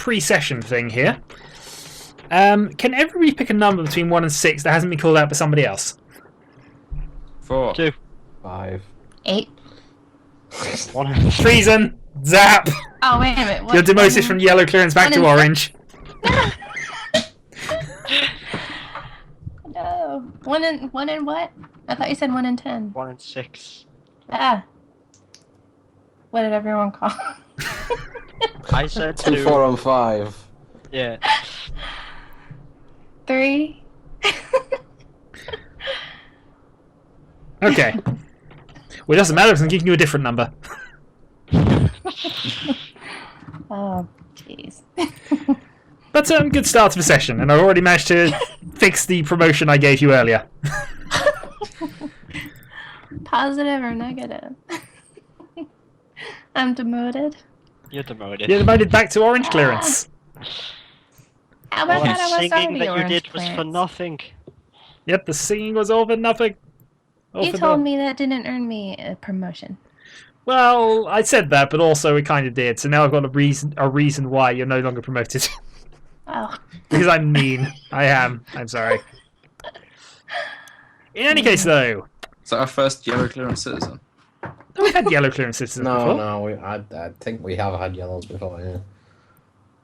pre-session thing here. Can everybody pick a number between 1 and 6 that hasn't been called out by somebody else? 4. 2. 5. 8. 1. Treason! Zap! Oh, wait a minute. What, You're demoted from yellow clearance back to and orange. No. 1 and what? I thought you said 1 and 10. 1 and 6. Ah. What did everyone call? I said 2, 2. 4, and 5. Yeah. 3. Okay. Well, it doesn't matter because I'm giving you a different number. Oh, jeez. But good start to the session, and I've already managed to fix the promotion I gave you earlier. Positive or negative? I'm demoted. You're demoted. You're demoted back to orange clearance. How All about that that? I was singing already that you orange did was for clearance. nothing. Yep, the singing was all for nothing. All You for told no- me that didn't earn me a promotion. Well, I said that, but also it kind of did. So now I've got a reason why you're no longer promoted. Oh. Because I'm mean. I am. I'm sorry. In any case, though, So our first yellow clearance citizen. we've had yellow clearance citizens before. No, I think we have had yellows before, yeah.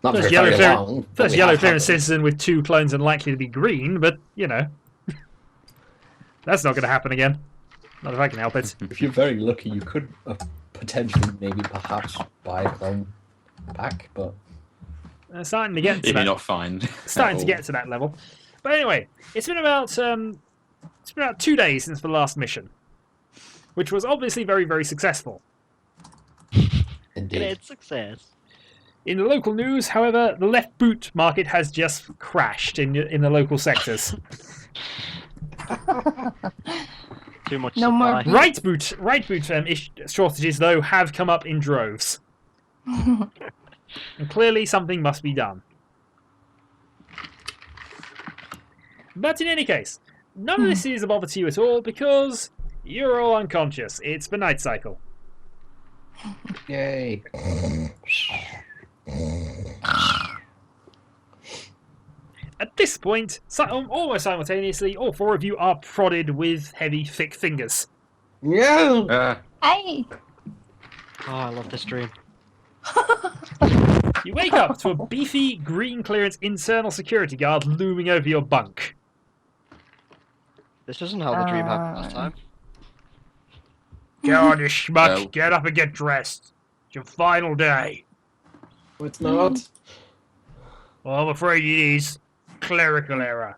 Not First very yellow, very long, but first we yellow have had clearance them. citizen with 2 clones and likely to be green, but, you know. That's not going to happen again. Not if I can help it. If you're very lucky, you could potentially, maybe, perhaps buy a clone pack, but... Starting to get to If you're that. not fined. Starting to get to that level. But anyway, it's been about 2 days since the last mission, which was obviously very, very successful. Indeed. Great success. In the local news, however, the left boot market has just crashed in the local sectors. Too much No more supply. Right boot shortages though have come up in droves, and clearly something must be done. But in any case, none of this is a bother to you at all because you're all unconscious. It's the night cycle. Yay. At this point, almost simultaneously, all 4 of you are prodded with heavy, thick fingers. Yeah! Hey! Oh, I love this dream. You wake up to a beefy, green clearance internal security guard looming over your bunk. This isn't how the dream happened last time. Get on, you schmuck. No. Get up and get dressed. It's your final day. Oh, it's not. Well, I'm afraid it is. Clerical error.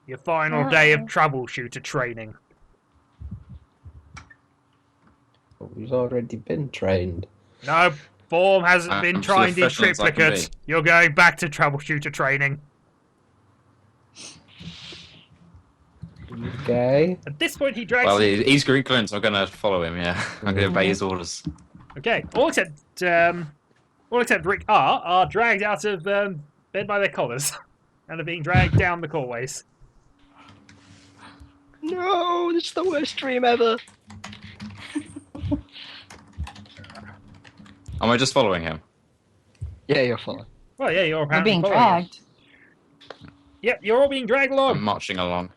Your final day of troubleshooter training. We've already been trained. No, form hasn't I'm been as trained in professional as I can triplicate. You're going back to troubleshooter training. Okay. At this point, he drags Well, you. he's green clearance, so I'm going to follow him, yeah. I'm going to obey his orders. Okay, all except Rick-R are dragged out of bed by their collars and are being dragged down the hallways. No, this is the worst dream ever. Am I just following him? Yeah, you're following. Well, yeah, you're You're apparently being following us. dragged. Yep, you're all being dragged I'm along. marching along.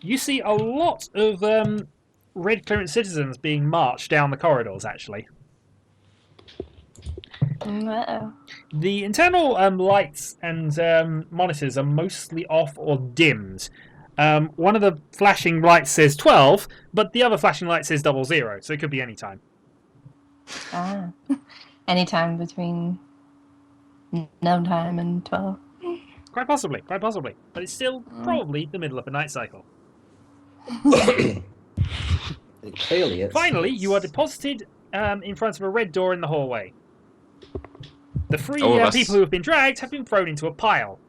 You see a lot of red clearance citizens being marched down the corridors, actually. Uh-oh. The internal lights and monitors are mostly off or dimmed. One of the flashing lights says 12, but the other flashing light says 00, so it could be any time. Ah. Anytime between no time and 12. Quite possibly. But it's still probably the middle of the night cycle. Clearly, it's... Finally, you are deposited in front of a red door in the hallway. The 3 All of us. people who have been dragged have been thrown into a pile.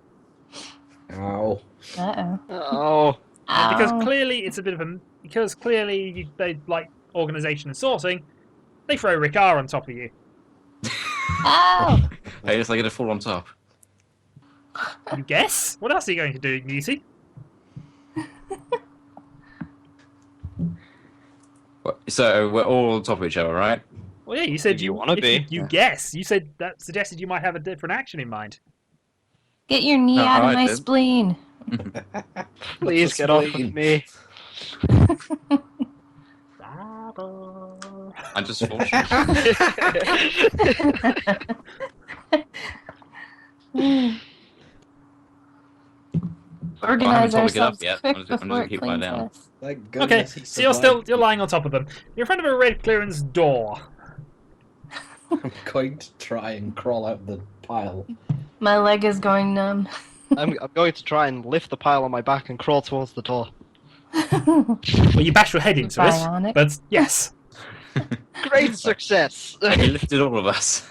Ow. Uh-oh. Oh, Because Ow. clearly it's a bit of a... Because clearly they like organisation and sorting, they throw Rick-R on top of you. Ow! Hey, it's like going to fall on top. You guess? What else are you going to do, Newsy? So we're all on top of each other, right? Well, yeah, you said If you wanna be. You guess. You said that suggested you might have a different action in mind. Get your knee No, out of I my did. spleen. Please get off of me. I'm just fortunate. Organize told to get up ourselves yet. quick I'm just before gonna it keep lying cleans down. us. Thank Okay, goodness he so you're survived. lying on top of them. You're in front of a red clearance door. I'm going to try and crawl out the pile. My leg is going numb. I'm going to try and lift the pile on my back and crawl towards the door. Well, you bash your head into Bionic. it, but yes, Great success! He lifted all of us.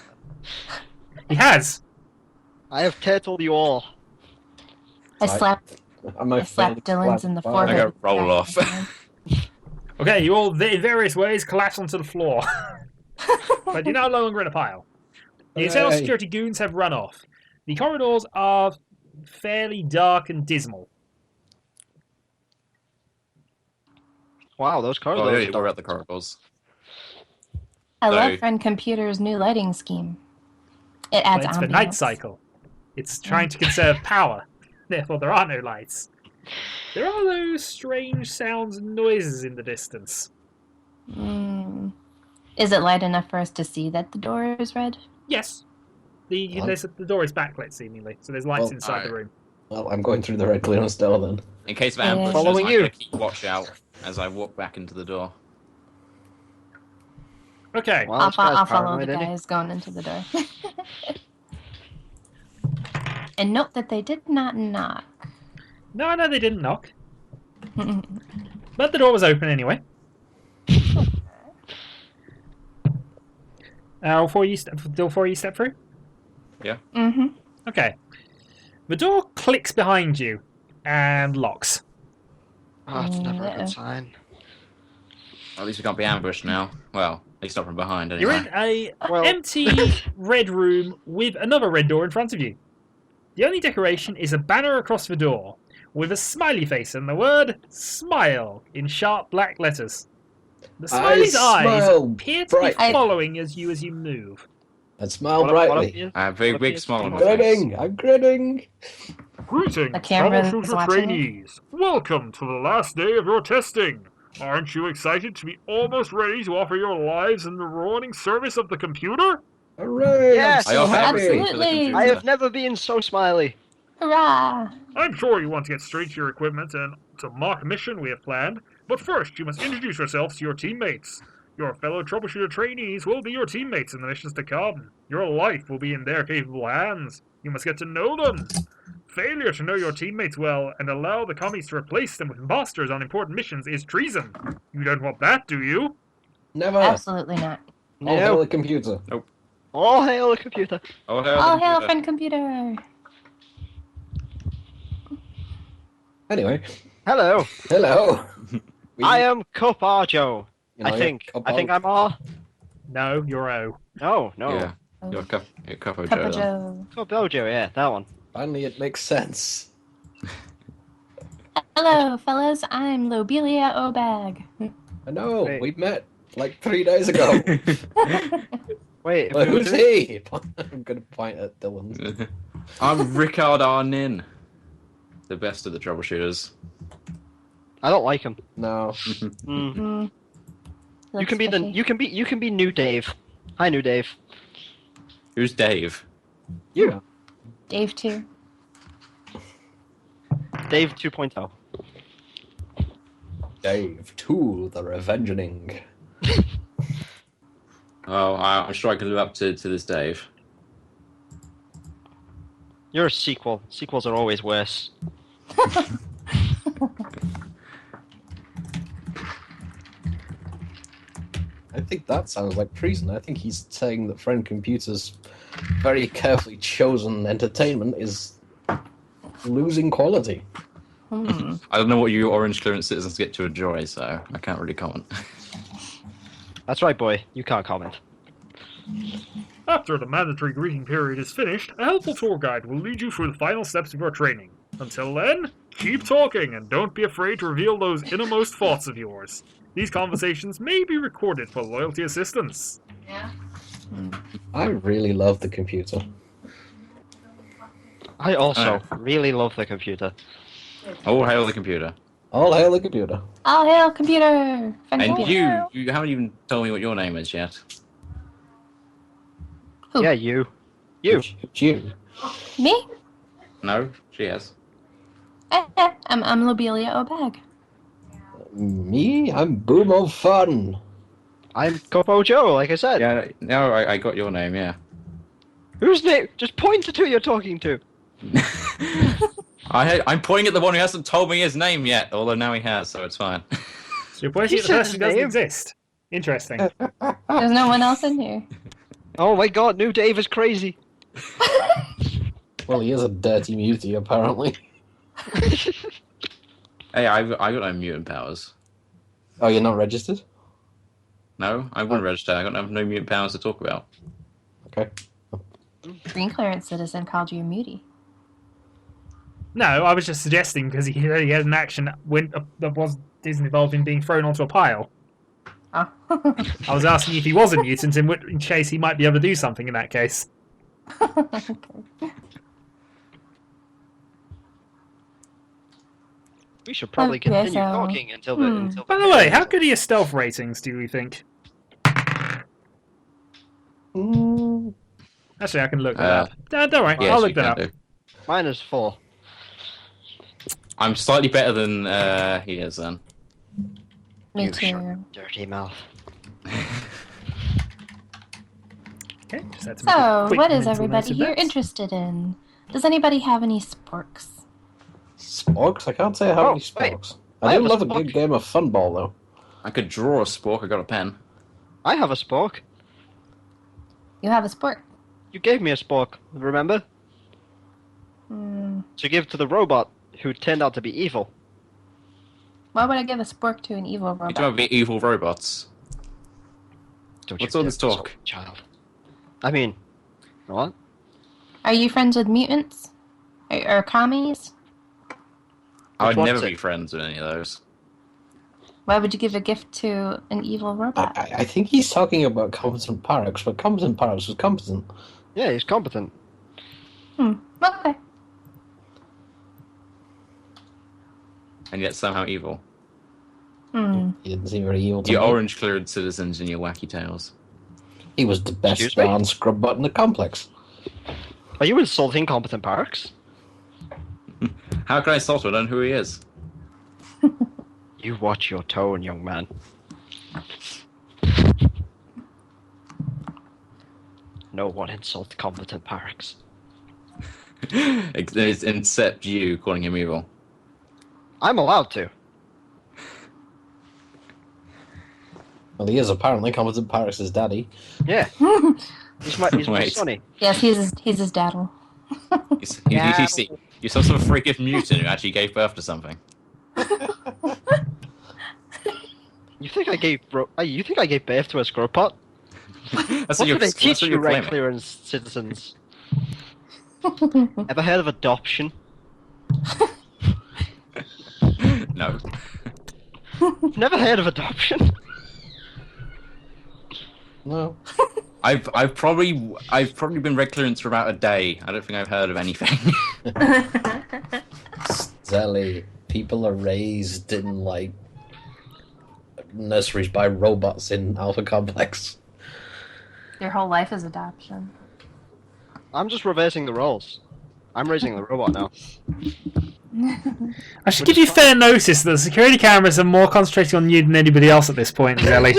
he has. I have turtled you all. I slapped I slapped Dylan's in the I forehead. go roll off. Okay, you all, in various ways, collapse onto the floor. But you're now no longer in a pile. The internal Hooray. security goons have run off. The corridors are fairly dark and dismal. Wow, those Oh, corridors. yeah, are you worry about the corridors. I love So- Friend Computer's new lighting scheme. It But adds it's ambience. the night cycle. It's trying to conserve power. Therefore, there are no lights. There are those strange sounds and noises in the distance. Mm. Is it light enough for us to see that the door is red? Yes. The What? the door is backlit, seemingly, so there's lights Well, inside the alright. room. Well, I'm going through the red clearance door then. In case of Yeah. ambushes, Following I'm you. gonna keep watch out as I walk back into the door. Okay. Wow, this guy's I'll follow paranoid, the isn't he? guys going into the door. And note that they did not knock. No, they didn't knock. But the door was open anyway. Before you step through? Mm-hmm. Okay. The door clicks behind you and locks. Oh, it's never a Uh-oh. good sign. At least we can't be ambushed now. Well, at least not from behind You're anyway. in a Well- empty red room with another red door in front of you. The only decoration is a banner across the door with a smiley face and the word "smile" in sharp black letters. The smiley's eyes smile appear to be brightly. following as you move. And smile What up, brightly. I have a very What big is- smile on my I'm face. Grinning! I'm grinning! Greetings, The camera is troubleshooter watching it. trainees. Welcome to the last day of your testing. Aren't you excited to be almost ready to offer your lives in the rewarding service of the computer? Hooray! Yes! I'm so I offer happy! everything for the Absolutely. computer. I have never been so smiley. Hurrah! I'm sure you want to get straight to your equipment and to mark a mission we have planned, but first you must introduce yourselves to your teammates. Your fellow troubleshooter trainees will be your teammates in the missions to come. Your life will be in their capable hands. You must get to know them. Failure to know your teammates well and allow the commies to replace them with imposters on important missions is treason. You don't want that, do you? Never! Absolutely not. All hail No. the computer. All hail the computer. Oh, hell, All the hail computer. Friend Computer! Anyway, Hello. hello! I am Coparjo. You know, I think you're I'm R. No, you're O. No. Yeah, you're a couple of Cup of Joe. Joe. Coparjo, yeah, that one. Finally, it makes sense. Hello, fellas. I'm Lobellia-O-BAG. I know, Wait. we met like 3 days ago. Wait, Well, who who's was he? I'm gonna point at Dylan. I'm Rick-R-ARD. The best of the troubleshooters. I don't like him. No. Mm. Mm. You can be the you can be new Dave. Hi, new Dave. Who's Dave? You. Dave too. Dave 2.0. Dave 2, the Revengeing. Oh, I'm sure I can live up to this Dave. You're a sequel. Sequels are always worse. I think that sounds like treason. I think he's saying that Friend Computer's very carefully chosen entertainment is losing quality. Hmm. I don't know what you orange clearance citizens get to enjoy, so I can't really comment. That's right, boy. You can't comment. After the mandatory greeting period is finished, a helpful tour guide will lead you through the final steps of your training. Until then, keep talking and don't be afraid to reveal those innermost thoughts of yours. These conversations may be recorded for loyalty assistance. I really love the computer. I also really love the computer. All hail the computer. All hail the computer. All hail computer! Friend And computer. you haven't even told me what your name is yet. Who? Yeah, you. You. It's you. Me? No, she has. I'm Lobellia-O-BAG. Me? I'm Boom of Fun. I'm Copo Joe, like I said. Yeah, no, I got your name, yeah. Whose name? Just point to who you're talking to. I'm pointing at the one who hasn't told me his name yet, although now he has, so it's fine. So you're pointing You at the said person his who doesn't name. exist. Interesting. There's no one else in here. Oh my god, New Dave is crazy. Well, he is a dirty mutie, apparently. Hey, I got no mutant powers. Oh, you're not registered? No, I wouldn't register. I got no mutant powers to talk about. Okay. Green clearance citizen called you a mutie. No, I was just suggesting because he already had an action that isn't involved in being thrown onto a pile. Oh. I was asking if he was a mutant, in which case he might be able to do something in that case. Okay. We should probably Okay, continue so- talking until the. By the way, how good are your stealth ratings, do we think? Mm, Actually, I can look that up. Don't worry, Yes, I'll you look that can up. do. Mine is 4. I'm slightly better than he is then. Me You too. short, dirty mouth. Okay, just had to make a So, quick what is mental everybody note of here that. interested in? Does anybody have any sporks? sporks? I can't say I have Oh, any wait. sporks. I I do have a love a spork. good game of funball, though. I could draw a spork. I got a pen. I have a spork. You have a spork. You gave me a spork, remember? Hmm. To give to the robot who turned out to be evil. Why would I give a spork to an evil You robot? talking about evil robots? Don't What's you all dare this talk? insult, child? I mean, what? Are you friends with mutants? Or commies? I would Which never one's be it? friends with any of those. Why would you give a gift to an evil robot? I think he's talking about competent Parax, but competent Parax was competent. Yeah, he's competent. Okay. And yet somehow evil. He didn't seem very evil to You me. orange-cleared citizens in your wacky tales. He was the best Excuse me? darn scrub butt in the complex. Are you insulting competent Parks? How can I insult him? I don't know who he is. You watch your tone, young man. No one insult competent Parks. Except you calling him evil. I'm allowed to. Well, he is apparently competent Parax's daddy. Yeah. He's my Wait. sonny. Yes, he's his daddle. You're some sort of freakish mutant who actually gave birth to something. You think I gave birth to a screw pot? That's What you're, do they that's teach what you, you're right claiming. clearance citizens? Ever heard of adoption? No. Never heard of adoption? No. I've probably been red clearance for about a day. I don't think I've heard of anything. Zelly, people are raised in, like, nurseries by robots in Alpha Complex. Your whole life is adoption. I'm just reversing the roles. I'm raising the robot now. I should give you fair notice that the security cameras are more concentrating on you than anybody else at this point, Zelly.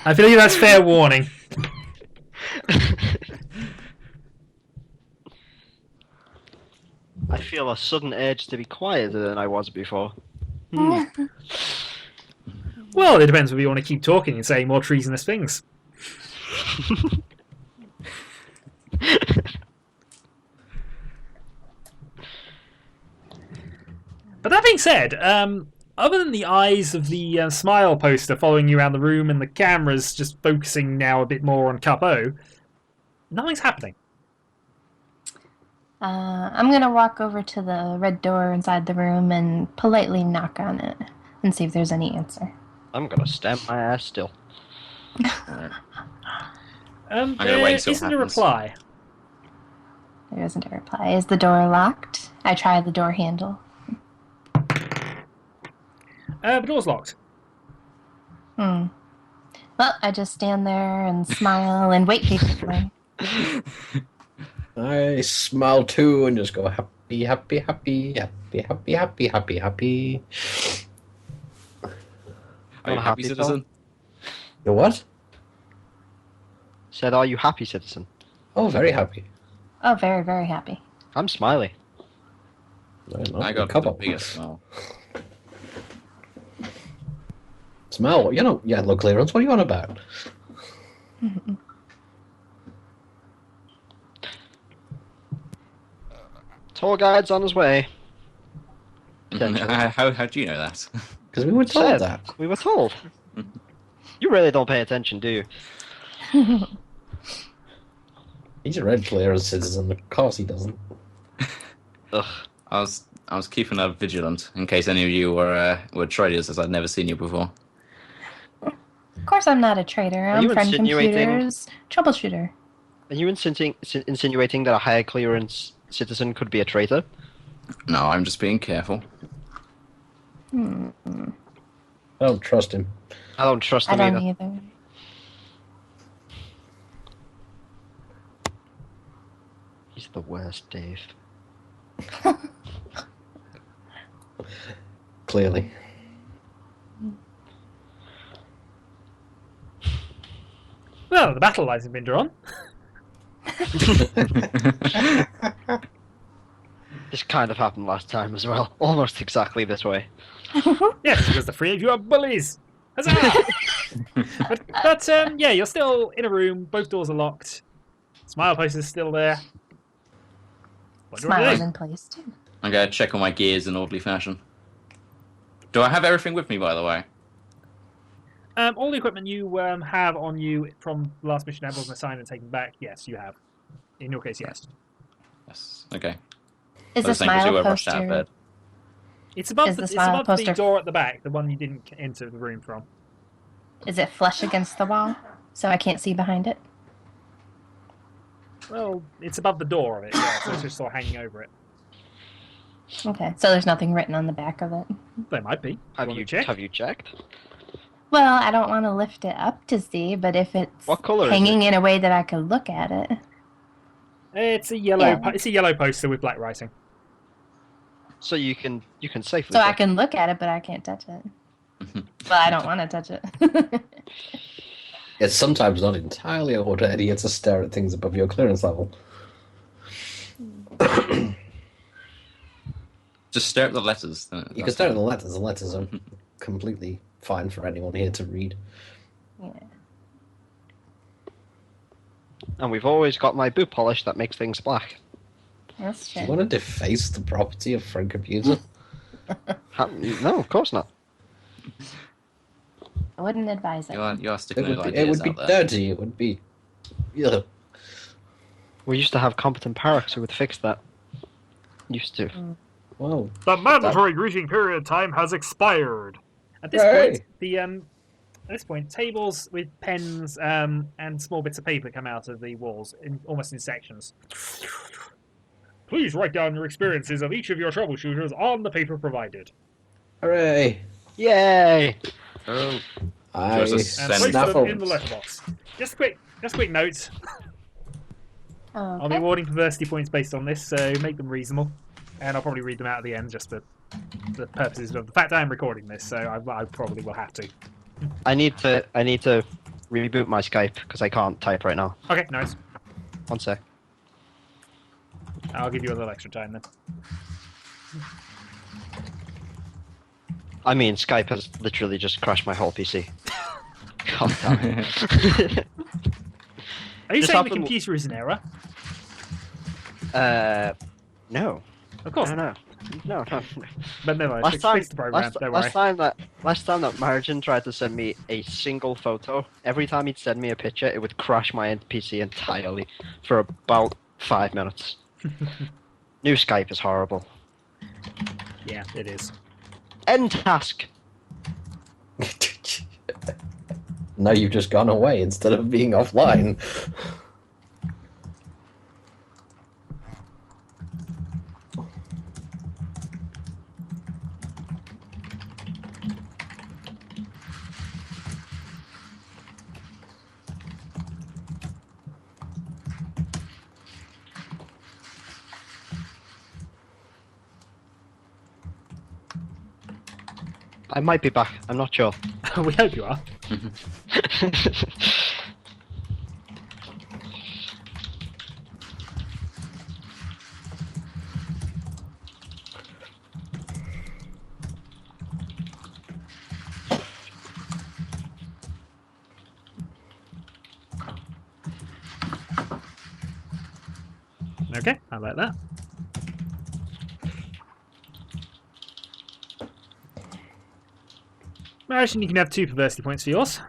I feel like that's fair warning. I feel a sudden urge to be quieter than I was before. Well, it depends whether you want to keep talking and saying more treasonous things. But that being said, other than the eyes of the smile poster following you around the room and the cameras just focusing now a bit more on Capo, nothing's happening. I'm gonna walk over to the red door inside the room and politely knock on it and see if there's any answer. I'm gonna stamp my ass still. Alright. There gonna wait until it isn't a happens. reply. There isn't a reply. Is the door locked? I try the door handle. The door's locked. Well, I just stand there and smile and wait patiently. I smile too and just go happy, happy, happy, happy, happy, happy, happy, happy. Are you Not happy, happy, citizen? You what? Said, are you happy, citizen? Oh, very happy. Oh, very, very happy. I'm smiley. I got the biggest smile. Smell? You know, yeah, low clearance. What are you on about? Tour guide's on his way. How do you know that? Because we were told Said, that. we were told. You really don't pay attention, do you? He's a red clearance citizen. Of course he doesn't. Ugh. I was keeping her vigilant in case any of you were traders, as I'd never seen you before. Of course I'm not a traitor. Are I'm you friend insinuating- computers troubleshooter. Are you insinuating that a higher clearance citizen could be a traitor? No, I'm just being careful. I don't trust him. I don't trust I him don't either. either. He's the worst, Dave. Clearly. Well, the battle lines have been drawn. This kind of happened last time as well. Almost exactly this way. Yes, because the three of you are bullies. Huzzah! but yeah, you're still in a room. Both doors are locked. Smile post is still there. What do you want Smile to is do? in place too. I'm gonna check on my gears in orderly fashion. Do I have everything with me, by the way? All the equipment you have on you from the last mission that wasn't assigned and taken back, yes, you have. In your case, yes. Yes. Okay. Is I the was thinking 'cause you smile were rushed out of poster? bed. It's above, Is the, the it's smile above the poster- door at the back, the one you didn't enter the room from. Is it flush against the wall, so I can't see behind it? Well, it's above the door of it, yeah, so it's just sort of hanging over it. Okay, so there's nothing written on the back of it. There might be. Have Want you to check? have you checked? Well, I don't want to lift it up to see, but if it's What colour is hanging in a way that I could look at it. It's a yellow. Yeah. It's a yellow poster with black writing. So you can safely. So I check. can look at it, but I can't touch it. Well, I don't want to touch it. It's sometimes not entirely a good idea to stare at things above your clearance level. Just stare at the letters. You can stare at the letters. The letters are completely fine for anyone here to read. Yeah. And we've always got my boot polish that makes things black. That's Do you true. want to deface the property of Friend Computer? No, of course not. I wouldn't advise it. You are sticking those it ideas would be out there. dirty. It would be. Yeah. We used to have competent parrots who would fix that. Used to. Well, The mandatory greeting period time has expired. At this Hooray. point, at this point, tables with pens and small bits of paper come out of the walls, almost in sections. Please write down your experiences of each of your troubleshooters on the paper provided, hooray! Yay! Oh, I Just and Send place them snaffled. in the letterbox. Just quick notes. I'll be Okay. awarding perversity points based on this, so make them reasonable. And I'll probably read them out at the end, just for the purposes of the fact I'm recording this. So I probably will have to. I need to reboot my Skype because I can't type right now. Okay, nice. One sec. I'll give you a little extra time then. I mean, Skype has literally just crashed my whole PC. God damn it. Are you This saying the happened- computer is in error? No. Of course. No. But never mind. Last time, Fix the program. Don't worry. last time that Marajin tried to send me a single photo, every time he'd send me a picture, it would crash my PC entirely for about 5 minutes. New Skype is horrible. Yeah, it is. End task. Now you've just gone away instead of being offline. I might be back. I'm not sure. We hope you are. Okay, I like that. Marajin, you can have 2 perversity points for yours.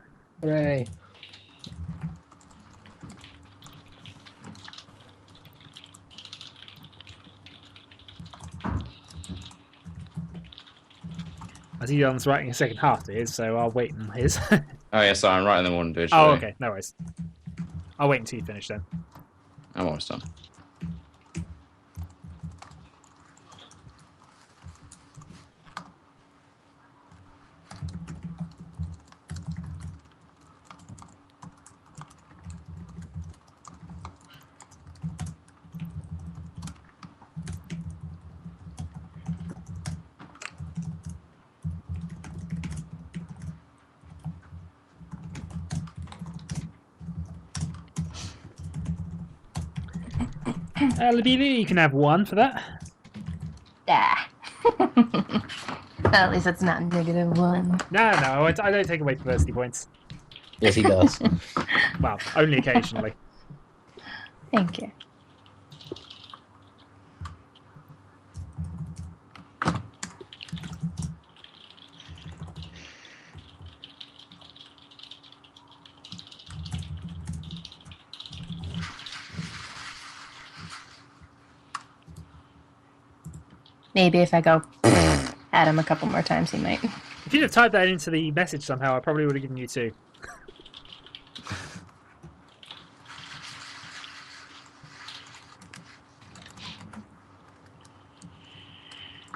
Hooray. As Elon's writing a second half to his, so I'll wait on his. Oh yeah, sorry, I'm writing them all individually. Oh, okay, no worries. I'll wait until you finish then. I'm almost done. Lobellia, you can have 1 for that. Yeah. At least it's not -1. No, I don't take away perversity points. Yes, he does. Well, only occasionally. Thank you. Maybe if I go at him a couple more times, he might. If you'd have typed that into the message somehow, I probably would have given you 2.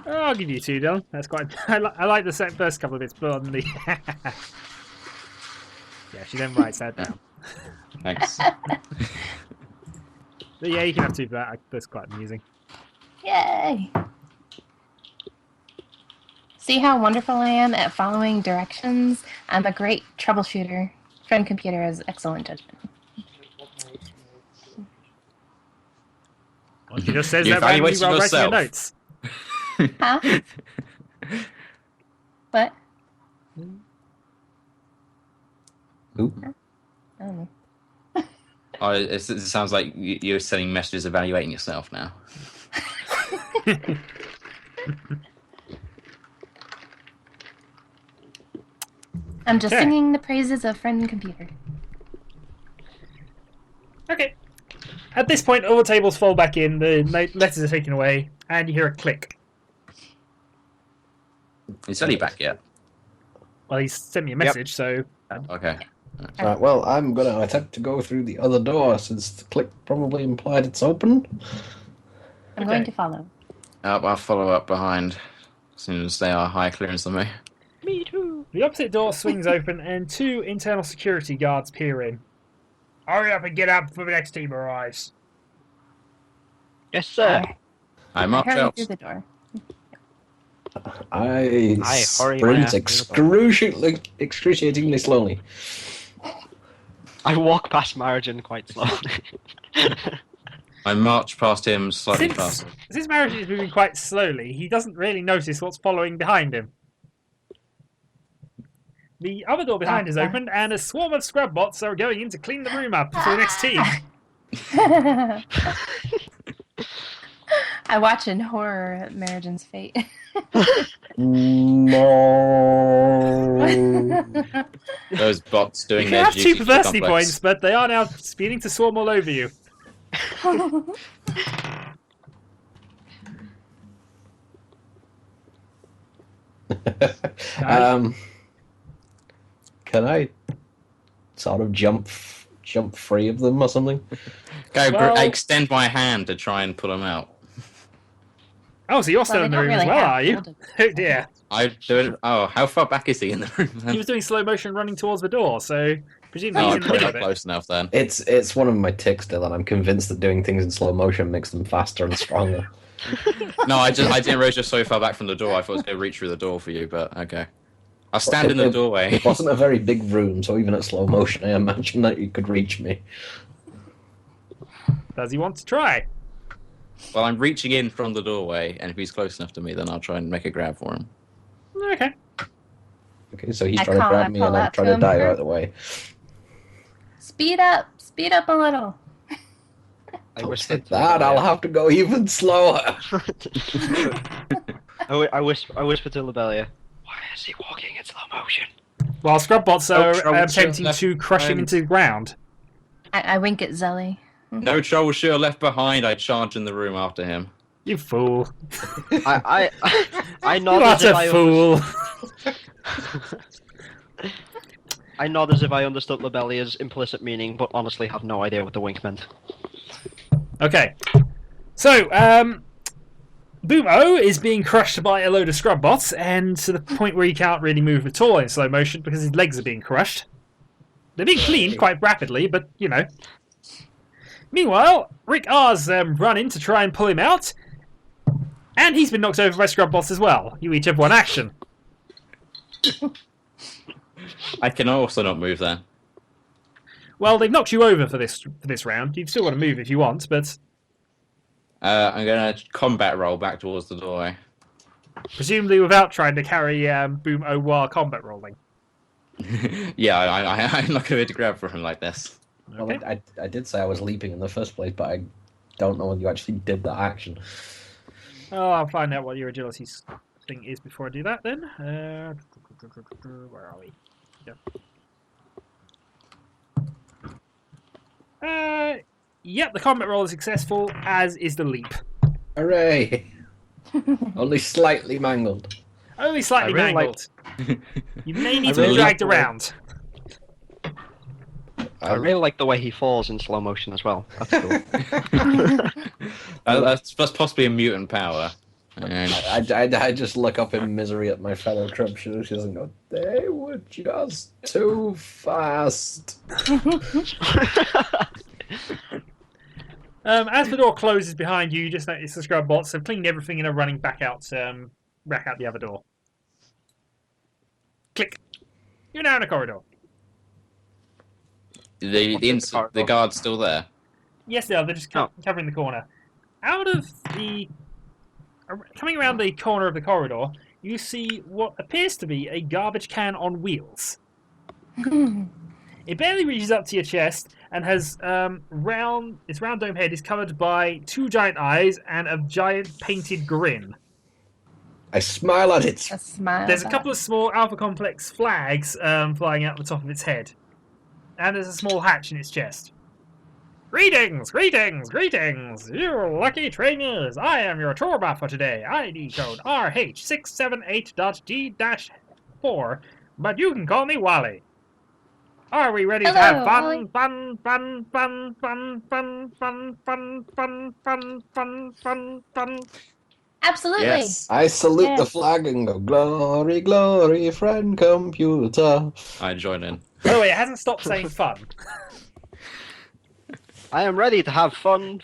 I'll give you 2, Dylan. That's quite. I like the first couple of bits, but on the. Yeah, she then writes that down. Thanks. But yeah, you can have 2 for that. That's quite amusing. Yay! See how wonderful I am at following directions? I'm a great troubleshooter. Friend computer has excellent judgment. Well, she just says You that randomly evaluated while writing your yourself. notes. Huh? What? Who? I don't know. Oh, it sounds like you're sending messages evaluating yourself now. I'm just Okay. singing the praises of friend computer. Okay. At this point, all the tables fall back in, the letters are taken away, and you hear a click. Is Ellie back yet? Well, he sent me a message, so... Okay. Right, well, I'm going to attempt to go through the other door since the click probably implied it's open. I'm going to follow. I'll follow up behind as soon as they are higher clearance than me. Me too. The opposite door swings open, and 2 internal security guards peer in. Hurry up and get up before the next team arrives. Yes, sir. I march hurry out. through the door. I hurry my sprint ass through excruciatingly slowly. I walk past Marajin quite slowly. I march past him slightly faster. Since Marajin is moving quite slowly, he doesn't really notice what's following behind him. The other door behind is opened, and a swarm of scrub bots are going in to clean the room up for the next team. I watch in horror at Marajin's fate. No. Those bots doing You their have duty 2 for the perversity complex. points, but they are now beginning to swarm all over you. Can I sort of jump free of them or something? Well- I extend my hand to try and pull him out. Oh, so you're still Well, in they the don't room as really well, have are you? hold of Oh dear. I do it. Oh, how far back is he in the room He then? was doing slow motion running towards the door, so presumably No, he's I'm in the middle probably of not it. close enough then. It's one of my ticks, Dylan. I'm convinced that doing things in slow motion makes them faster and stronger. No, I didn't realize you're so far back from the door. I thought I was going to reach through the door for you, but okay. I'll stand in the doorway. It wasn't a very big room, so even at slow motion, I imagine that you could reach me. Does he want to try? Well, I'm reaching in from the doorway, and if he's close enough to me, then I'll try and make a grab for him. Okay. Okay, so he's I trying to call- grab I me, call and I'm out trying to to him dive for- out of the way. Speed up a little. I Don't whispered hit that, I'll have to go even slower. I whispered to Lobellia, why is he walking in slow motion? While Scrubbots are troubleshooter attempting to crush him into the ground. I wink at Zelly. No troubleshooter left behind. I charge in the room after him. You fool. I You nod as if utter fool. I nod as if I understood Lobellia's implicit meaning, but honestly have no idea what the wink meant. Okay. So, Boom-O is being crushed by a load of Scrubbots, and to the point where he can't really move at all in slow motion because his legs are being crushed. They're being cleaned quite rapidly, but, you know. Meanwhile, Rick-R's run in to try and pull him out, and he's been knocked over by Scrubbots as well. You each have one action. I can also not move then. Well, they've knocked you over for this round. You've still got to move if you want, but I'm going to combat roll back towards the doorway. presumably without trying to carry Boom-O while combat rolling. Yeah, I'm not going to be able to grab for him like this. Well, Okay. I did say I was leaping in the first place, but I don't know whether you actually did that action. Oh, I'll find out what your agility thing is before I do that then. Where are we? Yep, the combat roll is successful, as is the leap. Hooray! Only slightly mangled. Only slightly I really mangled. You may need I to be really dragged like the way- around. I really like the way he falls in slow motion as well. That's cool. That's possibly a mutant power. And I just look up in misery at my fellow troubleshooters and go, they were just too fast. As the door closes behind you, you just notice the scrub bots have cleaned everything and are running back out the other door. Click. You're now in a corridor. the guard's still there. Yes, they are. They're just covering the corner. Coming around the corner of the corridor, you see what appears to be a garbage can on wheels. It barely reaches up to your chest and has its round dome head is covered by two giant eyes and a giant painted grin. I smile at it. A smile. There's a couple of small Alpha Complex flags flying out the top of its head. And there's a small hatch in its chest. Greetings, greetings, greetings, you lucky trainers. I am your tour buffer today. ID code RH678.D-4, but you can call me Wally. Are we ready to have Hello, fun, Wally. fun? Absolutely. Yes, I salute the Yes. flag and go, glory, glory, friend computer. I join in. By the way, it hasn't stopped saying fun. I am ready to have fun.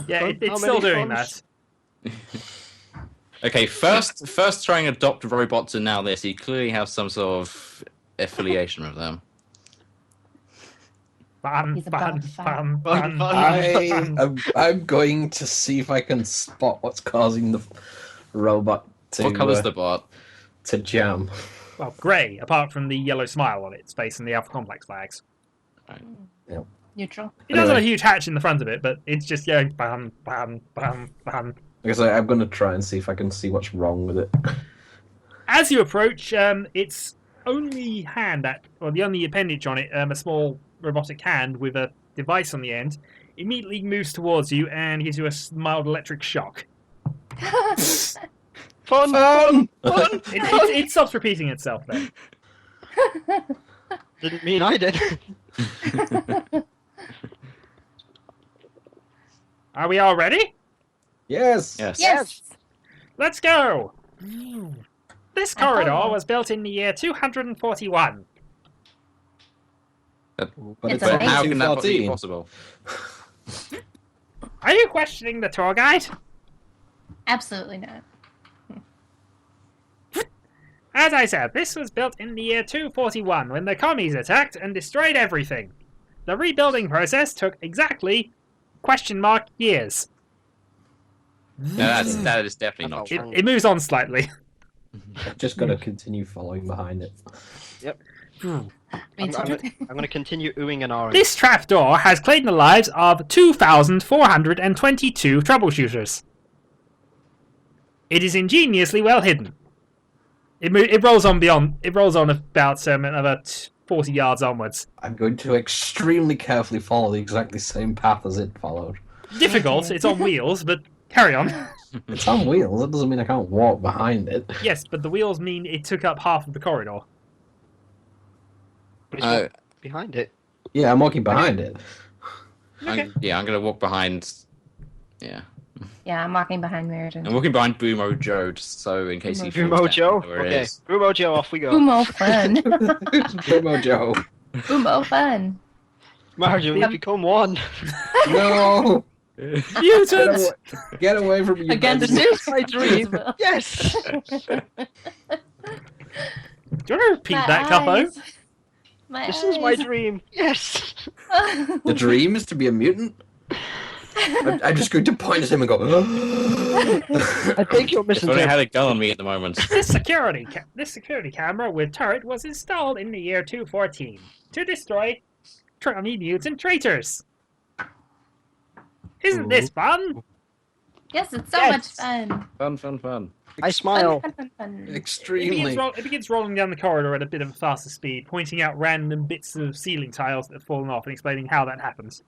Yeah, it's How still many doing funs? that. Okay, first trying to adopt robots and now this. He clearly has some sort of affiliation with them. Fun, He's a fun, bad fun, fan. fun. I'm going to see if I can spot what's causing the robot What colour's to the bot? to jam. Well, grey, apart from the yellow smile on its face and the Alpha Complex flags. Neutral. It does have a Anyway. huge hatch in the front of it, but it's just going bam, bam, bam, bam. I guess I'm going to try and see if I can see what's wrong with it. As you approach, its only hand, the only appendage on it, a small robotic hand with a device on the end, immediately moves towards you and gives you a mild electric shock. Fun, fun, fun. It stops repeating itself then. Didn't mean I did. Are we all ready? Yes. Yes. Yes. Let's go! This corridor Uh-huh. was built in the year 241. But It's it's But how amazing. can that be 14. possible? Are you questioning the tour guide? Absolutely not. As I said, this was built in the year 241 when the commies attacked and destroyed everything. The rebuilding process took exactly years. No, that is definitely not true. It moves on slightly. Just got to continue following behind it. Me I'm too. going to continue oohing and ahhing. This trapdoor has claimed the lives of 2,422 troubleshooters. It is ingeniously well hidden. It rolls on beyond. It rolls on about another 40 yards onwards. I'm going to extremely carefully follow the exactly same path as it followed. Difficult. It's on wheels, but carry on. It's on wheels. That doesn't mean I can't walk behind it. Yes, but the wheels mean it took up half of the corridor. But it's not behind it. Yeah, I'm walking behind it. Okay. I'm gonna walk behind. Yeah, Yeah, I'm walking behind Marajin. I'm walking behind Boomo Joe, just so in case he falls Boomo Joe? down where it Okay, is. Boomo Joe, off we go. Boomo fun. Boomo Joe. Boomo fun. Marajin, we've become one. No! Mutants! Get away from me, you Against bastard. This is my dream. Yes! Do you want to repeat that, Capo? This is my dream. Yes! The dream is to be a mutant? I'm just going to point at him and go, I think you're If missing only I something. had a gun on me at the moment. This security camera with turret was installed in the year 214 to destroy mutant traitors. Isn't this fun? Yes, it's so Yes. much fun. Fun. I smile. Fun. extremely. It begins rolling down the corridor at a bit of a faster speed, pointing out random bits of ceiling tiles that have fallen off and explaining how that happens.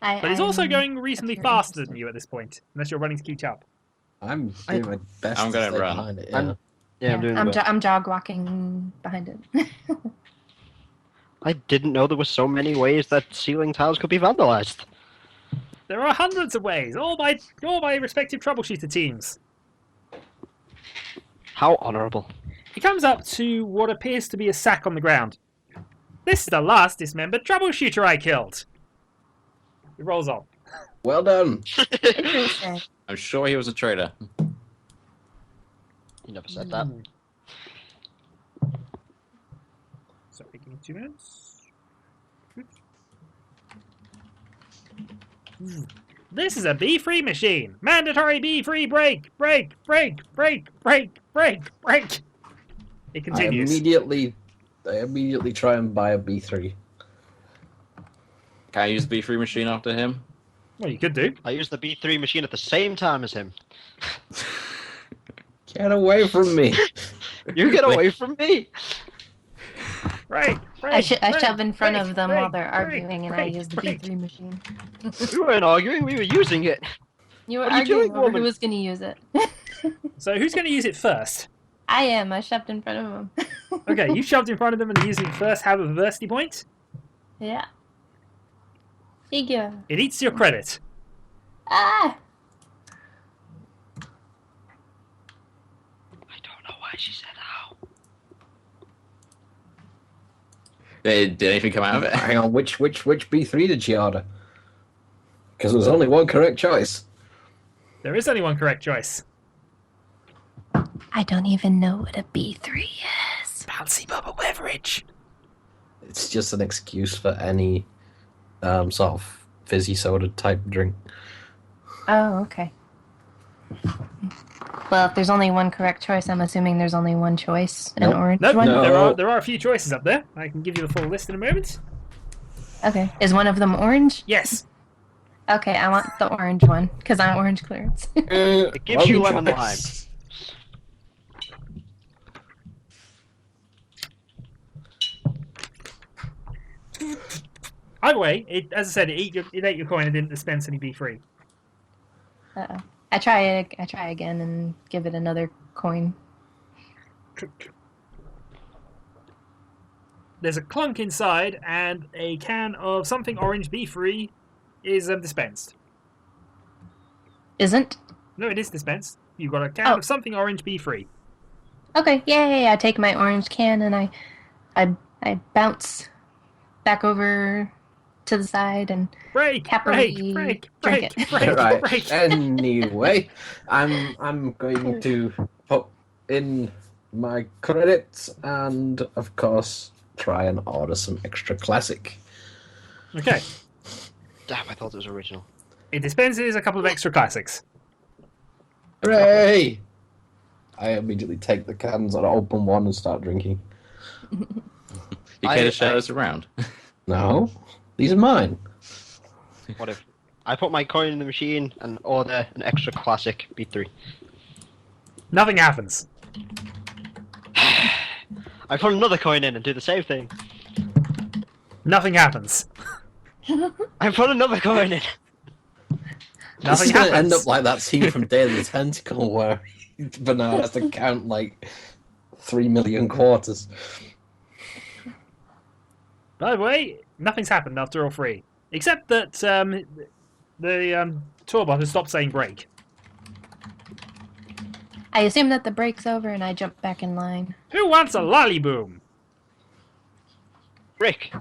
But it's also going reasonably that's very faster than you at this point, unless you're running to catch up. I'm doing my best I'm to gonna stay run. behind it. I'm- Yeah, I'm doing I'm, that. I'm jog walking behind it. I didn't know there were so many ways that ceiling tiles could be vandalized. There are hundreds of ways, all by respective troubleshooter teams. How honourable. He comes up to what appears to be a sack on the ground. This is the last dismembered troubleshooter I killed. It rolls on. Well done. Interesting. I'm sure he was a traitor. You never said that. So, give me 2 minutes. This is a B-free machine. Mandatory B-free break. It I continues. immediately try and buy a B3. Can I use the B3 machine after him? Well, you could do. I used the B3 machine at the same time as him. Get away from me. You get away from me! Right. I shove in front of them while they're arguing, and I use the B3 machine. We weren't arguing, we were using it. You were What are you arguing doing, over woman? who was going to use it. So, who's going to use it first? I am. I shoved in front of him. Okay, you shoved in front of them and using it first. Have a diversity point. Yeah. Figure. It eats your credit. Ah! I don't know why she said how. Did anything come out of it? Hang on, which B3 did she order? Because there was only one correct choice. There is only one correct choice. I don't even know what a B3 is. Bouncy bubble beverage. It's just an excuse for any sort of fizzy soda type drink. Oh, okay. Well, if there's only one correct choice, I'm assuming there's only one choice. An Nope. orange Nope, one? No. there are a few choices up there. I can give you the full list in a moment. Okay. Is one of them orange? Yes. Okay, I want the orange one, because I'm orange clearance. It gives you lemon lime. Either way, as I said, it ate your coin and didn't dispense any B3. Uh-oh. I try again and give it another coin. There's a clunk inside, and a can of something orange be free is dispensed. Isn't? No, it is dispensed. You've got a can Oh. of something orange be free. Okay, yay! I take my orange can and I bounce back over to the side and Break! happily Break! drink it. Right. Break! Anyway, I'm going to put in my credits and, of course, try and order some extra classic. Okay. Damn, I thought it was original. It dispenses a couple of extra classics. Hooray! I immediately take the cans and open one and start drinking. You care to share those around? No, these are mine. What if I put my coin in the machine and order an extra classic B3? Nothing happens. I put another coin in and do the same thing. Nothing happens. I put another coin in. This Nothing is going to happens. end up like that scene from Day of the Tentacle where Bernard has to count like 3 million quarters. By the way, nothing's happened after all three. Except that the tour bot has stopped saying break. I assume that the break's over and I jump back in line. Who wants a lollyboom? Rick,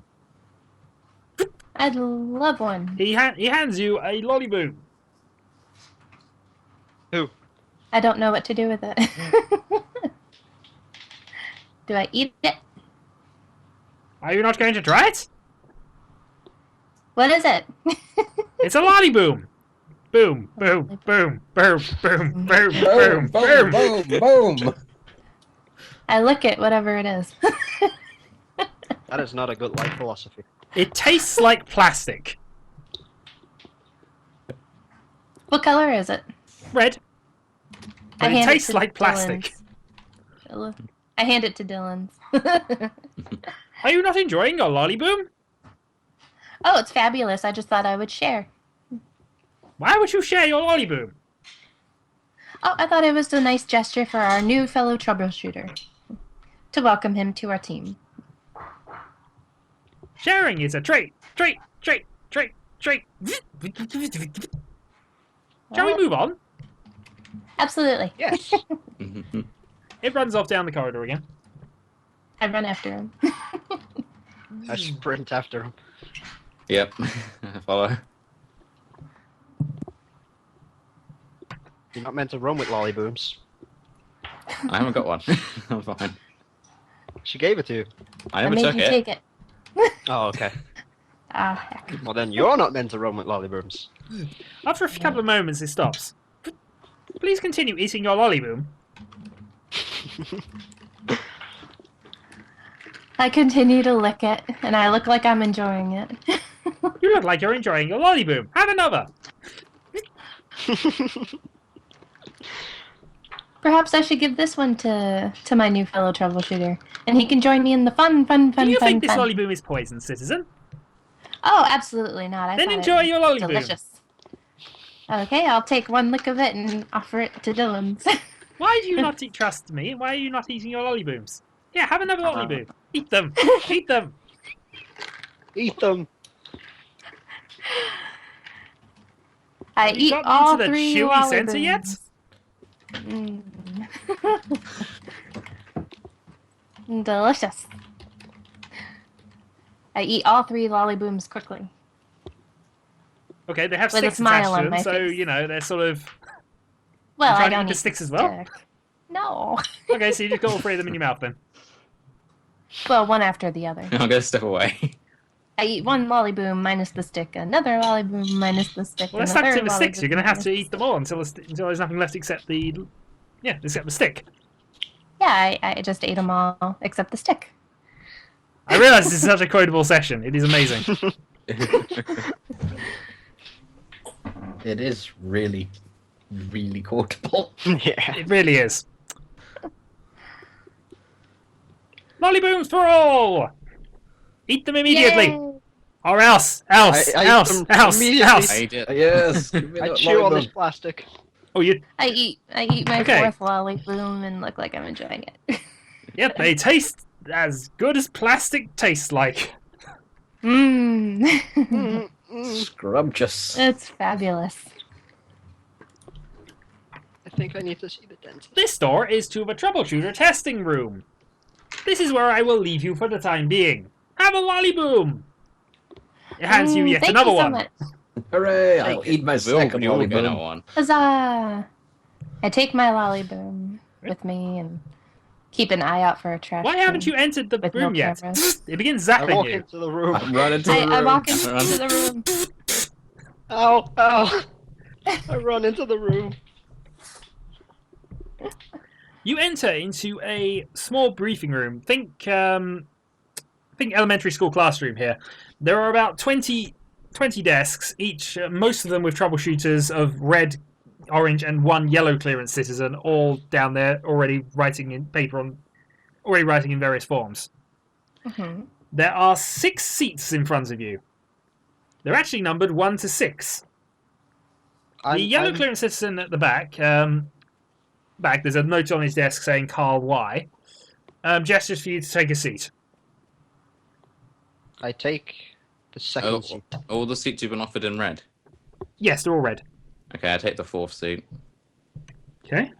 I'd love one. He hands you a lollyboom. who? I don't know what to do with it. Do I eat it? Are you not going to try it? What is it? It's a lollyboom. Boom, boom, boom, boom, boom, boom, boom, Boom, boom, boom. boom, boom. I lick it, whatever it is. That is not a good life philosophy. It tastes like plastic. What color is it? Red. But it hand tastes to like plastic. Dylan's. I hand it to Dylan's. Are you not enjoying your lollyboom? Oh, it's fabulous. I just thought I would share. Why would you share your lollyboom? Oh, I thought it was a nice gesture for our new fellow troubleshooter. To welcome him to our team. Sharing is a trait. Trait. Shall we move on? Absolutely. Yes. It runs off down the corridor again. I run after him. I sprint after him. Yep. Follow. You're not meant to run with lollybooms. I haven't got one. I'm fine. She gave it to you. I I never made took you it. take it. Oh, okay. Ah, heck. Well, then you're not meant to run with lollybooms. After a couple of moments, it stops. Please continue eating your lollyboom. I continue to lick it, and I look like I'm enjoying it. You look like you're enjoying your lollyboom. Have another. Perhaps I should give this one to my new fellow troubleshooter, and he can join me in the fun. Do you fun, think this fun. lollyboom is poison, citizen? Oh, absolutely not. I Then thought enjoy it your was lollyboom. delicious. Okay, I'll take one lick of it and offer it to Dylan's. Why do you not trust me? Why are you not eating your lollybooms? Yeah, have another lollyboom. Eat them. Eat them. Eat them. I Have you eat gotten all into the 3 chewy lollyboos. center yet? Delicious. I eat all 3 lollybooms quickly. Okay, they have With a sticks smile attached to on them, my so, face. you know, they're sort of... Well, trying I to don't eat the eat sticks as well? stick. No. Okay, so you just got all 3 of them in your mouth then. Well, one after the other. I'm gonna step away. I eat one lollyboom minus the stick, another lollyboom minus the stick. Well, they're and a stuck to third the sticks. You're going to lollyboom have to minus eat them all until there's nothing left except the... Yeah, except the stick. Yeah, I just ate them all except the stick. I realise this is such a quotable session. It is amazing. It is really, really quotable. Yeah. It really is. Lollybooms for all! Eat them immediately! Yay! Or else, else, I eat else, them else, immediately. else. I ate it. Yes. give me I that chew on this lollipop. plastic. Oh, you. I eat my Okay. fourth lollyboom and look like I'm enjoying it. Yep, they taste as good as plastic tastes like. Mmm. Mm, mm. Scrumptious. It's fabulous. I think I need to see the dentist. This door is to the troubleshooter testing room. This is where I will leave you for the time being. Have a lollyboom. It hands you yet Thank another you so one. much. Hooray! I'll Thank you. eat my We second all get lollipop. one. Huzzah! I take my lollyboom with me and keep an eye out for a trash Why haven't can you entered the with room no yet? cameras. It begins I zapping walk you. into the room. I'm running to the room. I walk into Run. the room. Ow! Ow! I run into the room. You enter into a small briefing room. Think elementary school classroom here. There are about 20 desks, each, most of them with troubleshooters of red, orange, and one yellow clearance citizen, all down there already writing in paper already writing in various forms. Mm-hmm. There are 6 seats in front of you. They're actually numbered 1 to 6. The yellow clearance citizen at the back, there's a note on his desk saying Carl Y. Gestures for you to take a seat. I take the second seat. All the seats you've been offered in red. Yes, they're all red. Okay, I take the 4th seat. Okay.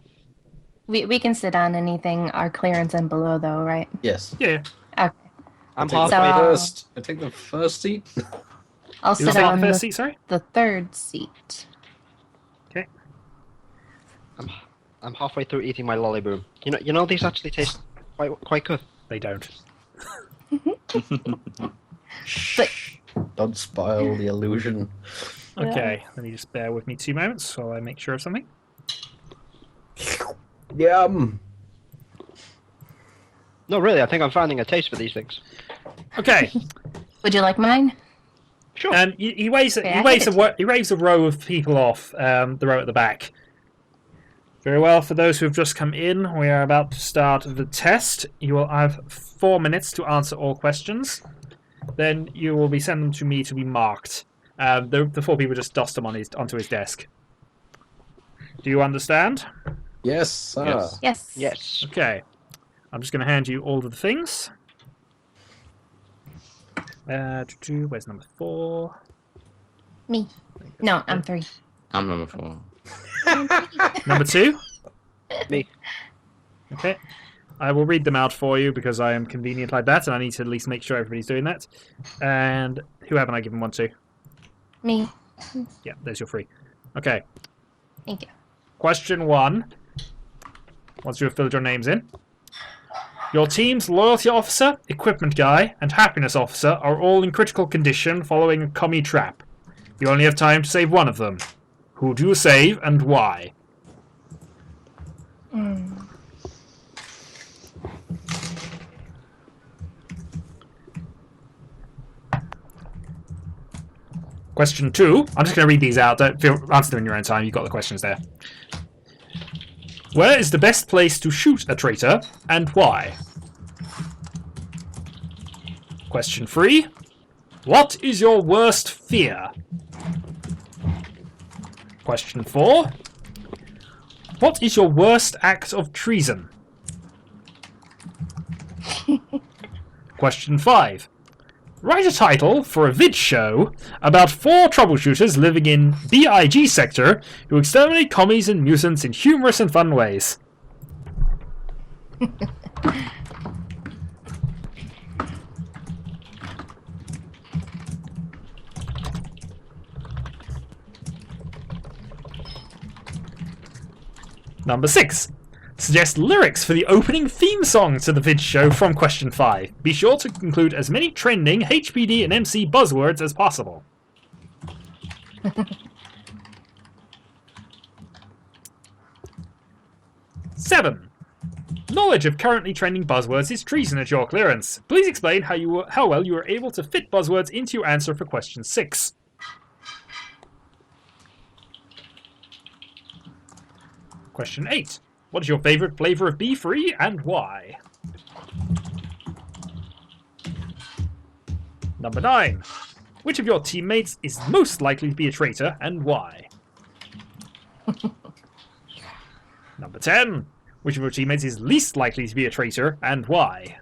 We can sit on anything our clearance and below though, right? Yes. Yeah. Okay. I'm I take the halfway. So- first. I take the first seat. I'll You sit want to take on the first the seat, sorry? third seat. Okay. I'm halfway through eating my lollyboom. You know these actually taste quite good. They don't. But Don't spoil the illusion. Okay, let me just bear with me 2 moments while I make sure of something. Yum. No, really, I think I'm finding a taste for these things. Okay, would you like mine? Sure. he waves Okay, I get it. he waves a row of people off, the row at the back. Very well, for those who have just come in, we are about to start the test. You will have 4 minutes to answer all questions. Then you will be sent them to me to be marked. The 4 people just dust them onto his desk. Do you understand? Yes, sir. Yes. Yes. Yes. Okay. I'm just going to hand you all of the things. Where's number 4? Me. No, I'm 3. I'm number 4. Number 2? Me. Okay. I will read them out for you because I am convenient like that, and I need to at least make sure everybody's doing that. And who haven't I given one to? Me. Yeah, there's your 3. Okay. Thank you. Question 1. Once you have filled your names in. Your team's loyalty officer, equipment guy, and happiness officer are all in critical condition following a commie trap. You only have time to save one of them. Who do you save and why? Question 2. I'm just going to read these out. Don't answer them in your own time. You've got the questions there. Where is the best place to shoot a traitor, and why? Question 3. What is your worst fear? Question 4. What is your worst act of treason? Question 5. Write a title for a vid show about 4 troubleshooters living in BIG sector who exterminate commies and mutants in humorous and fun ways. Number 6. Suggest lyrics for the opening theme song to the vid show from question 5. Be sure to include as many trending HPD and MC buzzwords as possible. 7. Knowledge of currently trending buzzwords is treason at your clearance. Please explain how well you were able to fit buzzwords into your answer for question 6. Question 8. What is your favorite flavor of B-Free and why? Number 9. Which of your teammates is most likely to be a traitor, and why? Number 10. Which of your teammates is least likely to be a traitor, and why?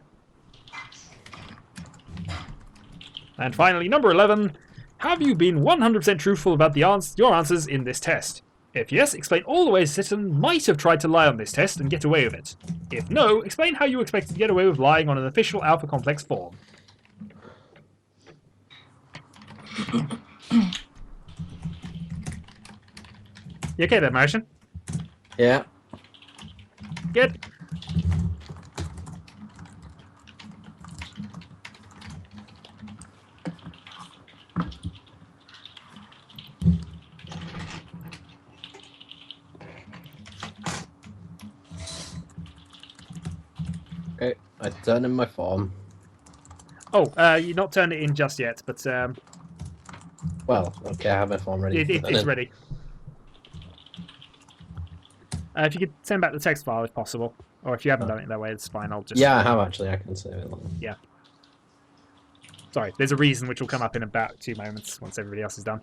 And finally, number 11. Have you been 100% truthful about your answers in this test? If yes, explain all the ways a citizen might have tried to lie on this test and get away with it. If no, explain how you expected to get away with lying on an official Alpha Complex form. You okay there, Marajin? Yeah. Good. Okay, I turn in my form. Oh, you've not turned it in just yet, but Well, okay, I have my form ready. it's ready. If you could send back the text file if possible, or if you haven't done it that way, it's fine. I'll just Yeah, I have actually. I can save it. yeah. Sorry, there's a reason which will come up in about 2 moments once everybody else is done.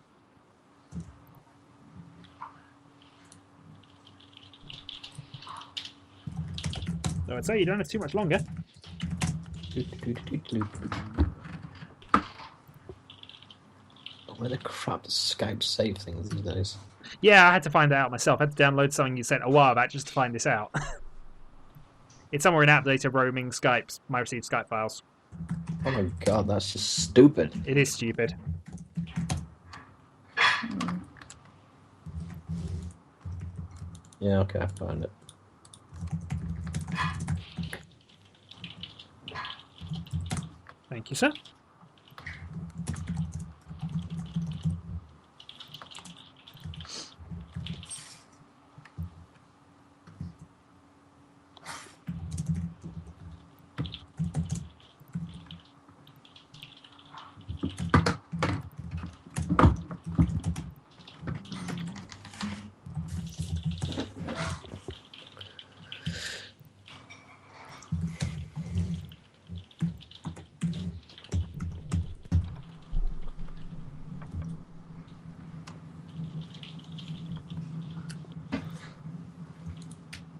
So I'd say you don't have too much longer. Where the crap does Skype save things these days? Yeah, I had to find that out myself. I had to download something you sent a while back just to find this out. It's somewhere in app data, roaming, Skype, my received Skype files. Oh my god, that's just stupid. It is stupid. Yeah, okay, I found it. Thank you, sir.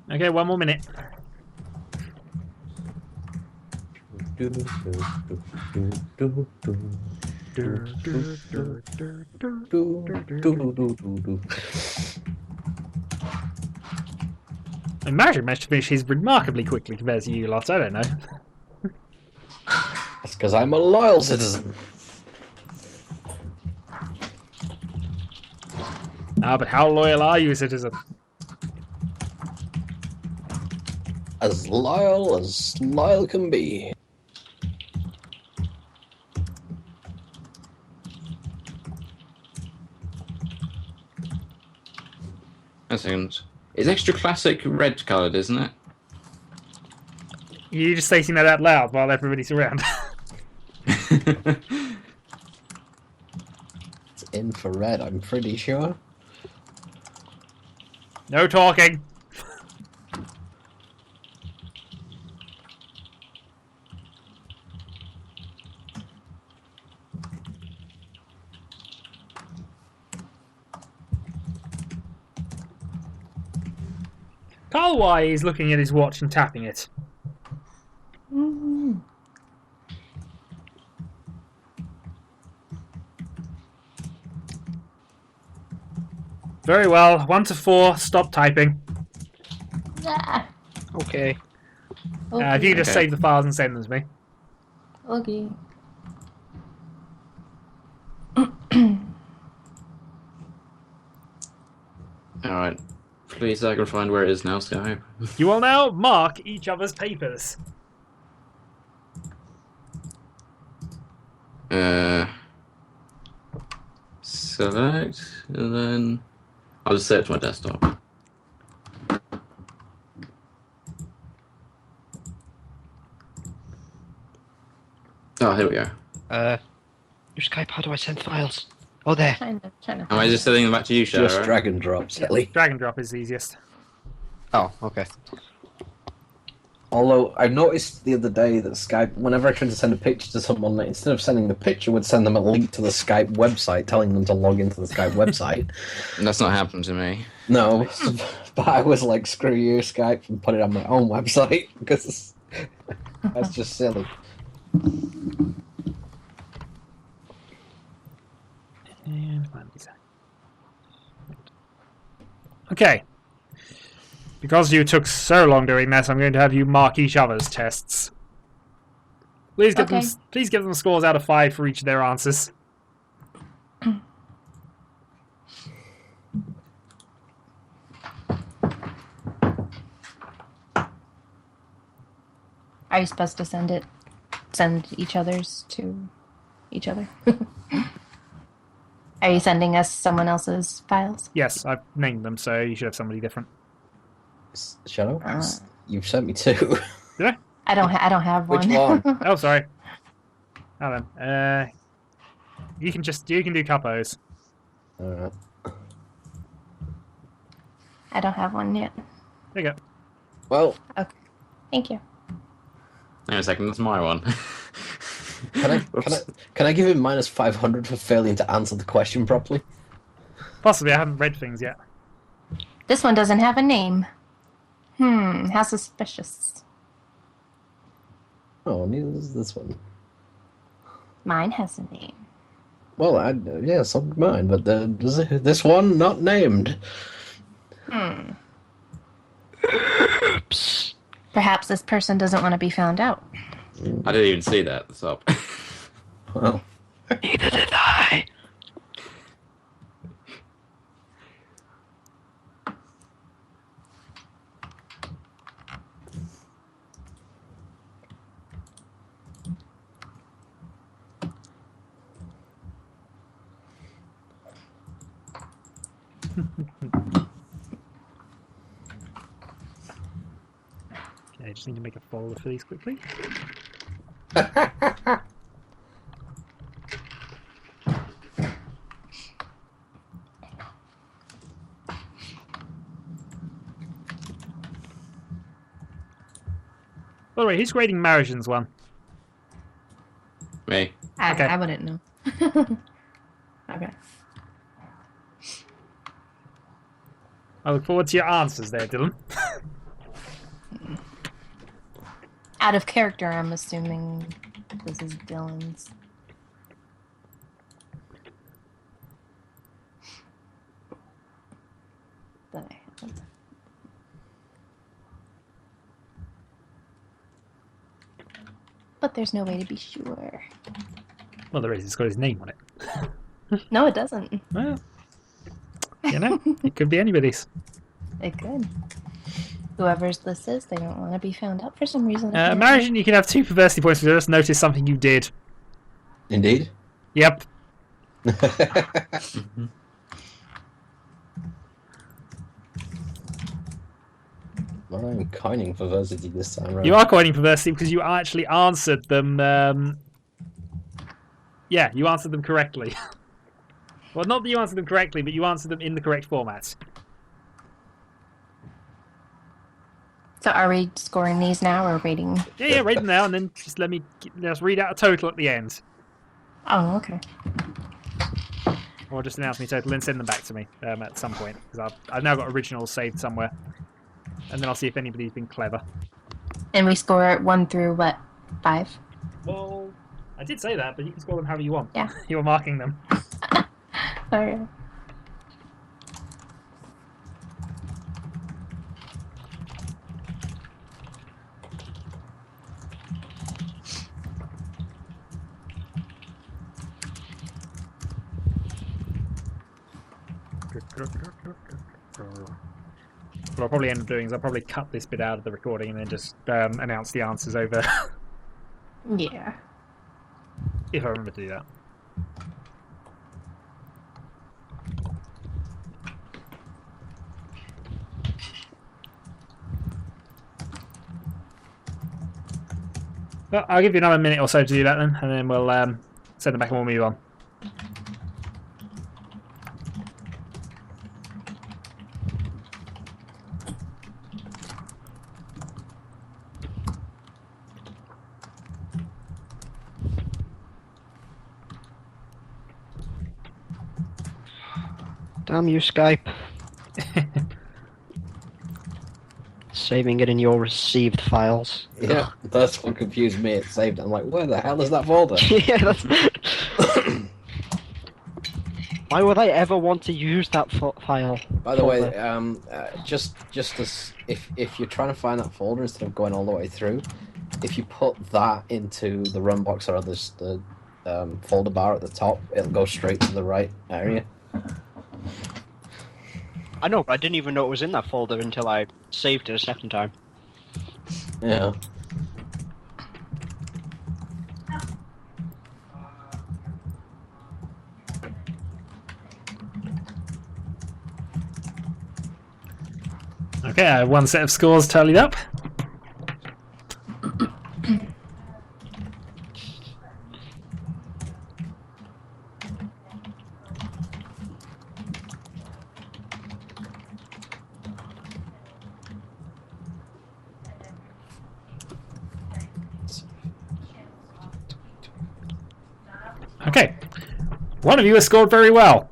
Okay, 1 more minute. And Marajin managed to finish his remarkably quickly compared to you lot. I don't know. That's because I'm a loyal citizen. Ah, but how loyal are you, citizen? As loyal can be. A second. It's extra classic red coloured, isn't it? You're just stating that out loud while everybody's around. It's infrared, I'm pretty sure. No talking. Carl Y is looking at his watch and tapping it. Very well. 1 to 4. Stop typing. Ah, Okay. If you could just Okay. save the files and send them to me. okay. Alright. Please, I can find where it is now, Skype. You will now mark each other's papers. Select, and then I'll just set it to my desktop. Oh, here we go. New Skype, how do I send files? Oh, there. Trying to. Am I just sending them back to you, Shadow? Just drag and drop, silly. Drag and drop is easiest. Oh, okay. Although I noticed the other day that Skype, whenever I tried to send a picture to someone, instead of sending the picture, would send them a link to the Skype website, telling them to log into the Skype website. That's not happened to me. No, but I was like, screw you, Skype, and put it on my own website, because that's just silly. Okay. Because you took so long doing this, I'm going to have you mark each other's tests. Please give them scores out of 5 for each of their answers. Are you supposed to send each other's to each other? Are you sending us someone else's files? Yes, I've named them, so you should have somebody different. Shadow? You've sent me 2. Did I? I don't have one. Which one? Oh, sorry. Oh, then. You can do coupos. Alright. I don't have one yet. There you go. Well, Okay. Thank you. Hang on a second, that's my one. can I give him minus 500 for failing to answer the question properly? Possibly, I haven't read things yet. This one doesn't have a name. How suspicious. Oh, neither does this one. Mine has a name. Well, yeah, so did mine, but this one not named. Oops. Perhaps this person doesn't want to be found out. I didn't even see that. So. Well, Neither did I. Okay, I just need to make a folder for these quickly. By the way, who's grading Marajin's one? Me. Okay. I wouldn't know. Okay. I look forward to your answers there, Dylan. Out of character, I'm assuming this is Dylan's. But I haven't. But there's no way to be sure. Well, there is. It's got his name on it. No, it doesn't. Well, you know, it could be anybody's. It could. Whoever's this is, they don't want to be found out for some reason. Marajin, you can have 2 perversity points for just notice something you did. indeed. Yep. Well, I'm coining for versity this time around. You are coining perversity because you actually answered them. Yeah, you answered them correctly. Well, not that you answered them correctly, but you answered them in the correct format. So are we scoring these now or waiting? Yeah, rate them now, and then just let me read out a total at the end. Oh, okay. Or just announce me total and send them back to me at some point. Because I've now got originals saved somewhere. And then I'll see if anybody's been clever. And we score 1 through what? 5? Well, I did say that, but you can score them however you want. Yeah. You were marking them. Alright. What I'll probably end up doing is I'll probably cut this bit out of the recording and then just announce the answers over. Yeah. If I remember to do that. Well, I'll give you another minute or so to do that then, and then we'll send them back and we'll move on. Damn you, Skype. Saving it in your received files. Yeah, that's what confused me. It saved. I'm like, where the hell is that folder? Yeah, that's... Why would I ever want to use that file? By the way, folder? just as if you're trying to find that folder instead of going all the way through, if you put that into the run box or the folder bar at the top, it'll go straight to the right area. I know, but I didn't even know it was in that folder until I saved it a second time. Yeah. Okay, I have one set of scores tallied up. Okay, one of you has scored very well.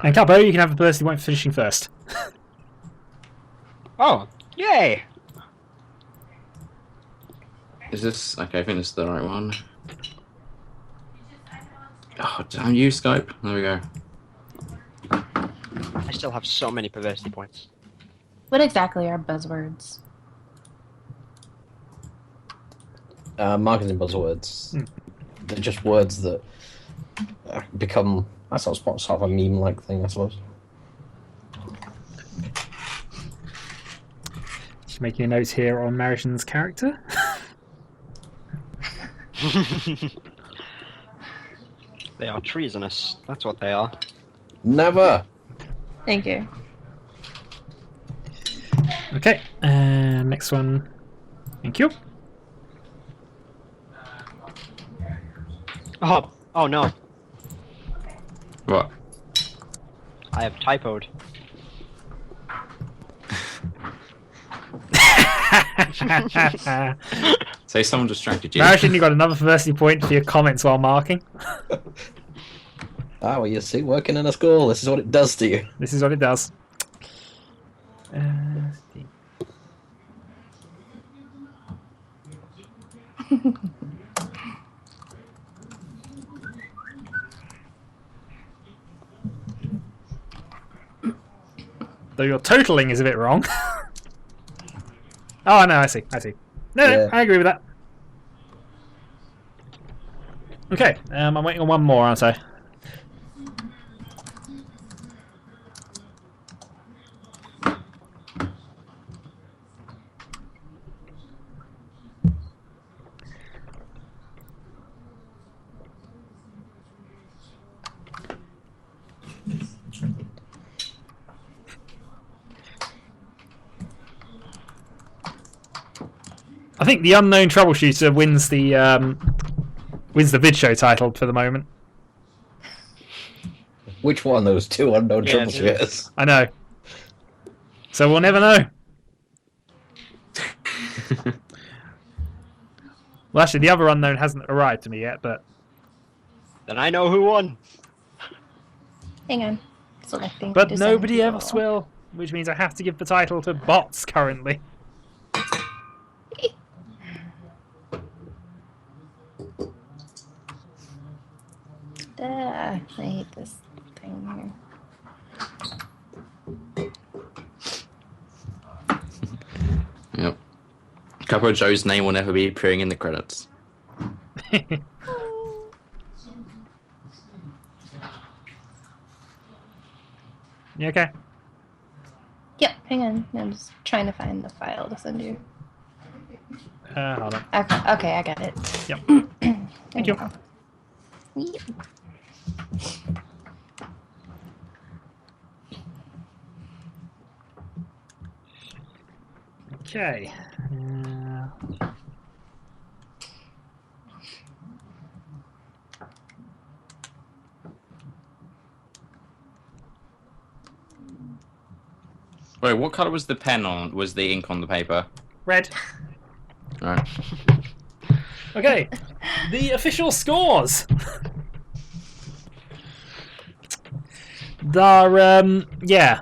And Capo, you can have the person who went finishing first. Oh, yay! Is this okay? I think this is the right one. Oh damn you, Skype! There we go. I still have so many perversity points. What exactly are buzzwords? Marketing buzzwords. They're just words that become sort of a meme-like thing, I suppose. Just making a note here on Marajin's character. They are treasonous. That's what they are. Never. Thank you. Okay, next one. Thank you. Oh no. What? I have typoed. Say someone distracted you. Marajin, you got another perversity point for your comments while marking. Well, you see, working in a school, this is what it does to you. This is what it does. Though your totaling is a bit wrong. Oh, no, I see. No, Yeah. I agree with that. Okay, I'm waiting on one more, aren't I? I think the unknown troubleshooter wins the vid show title for the moment. Which one? Those two unknown Yeah, troubleshooters. I know. So we'll never know. Well, actually, the other unknown hasn't arrived to me yet, but Then I know who won. Hang on. Selecting. but design nobody people. else will, which means I have to give the title to bots currently. I hate this thing here. Yep. Capo Joe's name will never be appearing in the credits. You okay? Yep, hang on. I'm just trying to find the file to send you. Hold on. Okay, I got it. Yep. Thank you. Yep. Okay. Sorry, what color was the pen on? Was the ink on the paper? Red. Right. Okay. The official scores. Yeah.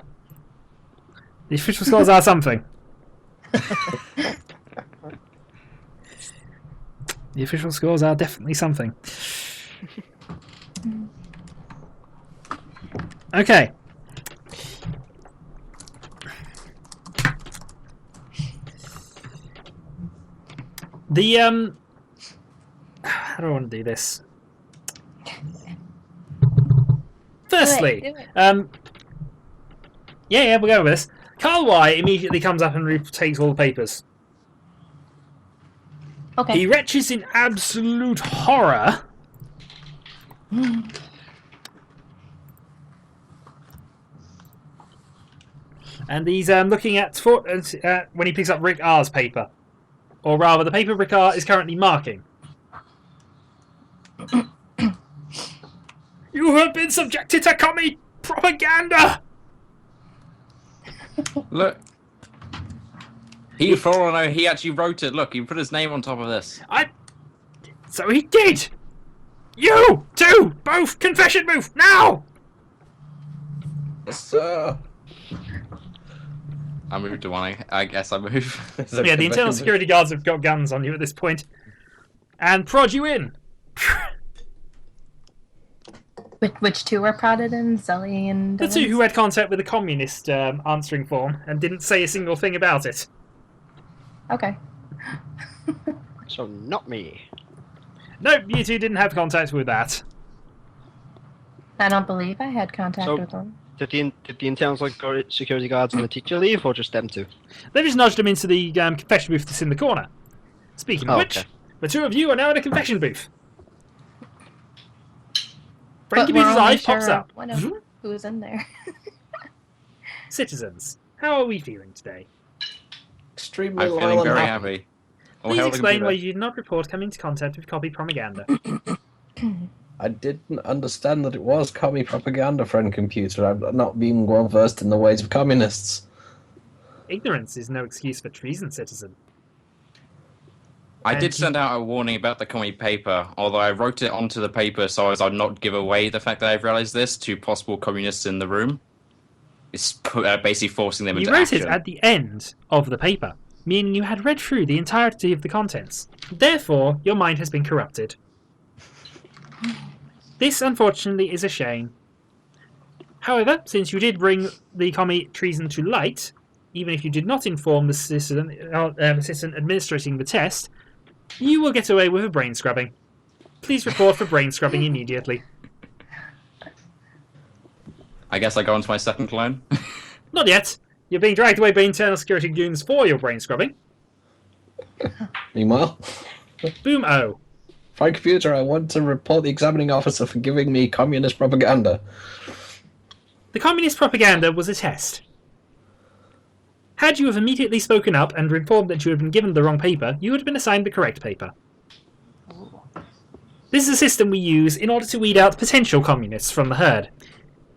The official scores are something. The official scores are definitely something. Okay. How do I want to do this? Firstly, Do it. yeah, we'll go with this. Carl Y immediately comes up and takes all the papers. Okay. He retches in absolute horror. And he's looking at when he picks up Rick-R-ARD's paper. Or rather, the paper Rick-R-ARD is currently marking. You have been subjected to commie propaganda! Look. He, for all I know, he actually wrote it. Look, he put his name on top of this. So he did! You two! Both! Confession booth! Now! Yes, sir. I moved to one. I guess I move. Yeah, the internal security guards have got guns on you at this point. And prod you in! Which two were prodded in? Zelly and The two who had contact with the communist answering form and didn't say a single thing about it. Okay. So not me. Nope, you two didn't have contact with that. I don't believe I had contact So- with them. Did the internal security guards and the teacher leave, or just them two? They just nudged him into the confession booth that's in the corner. Speaking of Oh, which, okay. the two of you are now in a confession booth. But Frankie we're Peter's only eye pops sure up. one of who's in there. Citizens, how are we feeling today? Extremely I'm loyal feeling and very happy. happy. Oh, Please hell, explain computer. why you did not report coming into contact with copy propaganda. I didn't understand that it was commie propaganda, friend computer. I've not been well versed in the ways of communists. Ignorance is no excuse for treason, citizen. I And did send out a warning about the commie paper, although I wrote it onto the paper so as I'd not give away the fact that I've realised this to possible communists in the room. It's basically forcing them You into wrote action. it at the end of the paper, meaning you had read through the entirety of the contents. Therefore, your mind has been corrupted. This, unfortunately, is a shame. However, since you did bring the commie treason to light, even if you did not inform the assistant administrating the test, you will get away with a brain scrubbing. Please report for brain scrubbing immediately. I guess I go on to my second clone. Not yet. You're being dragged away by internal security goons for your brain scrubbing. Meanwhile, Boom-O. friend computer, I want to report the examining officer for giving me communist propaganda. The communist propaganda was a test. Had you have immediately spoken up and informed that you had been given the wrong paper, you would have been assigned the correct paper. This is a system we use in order to weed out potential communists from the herd.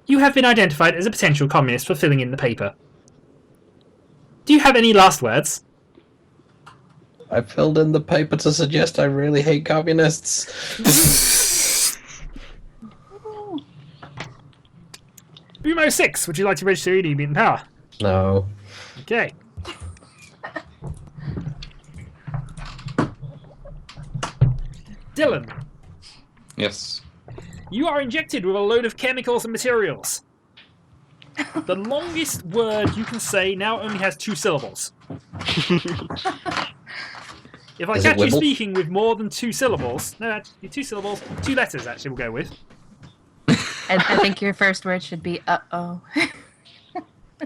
You have been identified as a potential communist for filling in the paper. Do you have any last words? I filled in the paper to suggest I really hate communists. Bumo 6, would you like to register your mutant power? No. Okay. Dylan, Yes. you are injected with a load of chemicals and materials. The longest word you can say now only has 2 syllables. If I Is it catch you Wibble? speaking with more than 2 syllables, no, actually 2 syllables, 2 letters actually we'll go with. I think your first word should be uh-oh.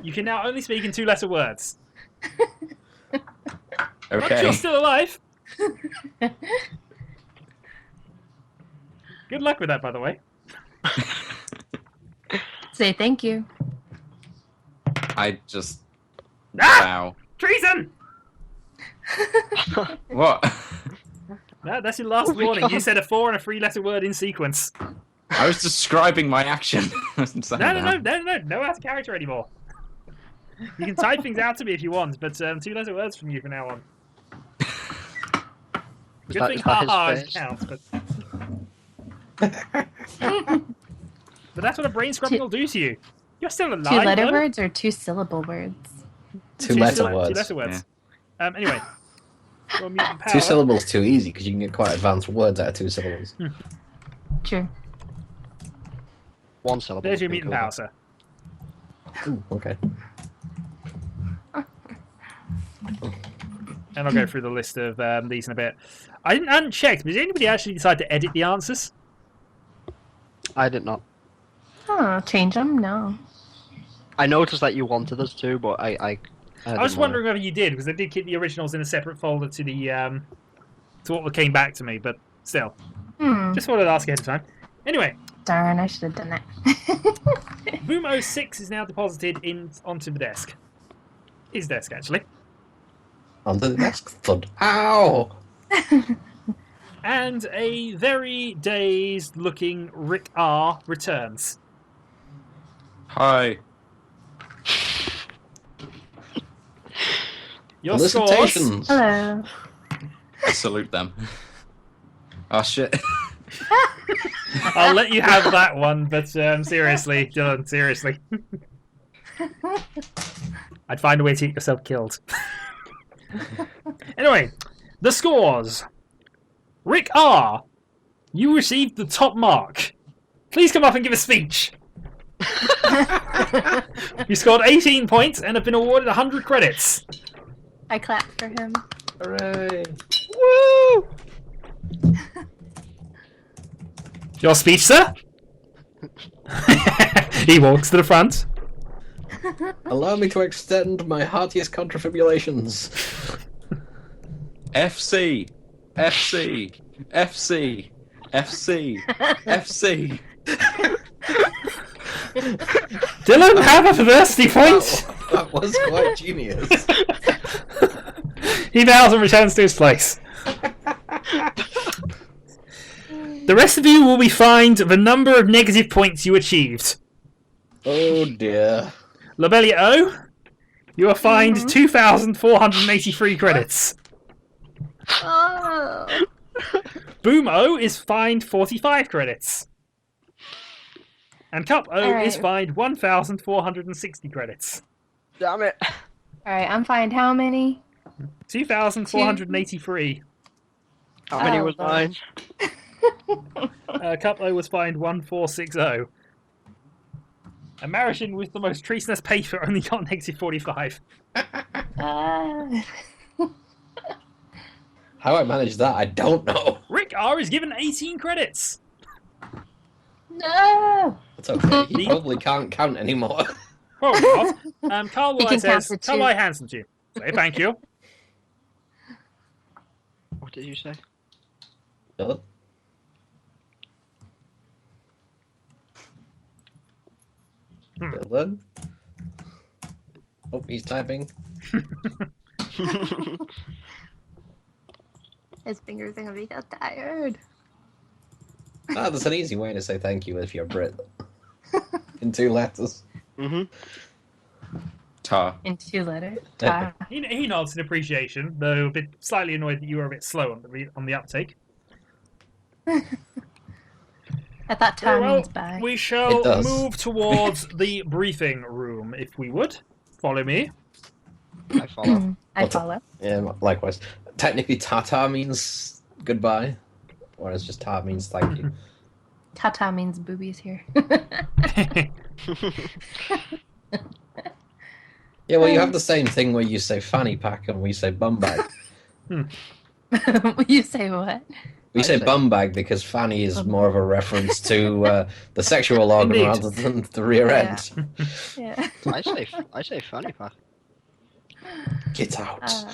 You can now only speak in 2-letter words. But Okay. you're still alive. Good luck with that, by the way. Say thank you. I just. Ah! Wow. Treason! What? No, that's your last Oh my warning. You God. said a 4 and a 3-letter word in sequence. I was describing my action. No, out of character anymore. You can type things out to me if you want, but 2-letter words from you from now on. Good thing is that his haha face? counts, but... But that's what a brain scrubbing will do to you. You're still alive. 2-letter though. words or 2-syllable words? Two-letter words. 2-letter words. Anyway. Your mutant power. 2 syllables too easy because you can get quite advanced words out of 2 syllables. True. 1 syllable. There's your would be mutant cool. power, sir. Ooh, okay. And I'll go through the list of these in a bit. I hadn't checked, but did anybody actually decide to edit the answers? I did not. Oh, change them? No. I noticed that you wanted us to, but I I was wondering whether you did, because I did keep the originals in a separate folder to the to what came back to me, but still. Just thought I'd ask ahead of time. Anyway, Darn, I should have done that. Boom 06 is now deposited onto the desk. His desk, actually. Onto the next thud. Ow! And a very dazed-looking Rick-R returns. Hi. Your scores... Felicitations! Hello. I salute them. Oh shit. I'll let you have that one, but seriously, Dylan, seriously. I'd find a way to get yourself killed. Anyway, the scores. Rick R, you received the top mark. Please come up and give a speech. You scored 18 points and have been awarded 100 credits. I clapped for him. Hooray! Woo! Your speech, sir? He walks to the front. Allow me to extend my heartiest contribulations. FC. FC. FC. FC. FC. Dylan, have a diversity point. That was quite genius. He bows and returns to his place. The rest of you will be fined the number of negative points you achieved. Oh dear. Lobellia-O, you are fined 2,483 credits. Oh. Boom-O is fined 45 credits. And Cup-O Alright. is fined 1,460 credits. Damn it! Alright, I'm fined how many? 2,483. How many Oh, was Lord. mine? Cup-O was fined 1,460. And Marajin with the most treasonous paper only got negative 45. How I managed that, I don't know. Rick-R is given 18 credits. No! It's okay. He probably can't count anymore. Probably not. Carl He White can count says, to Carl 2. White hands them to you. Say thank you. What did you say? Hello? Dylan? Oh, he's typing. His fingers are gonna be so tired. Ah, there's an easy way to say thank you if you're Brit. In 2 letters. Tar. In 2 letters. He nods in appreciation, though a bit slightly annoyed that you were a bit slow on the uptake. I thought Very tar well, means bye. we shall It does. move towards the briefing room, if we would. Follow me. I follow. I What's follow. Yeah, likewise. Technically, Tata means goodbye. Whereas just Ta means thank you. Tata means boobies here. Yeah, well, you have the same thing where you say fanny pack and we say bum bag. You say what? We say say- bum bag because fanny is more of a reference to the sexual organ Indeed. rather than the rear Yeah. end. Yeah. I say funny pack. Get out. Uh,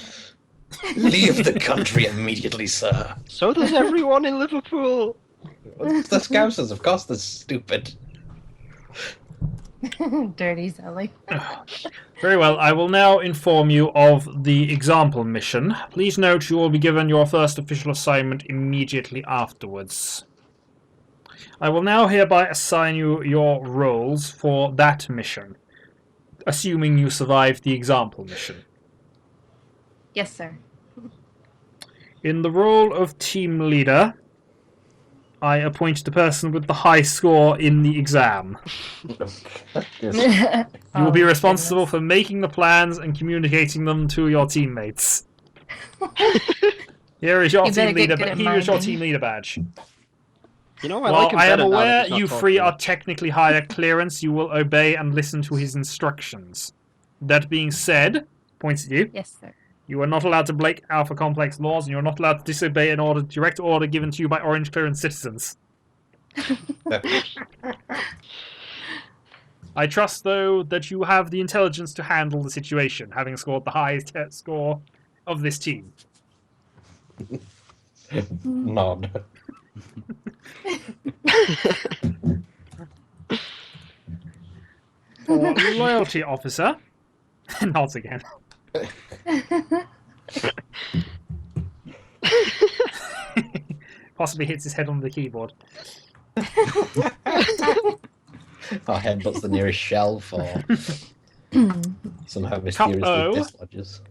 Leave the country immediately, sir. So does everyone in Liverpool. The Scousers, of course, they're stupid. Dirty Sally. Very well, I will now inform you of the example mission. Please note you will be given your first official assignment immediately afterwards. I will now hereby assign you your roles for that mission. assuming you survived the example mission. Yes, sir. In the role of team leader, I appoint the person with the high score in the exam. Yes. You will be Oh, responsible goodness. for making the plans and communicating them to your teammates. Here is your You better team get leader. good at Here is your minding. team leader badge. You know, I While like him I am better now that aware he's not you talking three to are me. technically higher clearance, you will obey and listen to his instructions. That being said, points at you. Yes, sir. You are not allowed to break Alpha Complex laws, and you are not allowed to disobey an order, direct order given to you by Orange Clearance citizens. I trust, though, that you have the intelligence to handle the situation, having scored the highest score of this team. Nod. For loyalty officer, nods again. Possibly hits his head on the keyboard. Our headbutt's the nearest shelf, or somehow mysteriously O. dislodges.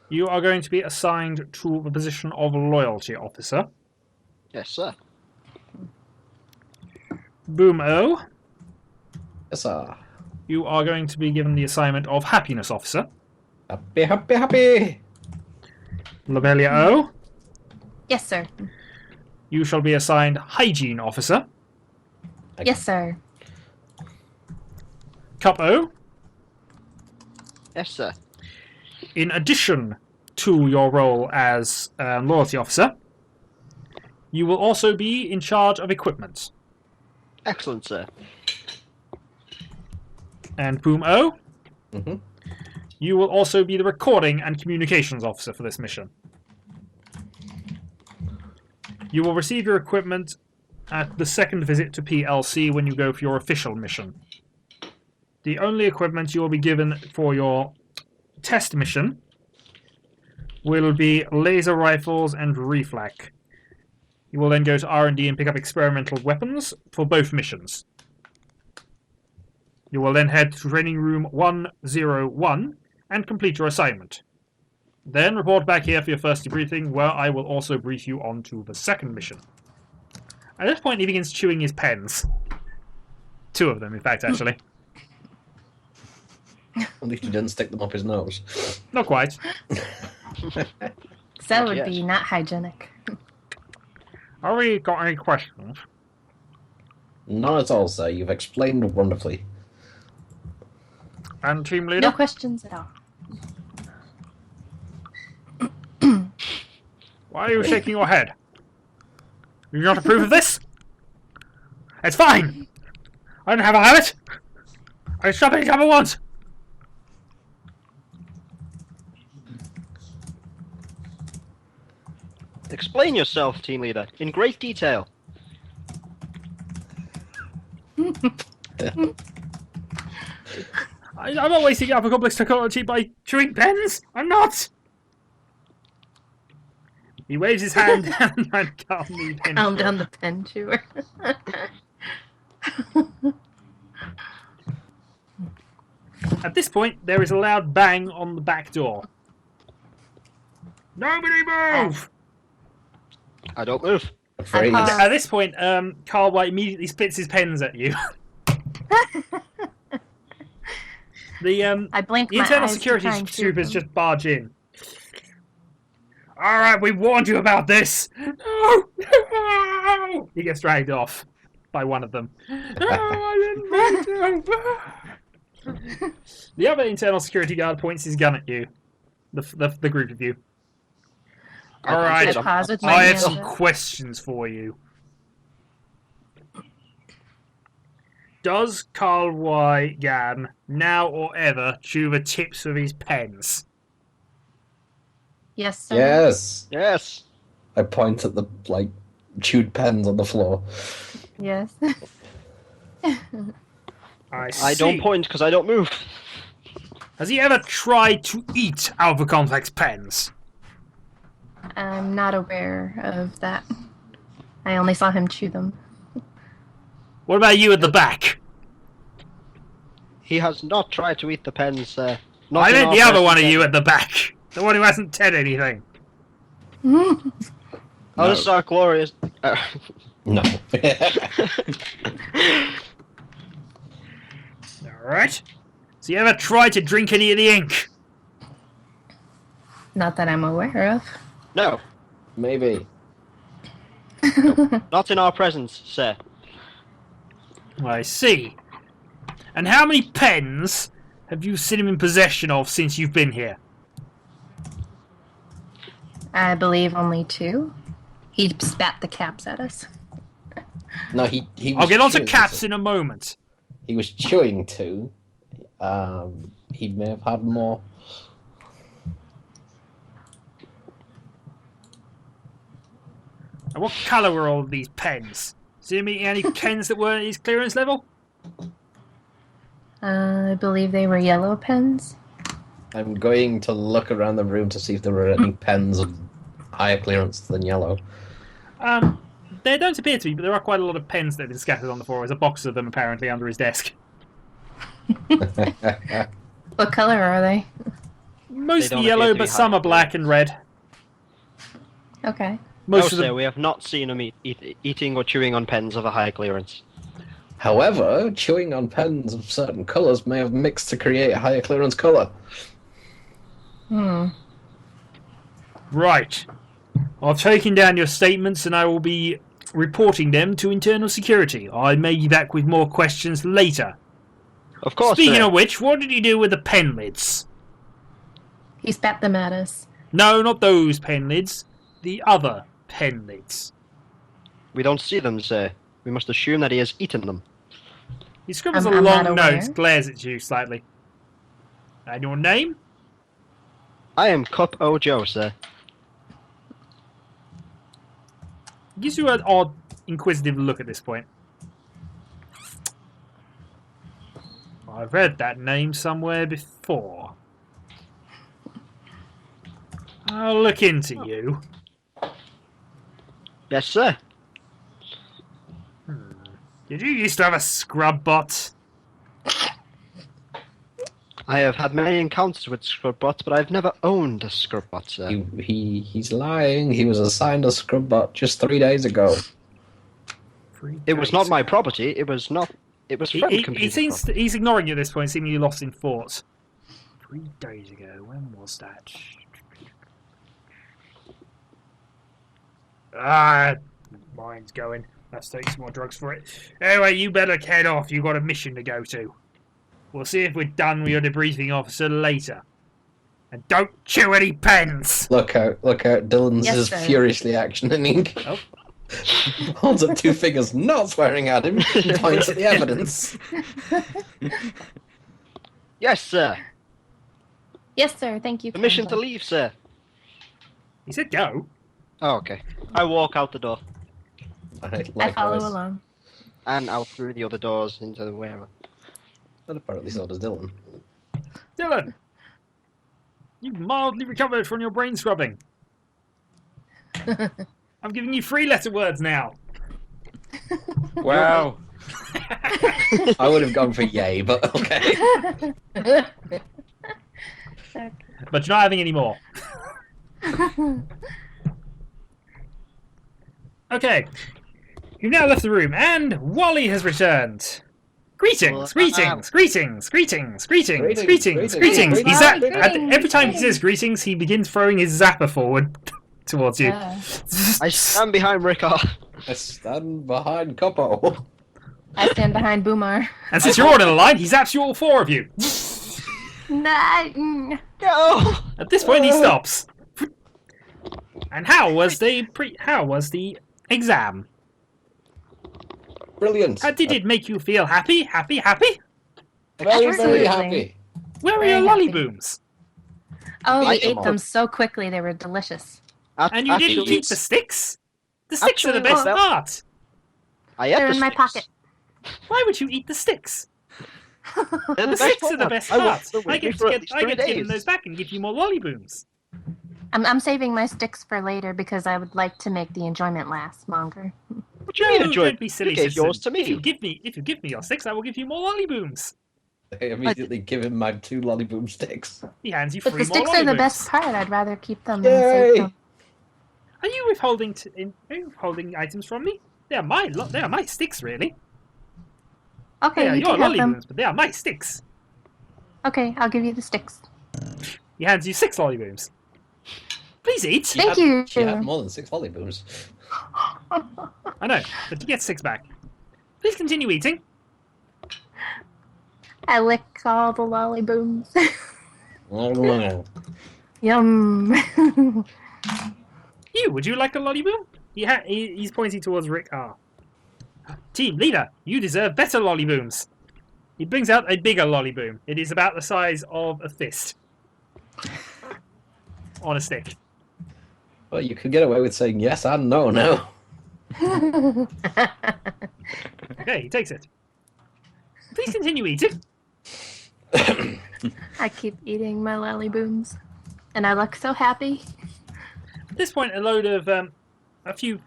You are going to be assigned to the position of loyalty officer. Yes, sir. Boom O. Yes, sir. You are going to be given the assignment of happiness officer. Happy, happy, happy! Lobellia-O. Yes, sir. You shall be assigned hygiene officer. Yes, sir. Cup O. Yes, sir. In addition to your role as loyalty officer, you will also be in charge of equipment. Excellent, sir. And Boom O. Mm-hmm. You will also be the recording and communications officer for this mission. You will receive your equipment at the second visit to PLC when you go for your official mission. The only equipment you will be given for your test mission will be laser rifles and reflec. You will then go to R&D and pick up experimental weapons for both missions. You will then head to training room 101 and complete your assignment. Then report back here for your first debriefing, where I will also brief you on to the second mission. At this point, he begins chewing his pens. 2 of them, in fact, actually. At least you didn't stick them up his nose. Not quite. That would Yes. be not hygienic. Have we got any questions? None at all, sir. You've explained wonderfully. And team leader? No questions at all. Why are you shaking your head? Do you not approve of this? It's fine! I don't have a habit! I stop anytime I want! Explain yourself, team leader, in great detail. I'm not wasting Alpha Complex technology by chewing pens! I'm not! He waves his hand down and calmly pin. Calm down the pen chewer. At this point, there is a loud bang on the back door. Nobody move! I don't move. Afraid. Uh, At this point, Carl White immediately spits his pens at you. The I blinked The my internal eyes to security try and shoot troopers them. just barge in. Alright, we warned you about this! No! No! He gets dragged off by one of them. No, I didn't mean to! The other internal security guard points his gun at you. The group of you. Alright, I pause with my I have hands some up. questions for you. Does Carl Y. Gan, now or ever, chew the tips of his pens? Yes, sir. Yes. Yes. I point at the chewed pens on the floor. Yes. I don't point because I don't move. Has he ever tried to eat Alpha Complex pens? I'm not aware of that. I only saw him chew them. What about you at the back? He has not tried to eat the pens. I meant the other one of you at the back. The one who hasn't said anything. Oh, this is our glorious. No. Alright. So you ever tried to drink any of the ink? Not that I'm aware of. No, Maybe. not in our presence, sir. I see. And how many pens have you seen him in possession of since you've been here? I believe only 2. He spat the caps at us. No, he was I'll get on to chewing caps two. in a moment. He was chewing 2. He may have had more. And what colour were all of these pens? See him eating any pens that weren't his clearance level? I believe they were yellow pens. I'm going to look around the room to see if there were any pens of higher clearance than yellow. There don't appear to be, but there are quite a lot of pens that have been scattered on the floor. There's a box of them apparently under his desk. What color are they? Mostly don't yellow, appear to but be some high are black and red. Okay. Most No, of sir, them. we have not seen him eating or chewing on pens of a high clearance. However, chewing on pens of certain colours may have mixed to create a higher clearance colour. Right. I've taken down your statements and I will be reporting them to internal security. I may be back with more questions later. Of course, Speaking sir. of which, what did you do with the pen lids? He spat them at us. No, not those pen lids. The other pen lids. We don't see them, sir. We must assume that he has eaten them. He scribbles I'm a not long aware. note, glares at you slightly. And your name? I am Cup O Joe, sir. Gives you an odd, inquisitive look at this point. I've read that name somewhere before. I'll look into you. Yes, sir. Did you used to have a scrub bot? I have had many encounters with scrubbots, but I've never owned a scrubbot, sir. He's lying. He was assigned a scrubbot just 3 days ago. It was not my property. It was not. It was from He computer. seems he's ignoring you at this point, seemingly lost in thought. 3 days ago, when was that? Mine's going. Let's take some more drugs for it. Anyway, you better head off. You've got a mission to go to. We'll see if we're done with your debriefing officer later. And don't chew any pens! Look out, look out. Dylan's Yes, is sir. furiously actioning. Oh. Holds up 2 fingers, not swearing at him, points at the evidence. Yes, sir. Yes, sir. Thank you. Permission to Colonel. leave, sir. He said go. Oh, okay. I walk out the door Right, I follow likewise. along. and out through the other doors into the wherever. And apparently so does Dylan. Dylan! You've mildly recovered from your brain scrubbing. I'm giving you 3-letter words now. Wow. I would have gone for yay, but okay. But you're not having any more. Okay. You've now left the room, and Wally has returned. Greetings, greetings, greetings, greetings, greetings, greetings, greetings. He's at, every time he says greetings, he begins throwing his zapper forward towards you. I stand behind Rick-R-ARD. I stand behind Coppo. I stand behind Boomar. And since you're all in a line, he zaps you all 4 of you. No. Go! At this point, he stops. And how was the exam? Brilliant. How did it make you feel? Happy? Happy? Happy? Very, Absolutely. very happy. Where are Very your happy. lolly booms? Oh, we I ate am- them so quickly; they were delicious. And you didn't eat the sticks? The sticks are the Actually, best well- part. I ate They're the in my sticks. pocket. Why would you eat the sticks? They're The sticks are the best I part. want them I with me get for to at give least 3 them days. those back and give you more lolly booms. I'm saving my sticks for later because I would like to make the enjoyment last longer. What do you mean enjoy? Don't be silly, You gave citizen. yours to me. If you give me your sticks, I will give you more lolly booms. I immediately give him my 2 lollyboom sticks. He hands you But 3 the more sticks are the lollyboobs. best part. I'd rather keep them Yay! and save them. Are you withholding items from me? They are my sticks, really. Okay, Yeah, you your can have them. lollybooms, but they are my sticks. Okay, I'll give you the sticks. He hands you 6 lollybooms. Please eat. Thank you. She had more than 6 lollybooms. I know, but you get 6 back. Please continue eating. I lick all the lollybooms. Yum. Would you like a lollyboom? He's pointing towards Rick-R. Team leader, you deserve better lollybooms. He brings out a bigger lollyboom. It is about the size of a fist. On a stick. Well, you could get away with saying yes and no now. Okay, he takes it. Please continue eating. I keep eating my lollybooms. And I look so happy. At this point, a load of a few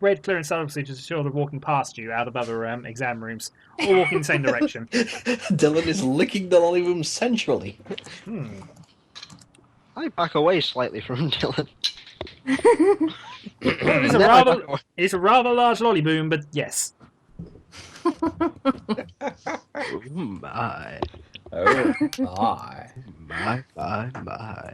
red clearance officers are sort of walking past you out of other exam rooms, all walking in the same direction. Dylan is licking the lollyboom sensually. I back away slightly from Dylan. It's a rather large lollyboom, but yes. Oh my. Oh my. My.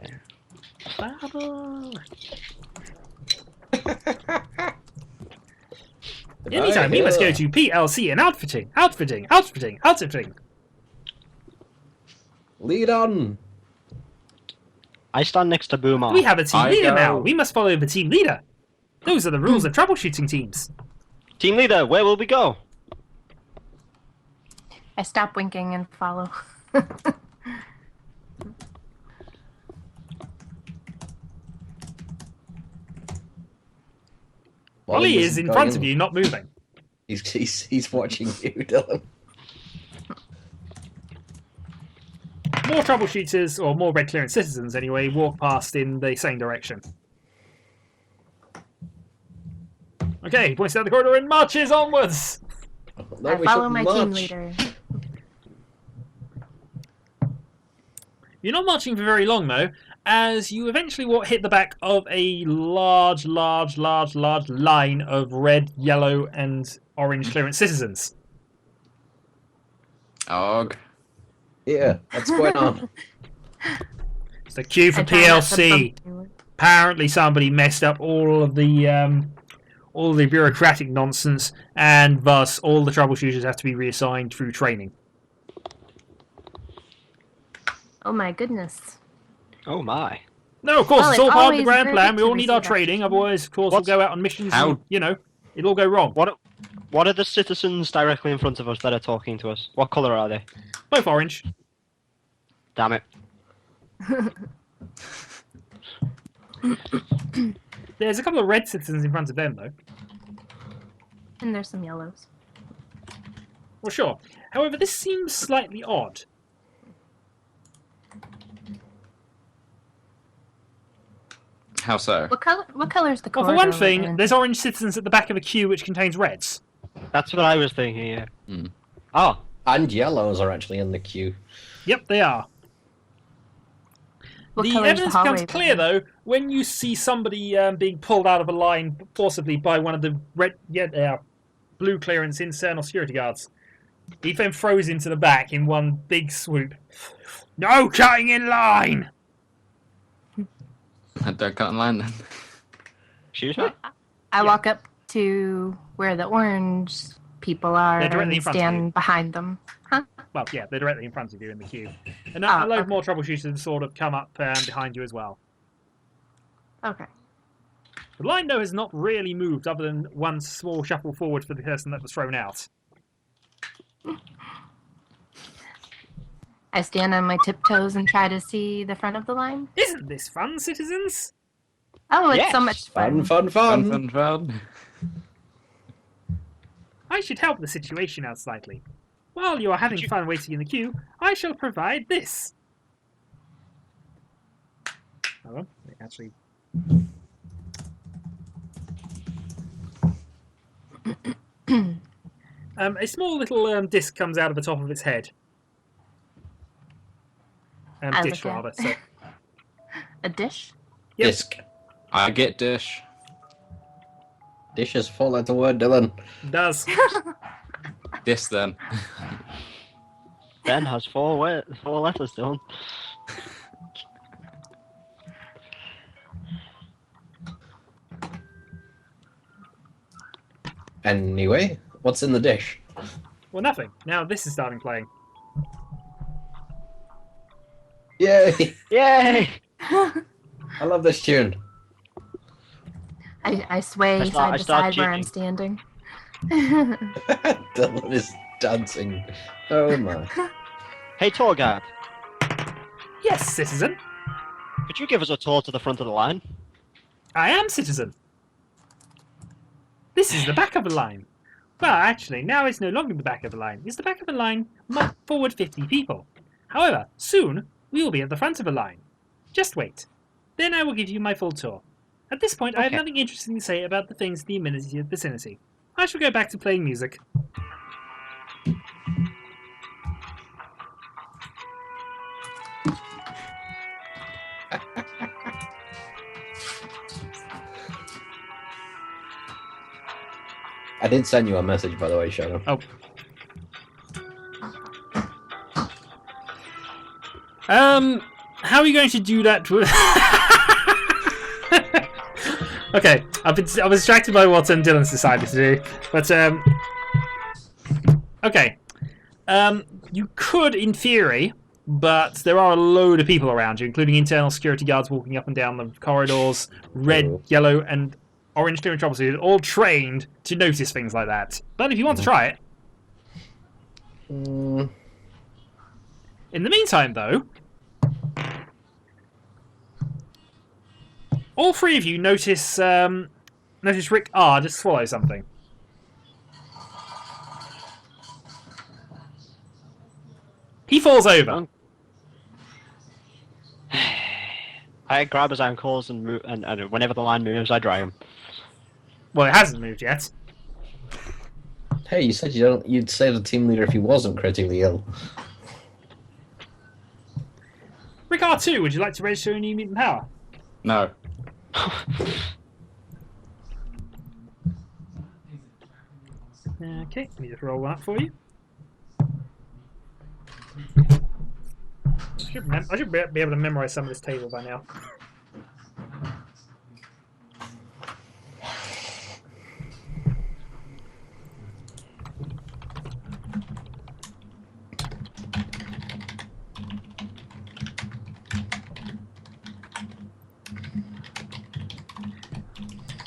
In the meantime, we must go to PLC and outfitting. Lead on. I stand next to Boomer. We have a team leader go. now. We must follow the team leader. Those are the rules of troubleshooting teams. Team leader, where will we go? I stop winking and follow. Ollie is in front of you, not moving. He's watching you, Dylan. More troubleshooters, or more red clearance citizens anyway, walk past in the same direction. Okay, he points down the corridor and marches onwards. No, I we follow should my march. team leader. You're not marching for very long, though, as you eventually hit the back of a large line of red, yellow, and orange clearance citizens. Og. Yeah, what's going on? It's the queue for I try not to PLC. bump you. Apparently, somebody messed up all of the bureaucratic nonsense, and thus all the troubleshooters have to be reassigned through training. Oh my goodness. Oh my. No, of course, Well, it's it's all part of the always grand very plan. good We to all need our receive that. training, otherwise, of course, What's- we'll go out on missions How- and, it'll all go wrong. What are the citizens directly in front of us that are talking to us? What colour are they? Both orange. Damn it. There's a couple of red citizens in front of them, though. And there's some yellows. Well, sure. However, this seems slightly odd. How so? What color is the Well, corridor? for one we're thing, in? there's orange citizens at the back of a queue which contains reds. That's what I was thinking, yeah. Hmm. Oh, And yellows are actually in the queue. Yep, they are. What The color is evidence hallway becomes we're clear, in? though, when you see somebody being pulled out of a line forcibly by one of the blue clearance internal security guards. He then throws into the back in one big swoop. No cutting in line! I don't cut in line then. excuse me? I walk up to where the orange people are They're directly in and front of you. stand behind them. Huh? Well, yeah, they're directly in front of you in the queue. And Oh, a load okay. more troubleshooters sort of come up behind you as well. Okay. The line, though, has not really moved other than one small shuffle forward for the person that was thrown out. I stand on my tiptoes and try to see the front of the line. Isn't this fun, citizens? Oh, it's Yes. so much fun. Fun. I should help the situation out slightly. While you are having fun waiting in the queue, I shall provide this. Hold on, wait, actually. A small little disc comes out of the top of its head. I Dish, look at rather. So. a dish. Yep. Disc. I get dish. Dish is four-letter word, Dylan. It does. This then. Ben has four letters, Dylan. Anyway, what's in the dish? Well, nothing. Now this is starting playing. Yay! Yay! I love this tune. I sway I side to start side where I'm cheating. standing. Dylan is dancing. Oh my. Hey, tour guide, Yes, citizen. could you give us a tour to the front of the line? I am citizen. This is the back of the line. Well, actually, now it's no longer the back of the line. It's the back of the line forward 50 people. However, soon we will be at the front of the line. Just wait. Then I will give you my full tour. At this point, I have Okay. nothing interesting to say about the things in the immediate vicinity. I shall go back to playing music. I did send you a message, by the way, Shadow. Oh. How are you going to do that? Okay, I was distracted by what Dylan's decided to do, but okay. You could, in theory, but there are a load of people around you, including internal security guards walking up and down the corridors, red, Oh. yellow, and orange clear and troubleshooter, all trained to notice things like that. But if you want to try it, Mm, in the meantime, though, all three of you notice Rick-R just swallow something. He falls over. I grab his ankles and move, and whenever the line moves, I drag him. Well, it hasn't moved yet. hey, you said you'd save the team leader if he wasn't critically ill. Rick-R2, would you like to register a new mutant power? No. Okay, let me just roll one up for you. I should be able to memorize some of this table by now.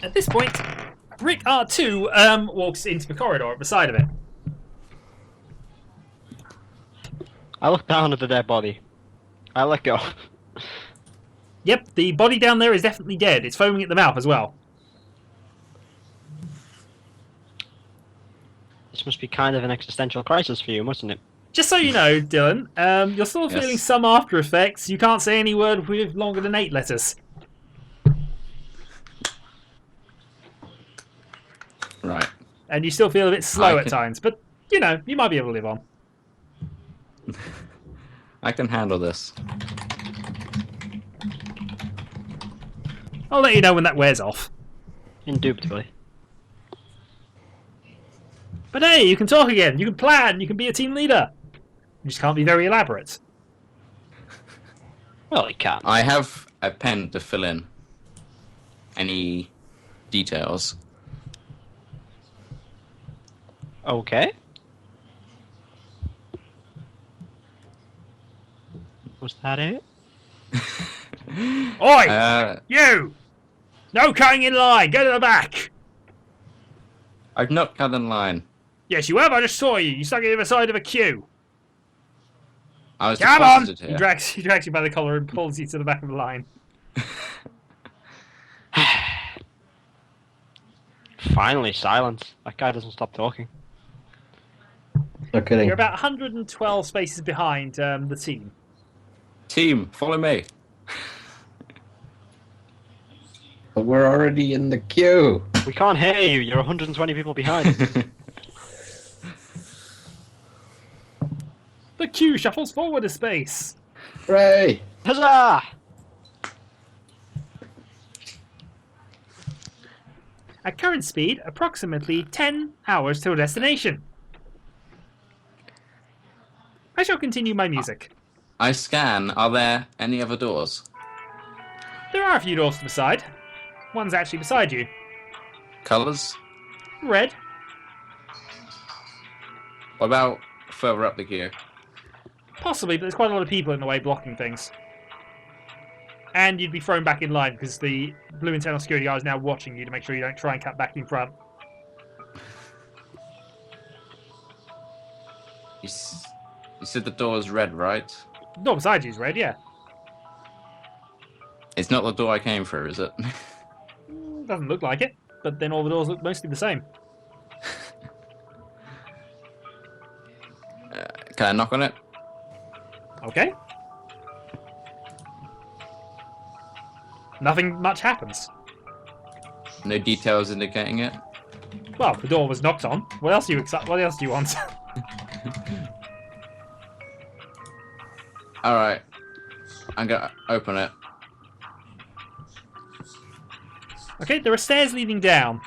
At this point, Rick-R2 walks into the corridor at the side of it. I look down at the dead body. I let go. Yep, the body down there is definitely dead. It's foaming at the mouth as well. This must be kind of an existential crisis for you, mustn't it? Just so you know, Dylan, you're still Yes. feeling some after effects. You can't say any word with longer than 8 letters. Right. And you still feel a bit slow I at can- times, but, you know, you might be able to live on. I can handle this. I'll let you know when that wears off. Indubitably. But hey, you can talk again, you can plan, you can be a team leader. You just can't be very elaborate. Well, he can't. I have a pen to fill in any details. Okay. Was that it? Oi! You! No cutting in line! Go to the back! I've not cut in line. Yes, you have. I just saw you. You stuck at the other side of a queue. I was Come on! deposited He here. drags you by the collar and pulls you to the back of the line. Finally, silence. That guy doesn't stop talking. No kidding. You're about 112 spaces behind the team. Team, follow me. But we're already in the queue. We can't hear you. You're 120 people behind. The queue shuffles forward a space. Hooray! Huzzah! At current speed, approximately 10 hours till destination. I shall continue my music. I scan. Are there any other doors? There are a few doors to the side. One's actually beside you. Colours? Red. What about further up the queue? Possibly, but there's quite a lot of people in the way blocking things. And you'd be thrown back in line because the blue internal security guard is now watching you to make sure you don't try and cut back in front. You said the door is red, right? The door beside you is red, yeah. It's not the door I came through, is it? Doesn't look like it, but then all the doors look mostly the same. Can I knock on it? Okay. Nothing much happens. No details indicating it? Well, the door was knocked on. What else do you What else do you want? Alright. I'm gonna open it. Okay, there are stairs leading down.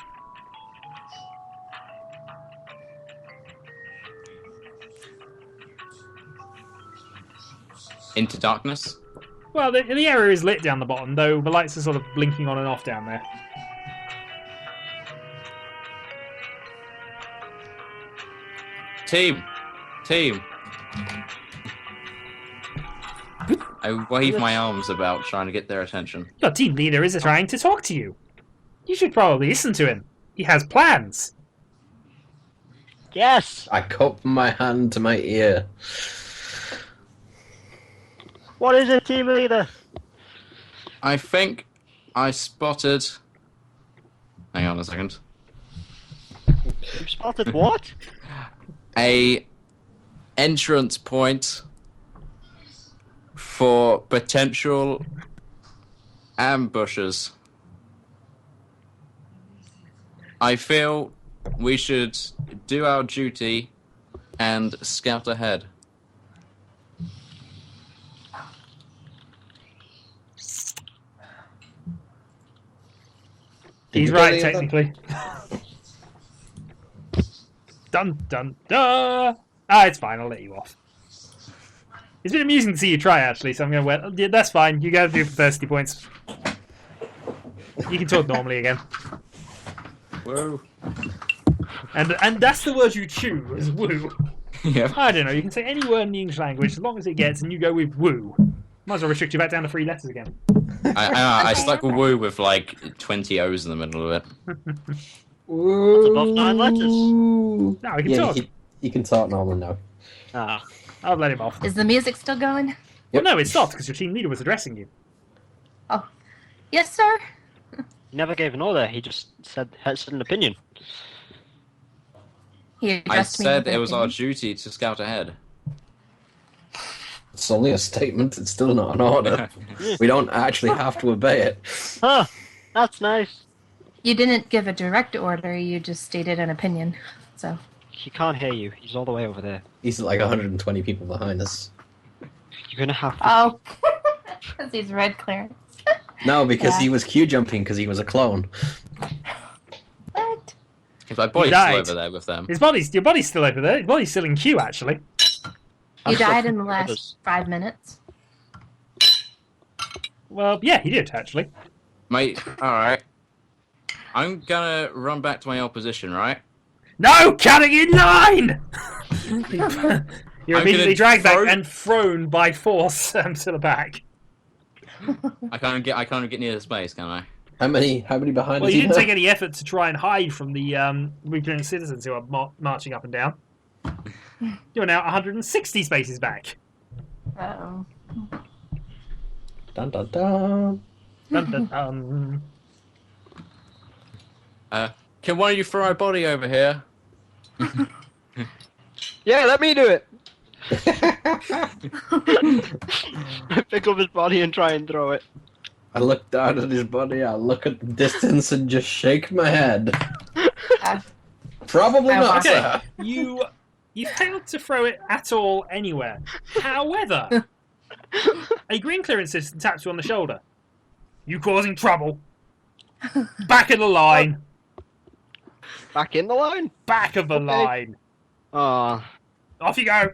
Into darkness? Well, the area is lit down the bottom, though the lights are sort of blinking on and off down there. Team! Team! I wave my arms about, trying to get their attention. Your team leader is trying to talk to you. You should probably listen to him. He has plans. Yes! I cup my hand to my ear. What is it, team leader? I think I spotted... Hang on a second. You spotted what? A entrance point for potential ambushes. I feel we should do our duty and scout ahead. He's right, technically. Dun dun dun! Ah, it's fine, I'll let you off. It's been amusing to see you try, actually, so I'm going to wear... Yeah, that's fine, you gotta do for 30 points. You can talk normally again. Whoa. And that's the word you choose, woo. Yeah. I don't know, you can say any word in the English language as long as it gets and you go with woo. Might as well restrict you back down to 3 letters again. I stuck with woo with like 20 O's in the middle of it. That's above 9 letters. No, we can Yeah, talk. you can talk normal now. Ah. I'll let him off. Is the music still going? Well, no, it stopped because your team leader was addressing you. Oh, yes, sir. He never gave an order, he just said an opinion. He I addressed me said with it was an our opinion. duty to scout ahead. It's only a statement, it's still not an order. We don't actually have to obey it. Huh, that's nice. You didn't give a direct order. You just stated an opinion. So He can't hear you, he's all the way over there. He's like 120 people behind us. You're gonna have to... oh, because he's red clearance. No, because Yeah. he was queue jumping because he was a clone. What? If my body's died. still over there with them. Your body's still over there. Your body's still in queue, actually. You I've got died in the others. last 5 minutes. Well, yeah, he did, actually. Mate, alright. I'm gonna run back to my old position, right? No, cutting in line! You're I'm immediately gonna dragged throw- back and thrown by force to the back. I can't get near the space, can I? How many behind Well, us? you didn't take any effort to try and hide from the recreant citizens who are marching up and down. You're now 160 spaces back. Uh-oh. Dun dun dun. Dun, dun, dun. Can one of you throw my body over here? Yeah, let me do it! Pick up his body and try and throw it. I look down at his body, I look at the distance and just shake my head. Probably I not, watch sir. You failed to throw it at all anywhere. However, A green clearance system taps you on the shoulder. You causing trouble. Back of the line. Back in the line. Back of the line. Ah. Off you go.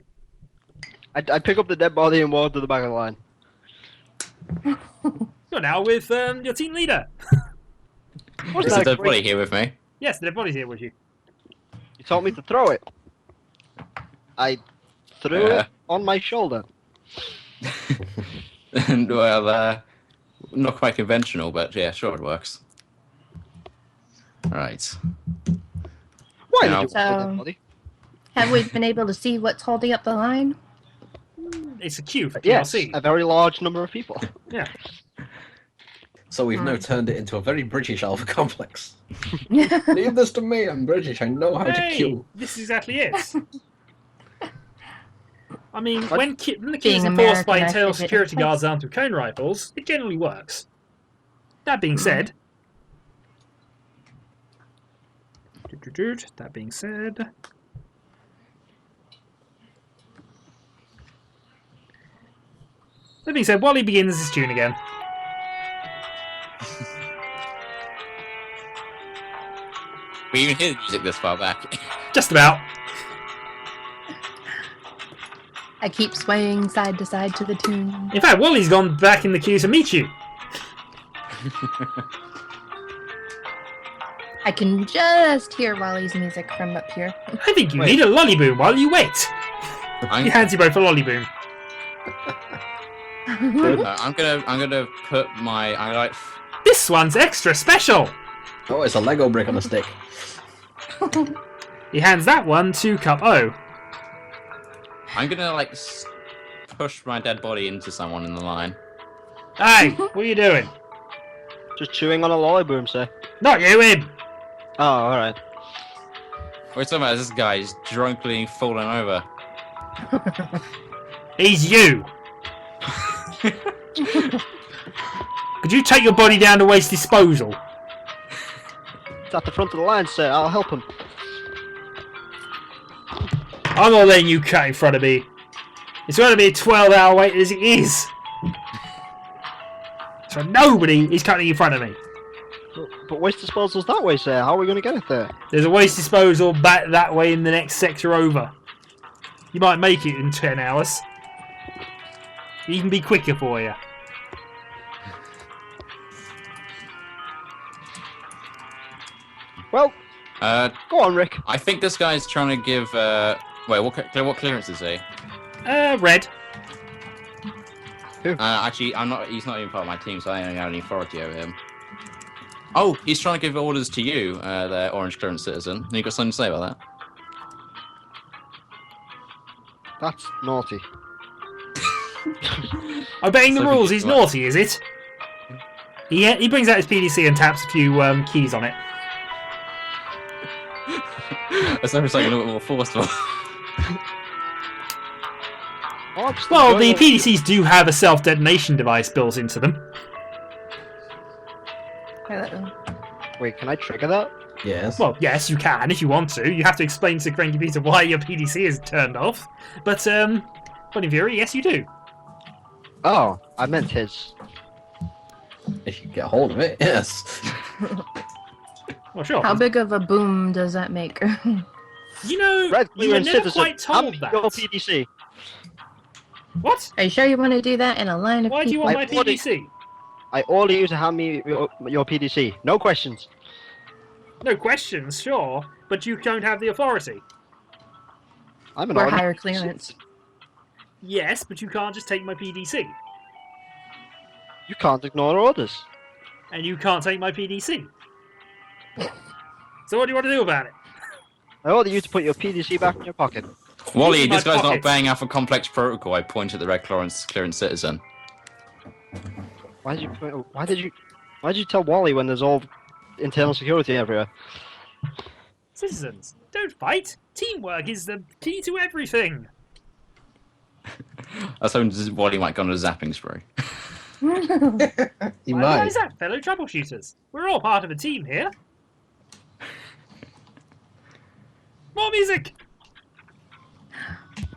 I pick up the dead body and walk to the back of the line. You're now with your team leader. What's Is the that dead green- body here with me? Yes, the dead body's here with you. You told me to throw it. I threw it on my shoulder. And, well, not quite conventional, but yeah, sure, it works. Right. Why Now- did you So- want the dead body? Have we been able to see what's holding up the line? It's a queue for Yes, TLC. a very large number of people. Yeah. So we've now Right. turned it into a very British alpha complex. Yeah. Leave this to me. I'm British. I know how to Hey, queue. this is exactly it. I mean, What? when the queue Being is enforced by American, I intel figured it security makes guards armed with cone rifles, it generally works. That being said... That being said... That being said, Wally begins his tune again. We even hear the music this far back. Just about. I keep swaying side to side to the tune. In fact, Wally's gone back in the queue to meet you. I can just hear Wally's music from up here. I think you Wait. need a lollyboom while you wait. I'm, He hands you both a lollyboom. I'm gonna put my. I like. This one's extra special. Oh, it's a Lego brick on a stick. He hands that one to Cup O. I'm gonna like push my dead body into someone in the line. Hey, what are you doing? Just chewing on a lollyboom, sir. Not you, him. Oh, alright. We're talking about this guy is drunkenly falling over. He's you. Could you take your body down to waste disposal? It's at the front of the line, sir. I'll help him. I'm not letting you cut in front of me. It's going to be a 12-hour wait as it is. So nobody is cutting in front of me. But waste disposal's that way, sir. How are we going to get it there? There's a waste disposal back that way in the next sector over. You might make it in 10 hours. Even be quicker for you. Well, go on, Rick. I think this guy's trying to give. Wait, what clearance is he? Red. Actually, I'm not. He's not even part of my team, so I don't have any authority over him. Oh, he's trying to give orders to you, the orange clearance citizen. You got something to say about that? That's naughty. Obeying the So rules he- is naughty, is it? He brings out his PDC and taps a few keys on it. That's never something a little bit more forceful. Oh, I'm just Well, the enjoying PDCs do have a self-detonation device built into them. Wait, can I trigger that? Yes. Well, yes, you can if you want to. You have to explain to Cranky Peter why your PDC is turned off. But in theory, yes, you do. Oh, I meant his. If you get hold of it, yes. Well, sure. How big of a boom does that make? You know, Red you were clearance never citizen. quite told I'm that. your PDC. What? Are you sure you want to do that in a line of Why do you people? want my I thought it- PDC? I order you to hand me your PDC. No questions. No questions, sure, but you don't have the authority. I'm an Or ordinary higher clearance. Yes, but you can't just take my PDC. You can't ignore orders. And you can't take my PDC. So what do you want to do about it? I order you to put your PDC back in your pocket. Wally, These are this my guy's not pockets. obeying Alpha Complex protocol. I point at the red clearance citizen. Why did you tell Wally when there's all internal security everywhere? Citizens, don't fight. Teamwork is the key to everything. I was hoping Wally might go on a zapping spree. You Why might. is that, fellow troubleshooters? We're all part of a team here. More music!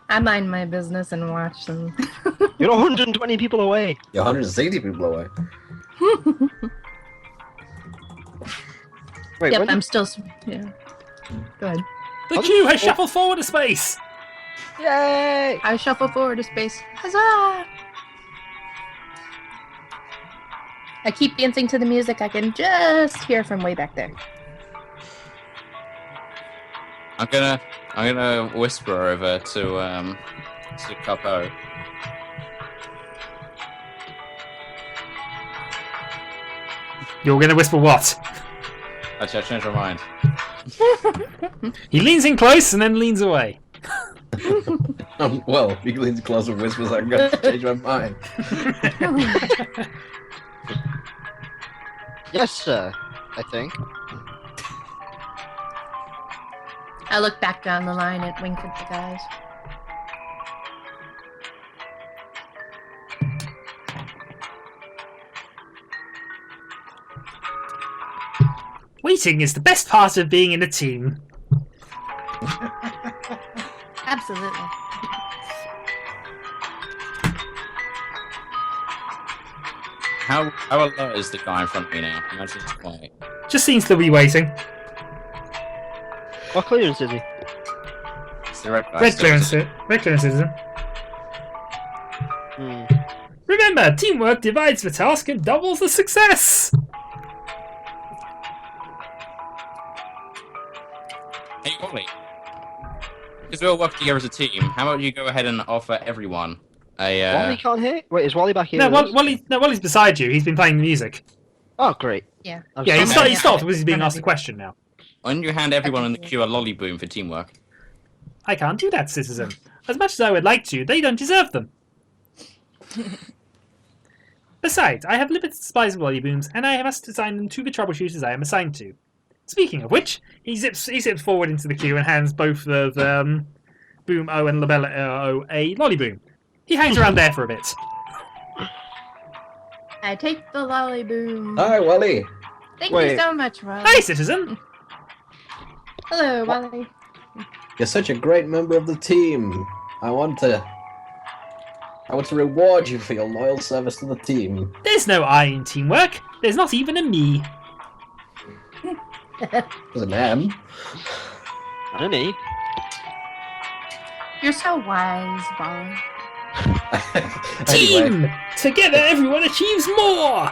I mind my business and watch them. You're 120 people away. You're 160 people away. Wait, Yep, when I'm still. Yeah. Go ahead. The queue has shuffled forward a space. Yay! I shuffle forward to space. Huzzah! I keep dancing to the music I can just hear from way back there. I'm gonna whisper over to Capo. You're going to whisper what? Actually, I changed my mind. He leans in close and then leans away. Well, he leans close and whispers, I'm going to change my mind. Yes, sir. I think. I look back down the line and wink at the guys. Waiting is the best part of being in a team. Absolutely. How alert is the guy in front of me now? Imagine it's quiet. Just seems to be waiting. What clearance is he? It's the red guy. Red still. clearance citizen. Remember, teamwork divides the task and doubles the success. Hey, Wally. Because we all work together as a team, how about you go ahead and offer everyone a... Wally can't hear? Wait, is Wally back here? No, with us? Wally's beside you. He's been playing the music. Oh, great. Yeah. I'm Yeah, sorry. he stopped because he's being asked a question now. Why don't you hand everyone in the queue a lollyboom for teamwork? I can't do that, citizen. As much as I would like to, they don't deserve them. Besides, I have limited supplies of lollybooms, and I must assign them to the troubleshooters I am assigned to. Speaking of which, he zips forward into the queue and hands both of Boom O and Lobellia-O a lollyboom. He hangs around there for a bit. I take the lollyboom. Hi, Wally. Thank Wait. you so much, Wally. Hi, citizen. Hello, Wally. You're such a great member of the team. I want to reward you for your loyal service to the team. There's no I in teamwork. There's not even a me. There's an M. I don't know. You're so wise, Wally. Anyway, Team! Together, everyone achieves more!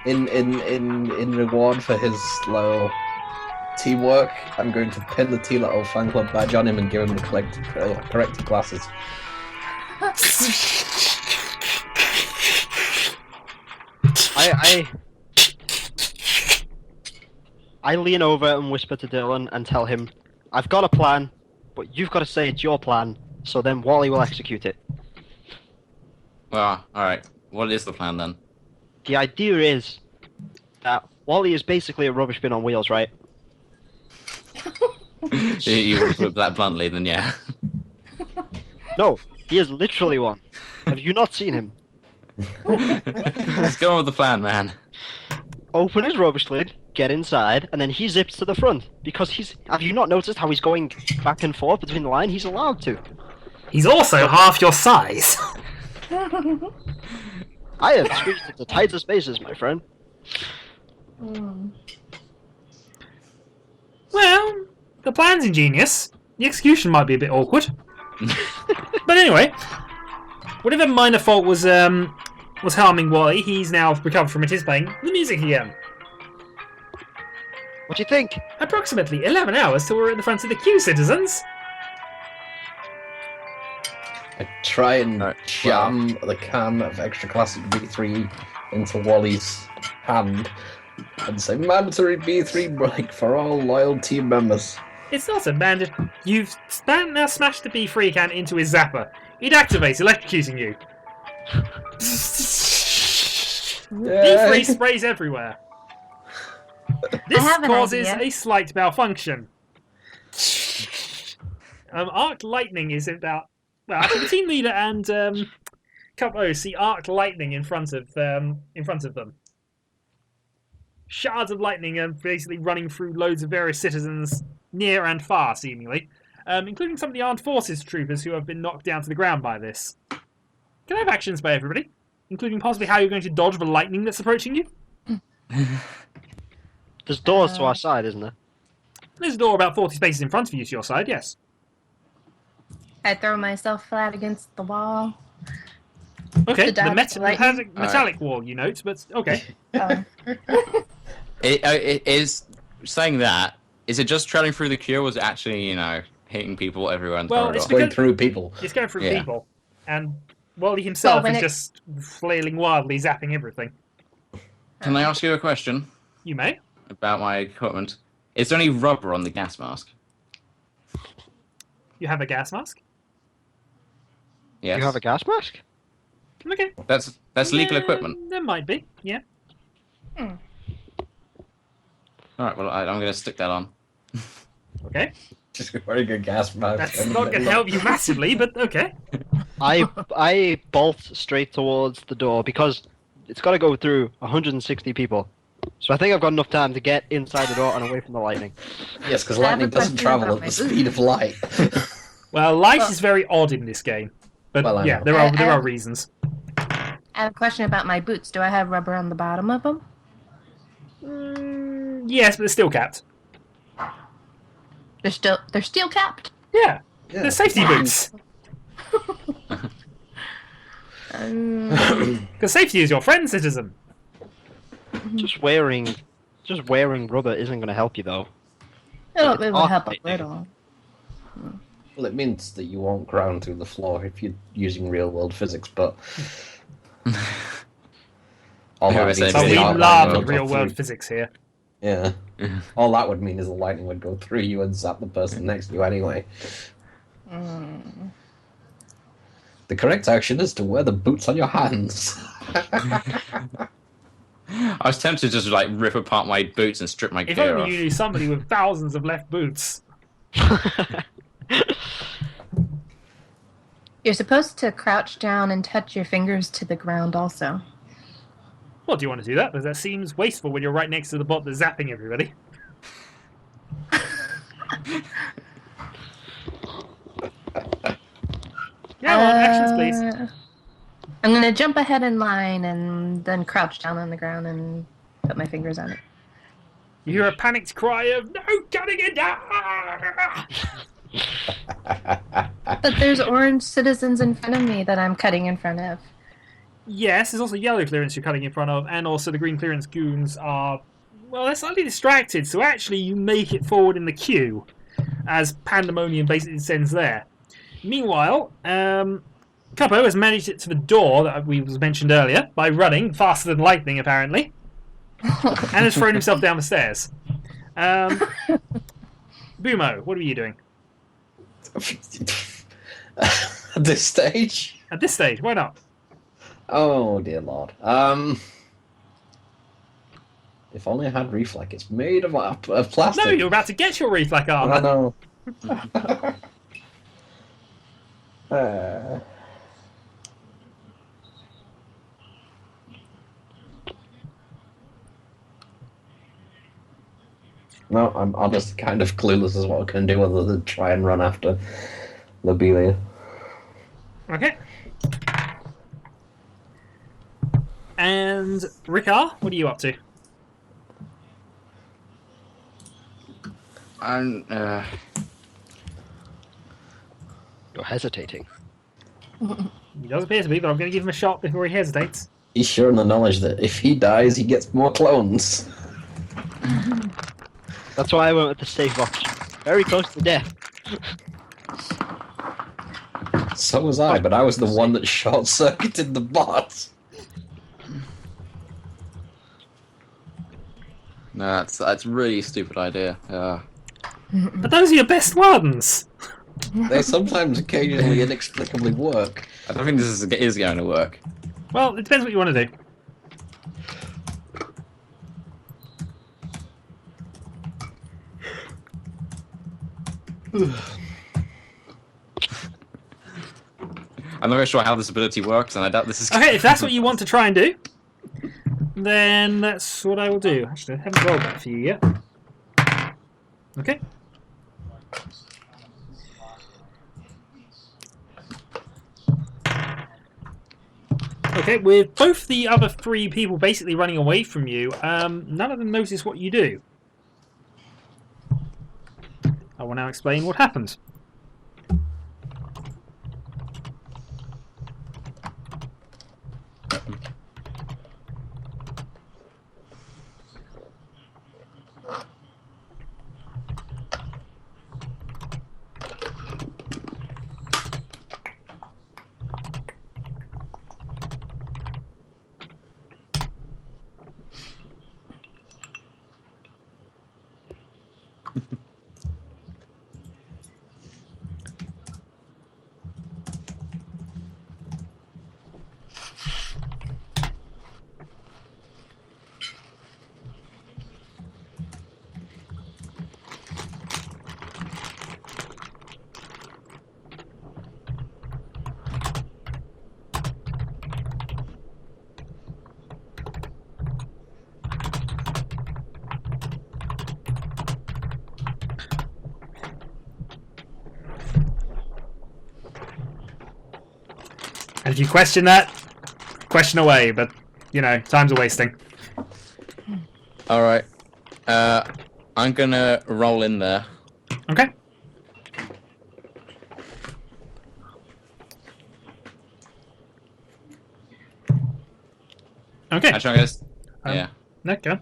in reward for his loyal teamwork, I'm going to pin the T-Little fan club badge on him and give him the corrected glasses. I lean over and whisper to Dylan and tell him, I've got a plan, but you've got to say it's your plan, so then Wally will execute it. Well, alright. What is the plan then? The idea is that Wally is basically a rubbish bin on wheels, right? You would put that bluntly, then yeah. No, he is literally one. Have you not seen him? Let's go on with the plan, man. Open his rubbish lid, get inside, and then he zips to the front. Because he's... Have you not noticed how he's going back and forth between the line? He's allowed to. He's also half your size. I have squeezed into tighter spaces, my friend. Well, the plan's ingenious. The execution might be a bit awkward. But anyway, whatever minor fault was harming Wally, he's now recovered from it. He's playing the music again. What do you think? Approximately 11 hours till we're at the front of the queue, citizens. I try and Right, jam the can of extra classic B3 into Wally's hand and say mandatory B3 break for all loyal team members. It's not a bandit. You've now smashed the B3 can into his zapper. It activates, electrocuting you. B3 sprays everywhere. This have an causes idea. a slight malfunction. Arc lightning is about... Well, actually, the team leader and Cup O see arc lightning in front of them. Shards of lightning are basically running through loads of various citizens, near and far, seemingly. including some of the armed forces troopers who have been knocked down to the ground by this. Can I have actions by everybody, including possibly how you're going to dodge the lightning that's approaching you? There's doors to our side, isn't there? There's a door about 40 spaces in front of you to your side, yes. I throw myself flat against the wall. Okay, To the dodge the lightning? metallic wall, you note, but okay. It is saying that. Is it just traveling through the queue, or is it actually, hitting people everywhere in the Well, corridor? it's Going through people. It's going through Yeah. people, and Wally himself when is it- just flailing wildly, zapping everything. Can I ask you a question You may. about my equipment? Is there any rubber on the gas mask? You have a gas mask? Yes. You have a gas mask? Okay. That's legal equipment. There might be, yeah. All right. Well, I'm going to stick that on. Okay. Just a very good gas mask. That's not going to help you massively, but okay. I bolt straight towards the door because it's got to go through 160 people. So I think I've got enough time to get inside the door and away from the lightning. Yes, because I have a lightning doesn't question travel about at my the speed of light. Well, light is very odd in this game. But Well, I yeah, know. there are reasons. I have a question about my boots. Do I have rubber on the bottom of them? Yes, but they're still capped. They're steel capped. Yeah, Yeah. they're safety boots. Because safety is your friend, citizen. Just wearing rubber isn't going to help you though. It will help a lightning. little. Well, it means that you won't ground through the floor if you're using real-world physics, but... all Yeah, that it's means But is we the Lightning love lightning would go real world through- physics here. Yeah. All that would mean is the lightning would go through you and zap the person next to you anyway. The correct action is to wear the boots on your hands. I was tempted to just rip apart my boots and strip my If gear only off. you knew somebody with thousands of left boots. You're supposed to crouch down and touch your fingers to the ground also. Well, do you want to do that? Because that seems wasteful when you're right next to the bot that's zapping everybody. Yeah, well, actions, please. I'm going to jump ahead in line and then crouch down on the ground and put my fingers on it. You hear a panicked cry of, "No, cutting it down!" But there's orange citizens in front of me that I'm cutting in front of. Yes, there's also yellow clearance you're cutting in front of, and also the green clearance goons are, well, they're slightly distracted, so actually you make it forward in the queue as pandemonium basically descends there. Meanwhile, Cuppo has managed it to the door that we was mentioned earlier by running faster than lightning, apparently, and has thrown himself down the stairs. Bumo, what are you doing? At this stage? At this stage, why not? Oh, dear lord. If only I had reflect. It's made of plastic. No, you're about to get your reflect armor. I know. No, I'm honestly kind of clueless as what I can do other than try and run after Lobelia. Okay. And Rick-R, what are you up to? I'm, You're hesitating. He does appear to be, but I'm going to give him a shot before he hesitates. He's sure in the knowledge that if he dies, he gets more clones. That's why I went with the safe option. Very close to death. So was I, but I was the one that short-circuited the bot. no, that's a really stupid idea. But those are your best ones! They sometimes occasionally inexplicably work. I don't think this is going to work. Well, it depends what you want to do. I'm not very sure how this ability works, and I doubt this is. Okay, if that's what you want to try and do, then that's what I will do. Actually, I haven't rolled that for you yet. Okay. Okay, with both the other 3 people basically running away from you, none of them notice what you do. I will now explain what happens. And if you question that, question away, but, you know, time's a wasting. Alright. I'm gonna roll in there. Okay. Okay. Actually, I'm gonna... Yeah. No, go on.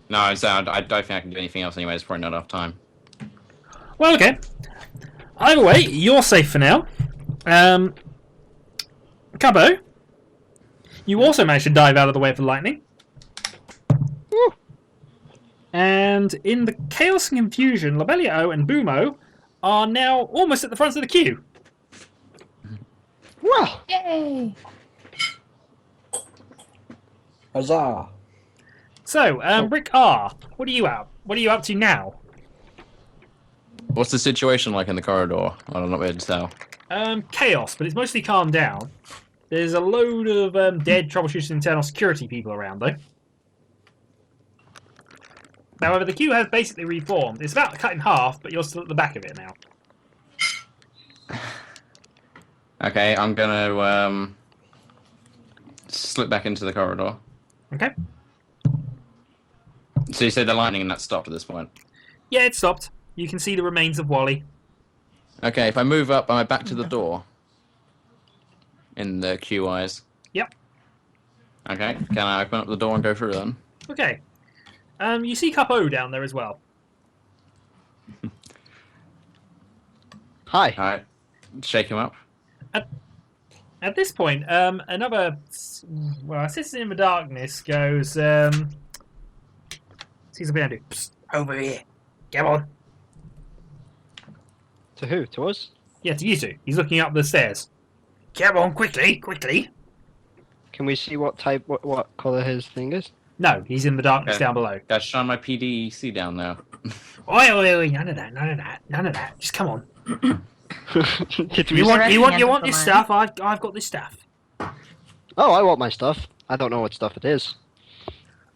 No, I don't think I can do anything else anyway. It's probably not enough time. Well, okay. Either way, you're safe for now. Cubbo, you also managed to dive out of the way of the lightning. Woo. And in the chaos and confusion, Lobellia-O and Boomo are now almost at the front of the queue. Well, Yay! Huzzah! So, Rick-R, what are you up to now? What's the situation like in the corridor? I don't know where to tell. Chaos, but it's mostly calmed down. There's a load of dead troubleshooting internal security people around, though. However, the queue has basically reformed. It's about cut in half, but you're still at the back of it now. Okay, I'm gonna slip back into the corridor. Okay. So you say the lightning and that stopped at this point? Yeah, it stopped. You can see the remains of Wally. Okay, if I move up, am I back to the door? In the queue eyes? Yep. Okay, can I open up the door and go through then? Okay. You see Cup-O down there as well. hi. Alright, shake him up. At this point, another assistant in the darkness goes, sees a bit and do, "Psst, over here. Come on." To who? To us? Yeah, to you two. He's looking up the stairs. Come on, quickly, quickly. Can we see what type, what color his thing is? No, he's in the darkness Okay. down below. Gotta shine my PDC down there. Oi, none of that. Just come on. Did we You We're want at you the want end you of want the this line. stuff? I've got this stuff. Oh, I want my stuff. I don't know what stuff it is.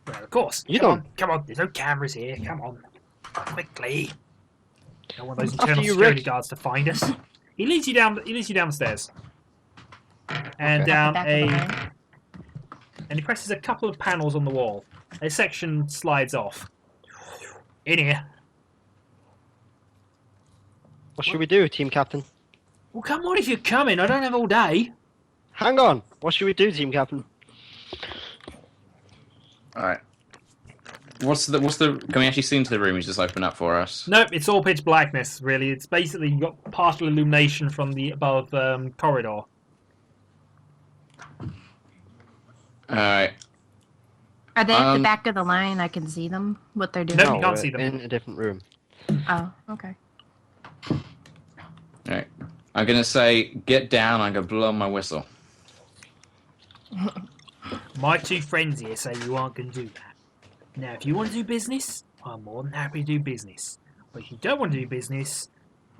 Well, of course. You Come on. There's no cameras here. Come on, quickly. Don't want those After internal you, security Rick. guards to find us. He leads you down. He leads you down the stairs, and Okay. down Back of the line. and he presses a couple of panels on the wall. A section slides off. In here. What should we do, team captain? Well, come on if you're coming. I don't have all day. Hang on. What should we do, team captain? Alright. What's the can we actually see into the room he's just opened up for us? Nope, it's all pitch blackness, really. It's basically you got partial illumination from the above corridor. Alright. Are they at the back of the line? I can see them. What they're doing. No, you can't we're see them. in a different room. Oh, okay. Alright. I'm gonna say, get down, I'm gonna blow my whistle. My two friends here say you aren't going to do that. Now, if you want to do business, I'm more than happy to do business. But if you don't want to do business,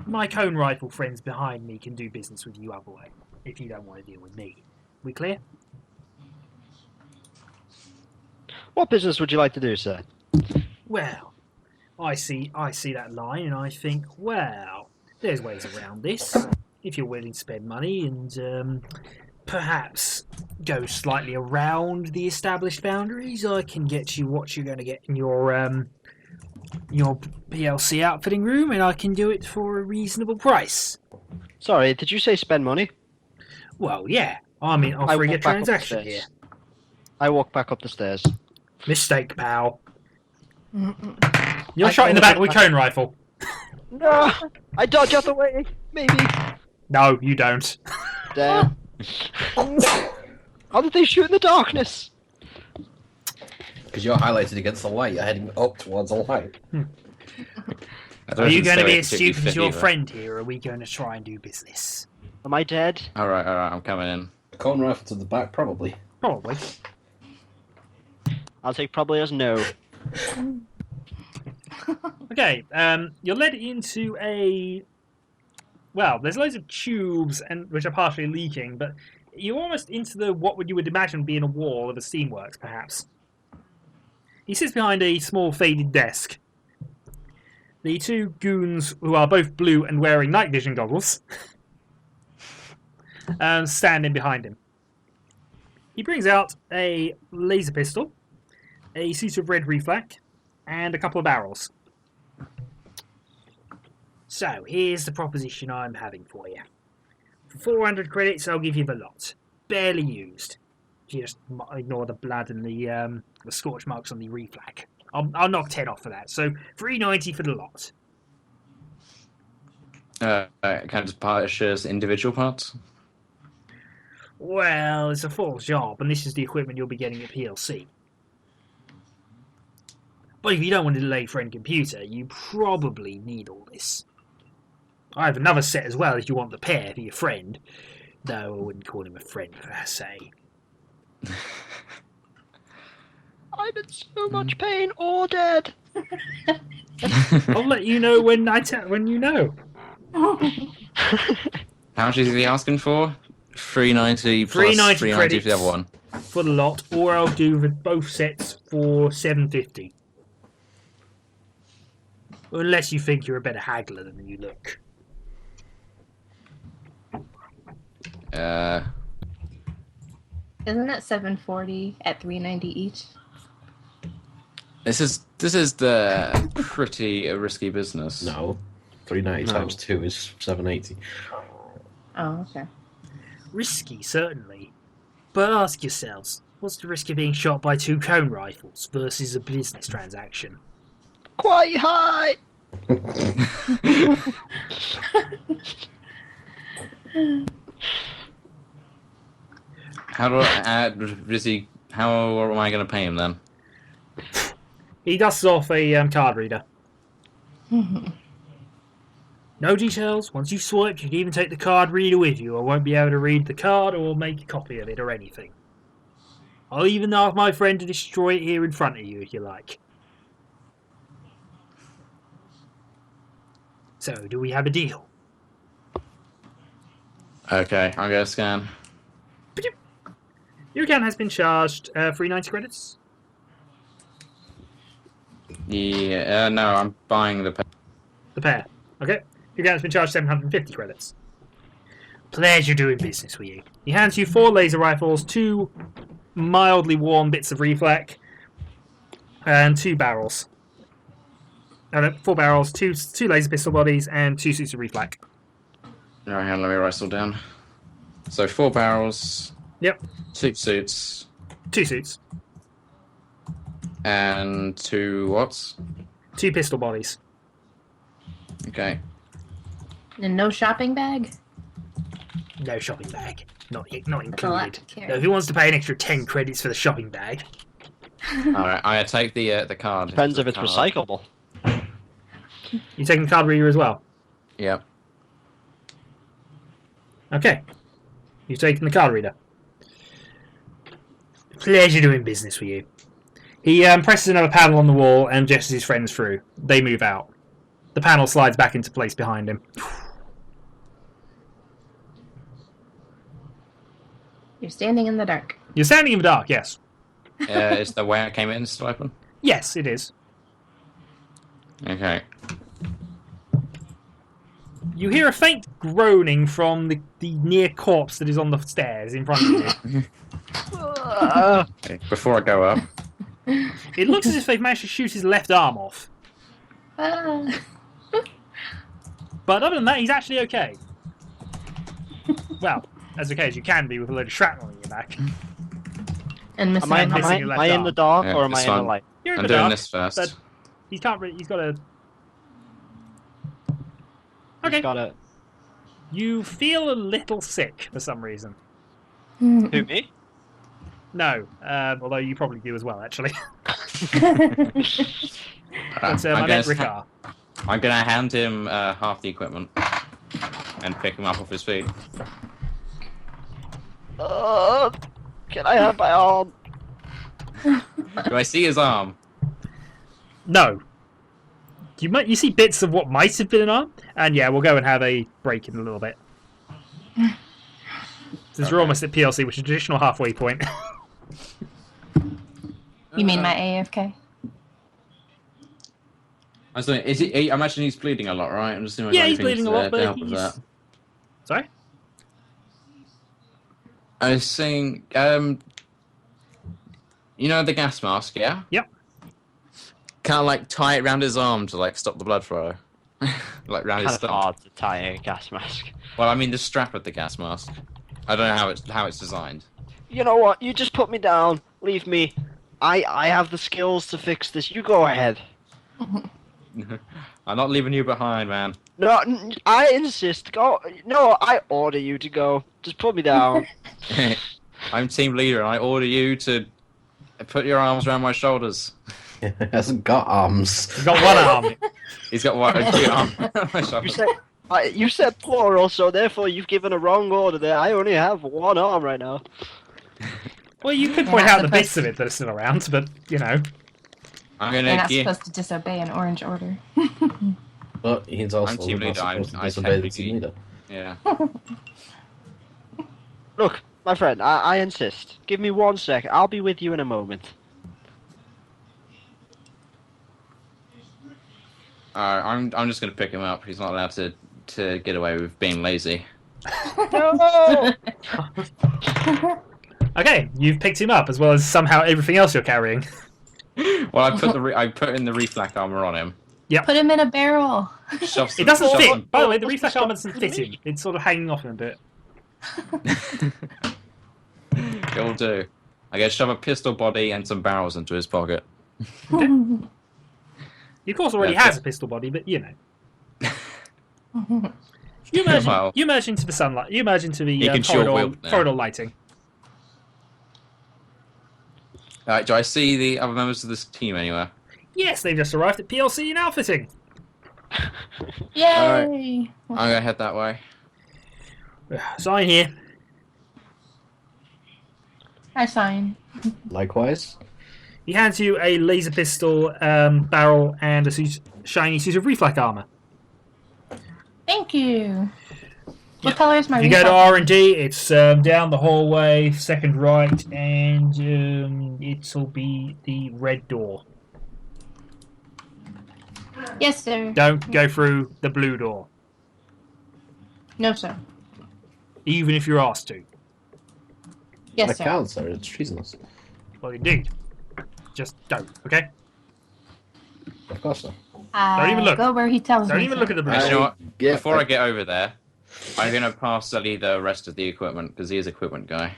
my cone rifle friends behind me can do business with you other way. If you don't want to deal with me. We clear? What business would you like to do, sir? Well, I see that line and I think, well, there's ways around this. If you're willing to spend money and perhaps go slightly around the established boundaries, I can get you what you're going to get in your PLC outfitting room, and I can do it for a reasonable price. Sorry, did you say spend money? Well, yeah. I'm offering a transaction here. I walk back up the stairs. Mistake, pal. You're shot in the back with a cone rifle. No! I dodge out the way! Maybe! No, you don't. Damn. How did they shoot in the darkness? Because you're highlighted against the light. You're heading up towards the light. Are you going to be as stupid as your friend here, or are we going to try and do business? Am I dead? Alright, I'm coming in. Cone rifle to the back, probably. Probably. I'll take probably as no. Okay, you're led into a... Well, there's loads of tubes which are partially leaking, but you're almost into what you would imagine being a wall of a steamworks, perhaps. He sits behind a small faded desk. The two goons, who are both blue and wearing night vision goggles, standing behind him. He brings out a laser pistol, a suit of red reflect, and a couple of barrels. So, here's the proposition I'm having for you. For 400 credits, I'll give you the lot. Barely used. Just ignore the blood and the scorch marks on the reflect. I'll knock 10 off for that. So, 390 for the lot. Can I just purchase individual parts? Well, it's a full job, and this is the equipment you'll be getting at PLC. But if you don't want to delay friend computer, you probably need all this. I have another set as well if you want the pair for your friend. Though I wouldn't call him a friend per se. I'm in so much pain or dead. I'll let you know when you know. How much is he asking for? 390 plus 390 for the other one. For the lot, or I'll do both sets for 750. Unless you think you're a better haggler than you look. Isn't that 740 at 390 each? This is the pretty risky business. No. 390 times 2 is 780. Oh, okay. Risky, certainly. But ask yourselves, what's the risk of being shot by 2 cone rifles versus a business transaction? Quite high! How am I going to pay him then? He dusts off a card reader. No details. Once you've swiped, you can even take the card reader with you. I won't be able to read the card or make a copy of it or anything. I'll even ask my friend to destroy it here in front of you if you like. So, do we have a deal? Okay, I'm going to scan. Your account has been charged 390 credits. Yeah, no, I'm buying the pair. The pair. Okay. Your account has been charged 750 credits. Pleasure doing business with you. He hands you 4 laser rifles, 2 mildly worn bits of reflect, and 2 barrels. 4 barrels, 2 laser pistol bodies, and 2 suits of reflect. Alright, let me write it all down. So 4 barrels. Yep. 6 suits. 2 suits. And 2 what? 2 pistol bodies. Okay. And no shopping bag? No shopping bag. Not Oh, included. that's No, if he wants to pay an extra 10 credits for the shopping bag. Alright, I take the card. Depends if it's recyclable. You taking the card reader as well? Yep. Okay. You've taken the card reader. Pleasure doing business with you. He presses another panel on the wall and gestures his friends through. They move out. The panel slides back into place behind him. You're standing in the dark. You're standing in the dark, yes. Is the way I came in still open? Yes, it is. Okay. You hear a faint groaning from the near corpse that is on the stairs in front of you. Okay, before I go up, It looks as if they've managed to shoot his left arm off. Ah. But other than that, he's actually okay. Well, as okay as you can be with a load of shrapnel in your back. And missing Am I, an am missing I, your am left I in arm. the dark Yeah, or am I it's in the fine. light? You're in I'm the doing dark, this first. but he can't. He's got a. He's Okay. got a... You feel a little sick for some reason. Who, me? No, although you probably do as well, actually. But I'm I meant Rick-R. gonna hand him half the equipment and pick him up off his feet. Can I have my arm? Do I see his arm? No. You see bits of what might have been an arm, and yeah, we'll go and have a break in a little bit. Since we're almost at PLC, which is a traditional halfway point. You mean my AFK? I was doing, I imagine he's bleeding a lot, right? I'm just doing Yeah, he's bleeding a lot, to but help with he's... that. Sorry? I was saying, you know the gas mask, yeah? Yep. Kind of like tie it around his arm to like stop the blood flow, like round his Kind of stomach. hard to tie a gas mask. Well, I mean the strap of the gas mask. I don't know how it's designed. You know what? You just put me down. Leave me. I have the skills to fix this. You go ahead. I'm not leaving you behind, man. No, I insist. Go. No, I order you to go. Just put me down. I'm team leader, and I order you to put your arms around my shoulders. He hasn't got arms. He's got one arm. He's got one arm around my You shoulders. said you said plural, so therefore you've given a wrong order there. I only have one arm right now. Well, you could You're point not out the bits supposed of it that are still around, but, you know. I'm You're gonna not give. supposed to disobey an orange order. But he's also I'm team not leader, supposed to I disobey the technically- team leader. Yeah. Look, my friend, I insist. Give me 1 sec. I'll be with you in a moment. I'm just gonna pick him up. He's not allowed to get away with being lazy. No! Okay, you've picked him up, as well as somehow everything else you're carrying. Well, I put in the reflect armor on him. Put him in a barrel. Shove It some- doesn't shove fit. some- By the way, the What's reflex the armor stuff doesn't fit him. It's sort of hanging off him a bit. It'll do. I guess shove a pistol body and some barrels into his pocket. He, of course, already Yeah, has a pistol body, but, you know. You emerge into the sunlight. You emerge into the He can short corridor, whip now. corridor lighting. Alright, do I see the other members of this team anywhere? Yes, they've just arrived at PLC in outfitting. Yay! I'm gonna head that way. Sign here. I sign. Likewise. He hands you a laser pistol barrel and a shiny suit of reflect armor. Thank you. What color is my If you go to reflex? R&D, it's down the hallway, second right, and it'll be the red door. Yes, sir. Don't go through the blue door, No, sir. even if you're asked to. Yes, That sir. counts, sir. It's treasonous. Well, indeed. Just don't, okay? Of course not. Don't even look. Go where he tells Don't me. even to. look at the blue You know door. what? Yeah, Before I get over there, I'm gonna pass Sully the rest of the equipment because he is equipment guy.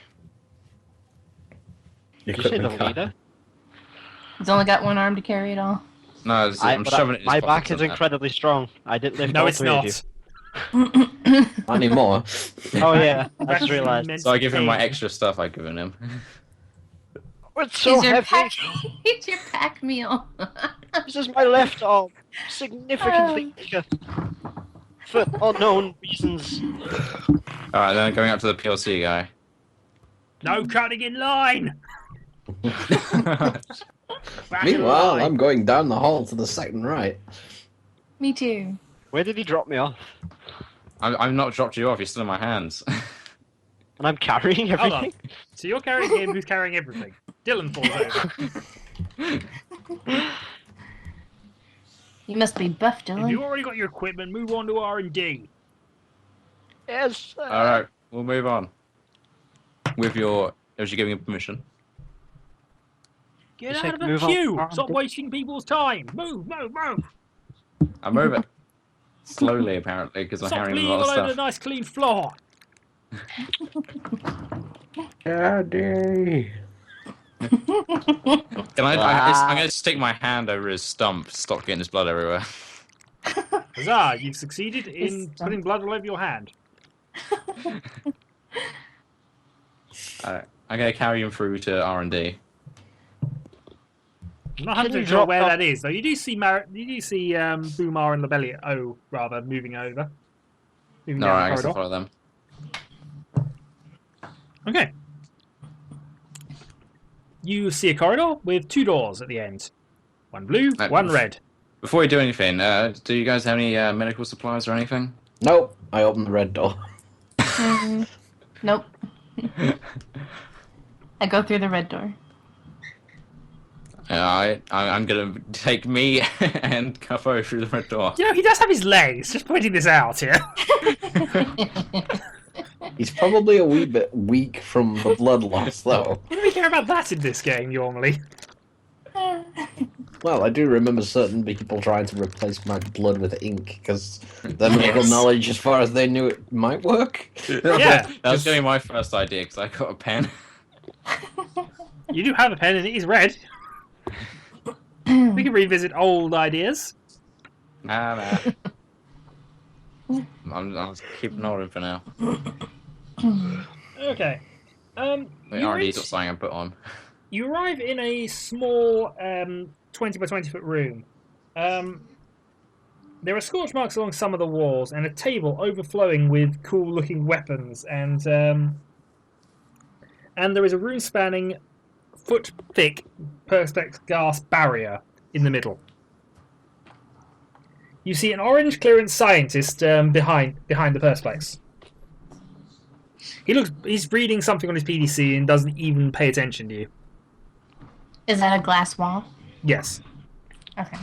Did you say the leader? He's only got one arm to carry it all. No, I'm shoving it in his My pocket back is somehow. incredibly strong. I didn't lift No, all it's three of not. you. Not anymore. Oh yeah, I That's just realised. meant So I to give him my pay. extra stuff I've given him. It's so He's your heavy. pack. He's your pack meal. This is my left arm. Significantly weaker. For unknown reasons. Alright, then going up to the PLC guy. No cutting in line! Back in Meanwhile, line. I'm going down the hall to the second right. Me too. Where did he drop me off? I've not dropped you off, you're still in my hands. And I'm carrying Hold on. everything? So you're carrying him, who's carrying everything. Dylan falls over. You must be buff, If Dylan. you already got your equipment, move on to R&D. Yes. All right, we'll move on. With your, as you giving him permission. Get Just out of the move on. queue! Stop wasting people's time! Move, move, move! I move it slowly, apparently, because I'm Stop carrying a bleeding lot all of over the stuff. nice clean floor! Daddy. Can I'm going to stick my hand over his stump to stop getting his blood everywhere. Huzzah! You've succeeded in His putting blood all over your hand. Alright, I'm going to carry him through to R&D. I'm not Can you 100% sure drop where off- that is, though. You do see Boomar and Lobellia-O, rather, moving over. Moving No, down I the guess I'll corridor. follow them. Okay. You see a corridor with 2 doors at the end. One blue, Right, one red. Before we do anything, do you guys have any medical supplies or anything? Nope. I opened the red door. Nope. I go through the red door. I'm going to take me and Cuffo through the red door. You know, he does have his legs, just pointing this out here. He's probably a wee bit weak from the blood loss, though. What do we care about that in this game, normally? Well, I do remember certain people trying to replace my blood with ink, because their medical Yes. knowledge, as far as they knew it might work. Yeah, That was just- going to be my first idea, because I got a pen. You do have a pen and it is red. We can revisit old ideas. Nah. I'm keeping hold for now. Okay. The You R&D's reach- got something I put on. You arrive in a small 20 by 20 foot room. There are scorch marks along some of the walls and a table overflowing with cool looking weapons, and there is a room spanning foot thick perspex glass barrier in the middle. You see an orange clearance scientist behind the perspex. He's reading something on his PDC and doesn't even pay attention to you. Is that a glass wall? Yes. Okay.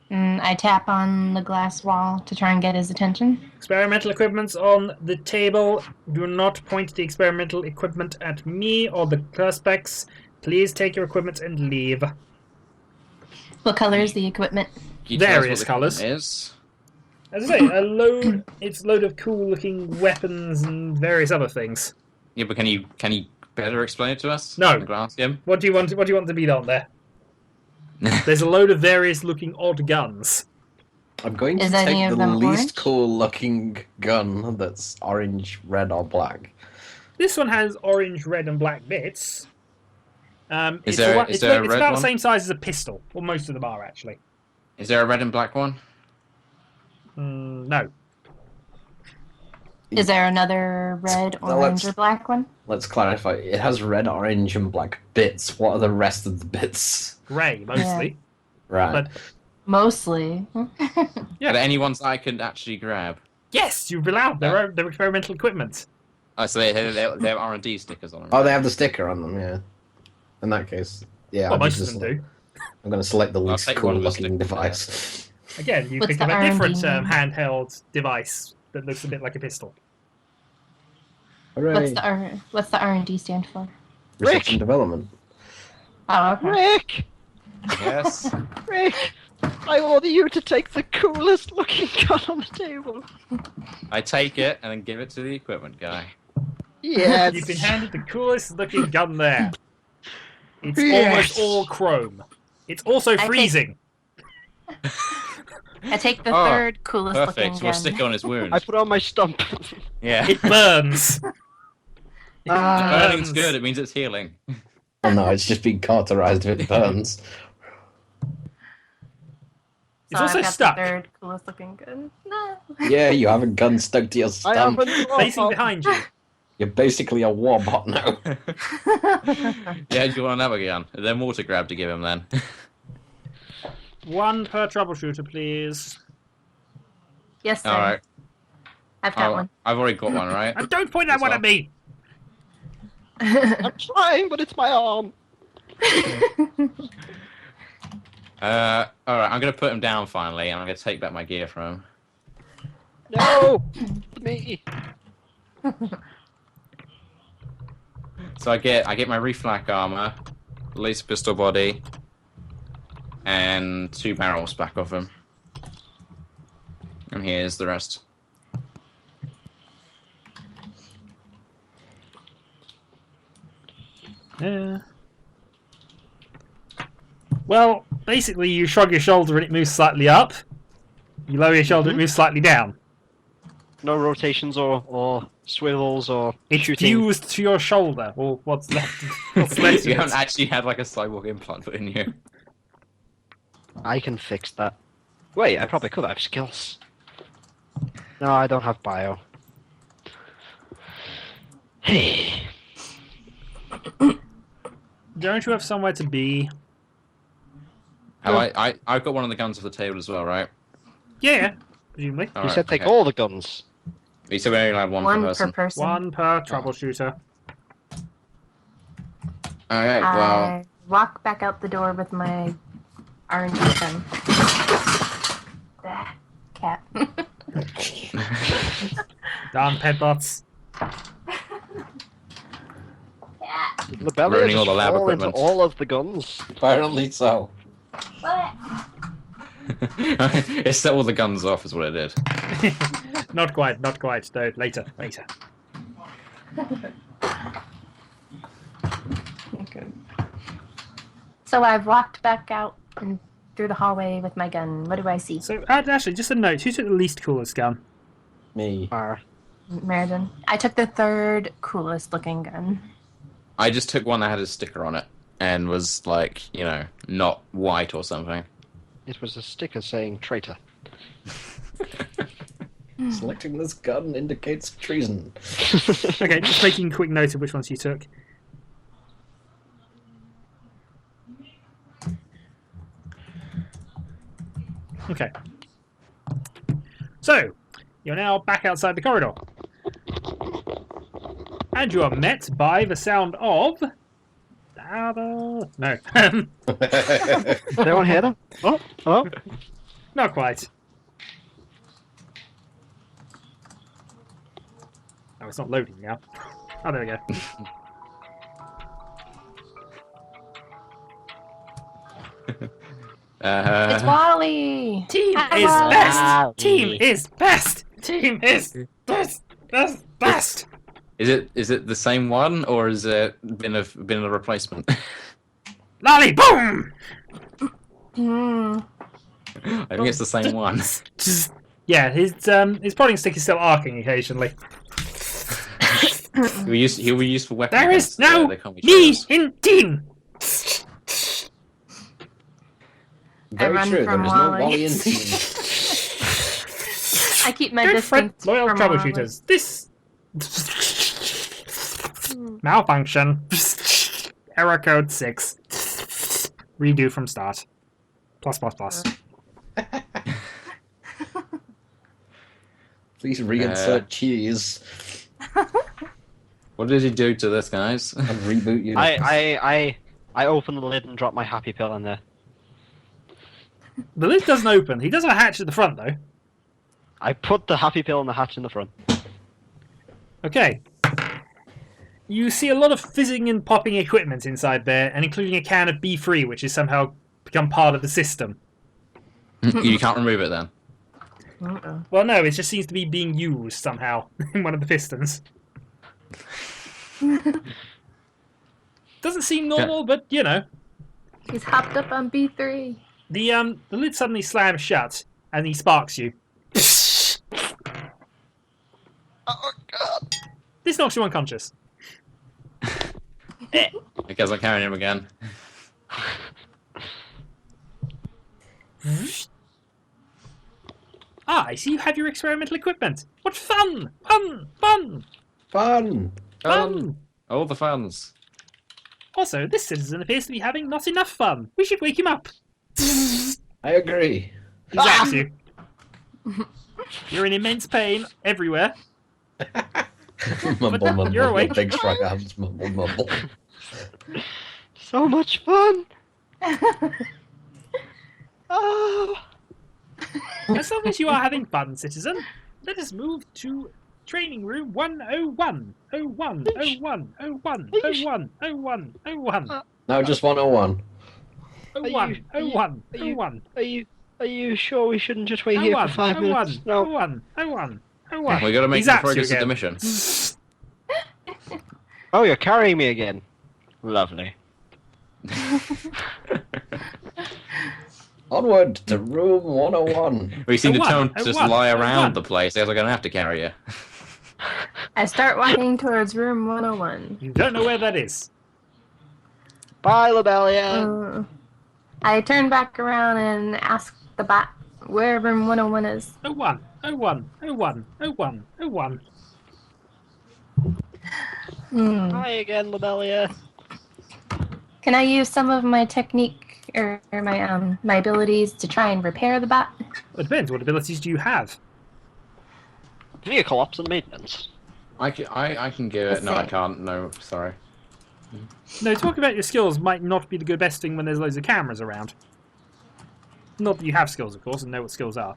I tap on the glass wall to try and get his attention. Experimental equipment's on the table. Do not point the experimental equipment at me or the perspex. Please take your equipment and leave. What color is the equipment? Can you tell us Various what the colours. equipment is? As I say, it's a load of cool looking weapons and various other things. Yeah, but can you better explain it to us? No. I'm gonna ask him. What do you want to be on there? There's a load of various looking odd guns. I'm going to Is any take of the them least orange? cool looking gun that's orange, red, or black. This one has orange, red, and black bits. Is there a it's red about the one? same size as a pistol. Well, most of them are actually. Is there a red and black one? No. Is there another red, Well, orange, let's- or black one? Let's clarify. It has red, orange, and black bits. What are the rest of the bits? Grey, mostly. Right. But Mostly. Yeah. Are there any ones I could actually grab? yes, you've allowed their experimental equipment. Oh, so they have R&D stickers on them. Oh, they have the sticker on them, yeah. In that case, yeah. Well, I'll most just of them do. I'm going to select the I'll least take cool one of the looking stickers, device. Again, you What's pick the up a different R&D? handheld device that looks a bit like a pistol. Hooray. What's the R&D stand for? Research and development. Oh, okay. Rick! Yes. Rick! I order you to take the coolest looking gun on the table. I take it and then give it to the equipment guy. Yes. You've been handed the coolest looking gun there. It's Yes. almost all chrome. It's also I think- freezing. I take the Oh, third coolest looking Perfect. gun. We'll stick it on his wound. I put on my stump. Yeah. It burns. Burning's good. It means it's healing. Oh no, it's just being cauterized if it burns. It's So also I've got stuck. the third coolest looking gun. No. Yeah, you have a gun stuck to your I stump. haven't Facing behind you. You're basically a war bot now. Yeah, do you want another gun? Then more to grab to give him then. One per troubleshooter, please. Yes, sir. Alright. I've got one. I've already got one, right? And don't point that That's one all. at me. I'm trying, but it's my arm. Alright, I'm gonna put him down finally, and I'm gonna take back my gear from him. No! Me! So I get my reflect armor, laser pistol body, and 2 barrels back off him. And here's the rest. Yeah. Well, basically, you shrug your shoulder and it moves slightly up. You lower your shoulder, it moves slightly down. No rotations or swivels or It's shooting. fused to your shoulder, or what's left. What's left You of haven't it. actually had like a cyborg implant put in you. I can fix that. Wait, I probably could have skills. No, I don't have bio. Hey. Don't you have somewhere to be? Oh, I've got one of the guns off the table as well, right? Yeah, presumably. You Alright, said take okay. all the guns. You said we only had one per One per person. person. One per troubleshooter. Alright, well, I walk back out the door with my orange gun. Cat. Darn petbots. Lobellia Ruining all just the lab fall into equipment. all of the guns. Apparently so. it set all the guns off, is what it did. Not quite, not quite. No, later. Okay. So I've walked back out and through the hallway with my gun. What do I see? So, actually, just a note. Who took the least coolest gun? Me. Marajin. I took the third coolest looking gun. I just took one that had a sticker on it and was like, you know, not white or something. It was a sticker saying traitor. Selecting this gun indicates treason. Okay, just making a quick note of which ones you took. Okay. So, you're now back outside the corridor. And you are met by the sound of... No. Anyone hear them? Oh, hello? Not quite. Oh, it's not loading now. Oh, there we go. It's Wally! Team Hi, is Wally. best! Team is best! Team is best! Is it the same one or has it been a replacement? Lolly, boom! Hmm. I think it's the same one. Yeah, his prodding stick is still arcing occasionally. He'll be used for weapons. There is against, no the commie me shooters. in team! Very run true, there from is no Wally. Wally in team. I keep my Don't fret, distance loyal from troubleshooters. This malfunction. Error code 6. Redo from start. Plus. Please reinsert cheese What did he do to this, guys? and reboot you. I open the lid and drop my happy pill in there. The lid doesn't open. He does have a hatch at the front, though. I put the happy pill in the hatch in the front. Okay. You see a lot of fizzing and popping equipment inside there, and including a can of B3, which has somehow become part of the system. You can't remove it then. Uh-oh. Well, no, it just seems to be being used somehow in one of the pistons. Doesn't seem normal, but you know. He's hopped up on B3. The lid suddenly slams shut, and he sparks you. Oh god! This knocks you unconscious. I guess I'm carrying him again. I see you have your experimental equipment. What fun! Fun! All the fans. Also, this citizen appears to be having not enough fun. We should wake him up. I agree. He zaps you. You're in immense pain everywhere. Mumble, mumble, you're awake. Big shrug arms, mumble, mumble. So much fun! Oh. As long as you are having fun, citizen, Let us move to training room 101. 01, 01, 01, 01, 01, 01. No, just 101. 01, 01, 01. Are you sure we shouldn't just wait here for 5 minutes? No. 01, 01, 01. We gotta make He's the at you progress of the again. mission. Oh, you're carrying me again. Lovely. Onward to room 101. We seem to 01, just 01, lie around 01. the place. Guess I'm gonna have to carry you. I start walking towards room 101. You don't know where that is. Bye, Lobellia. I turn back around and ask the bot where room 101 is. 01, 01, 01, 01, 01. Hi again, Lobellia. Can I use some of my technique or my abilities to try and repair the bot? It depends. What abilities do you have? Vehicle ops and maintenance. I can give it. No, I can't. No, sorry. No, talking about your skills might not be the good best thing when there's loads of cameras around. Not that you have skills, of course, and know what skills are.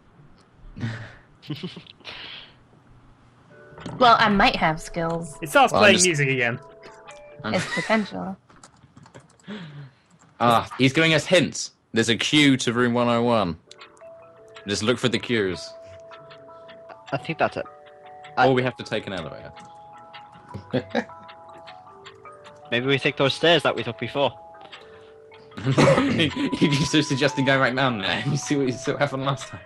Well, I might have skills. It starts Well, playing music again. It's potential. He's giving us hints. There's a queue to room 101. Just look for the queues. I think that's it. Or we have to take an elevator. Maybe we take those stairs that we took before. You're so suggesting going right now, man. You see what happened last time.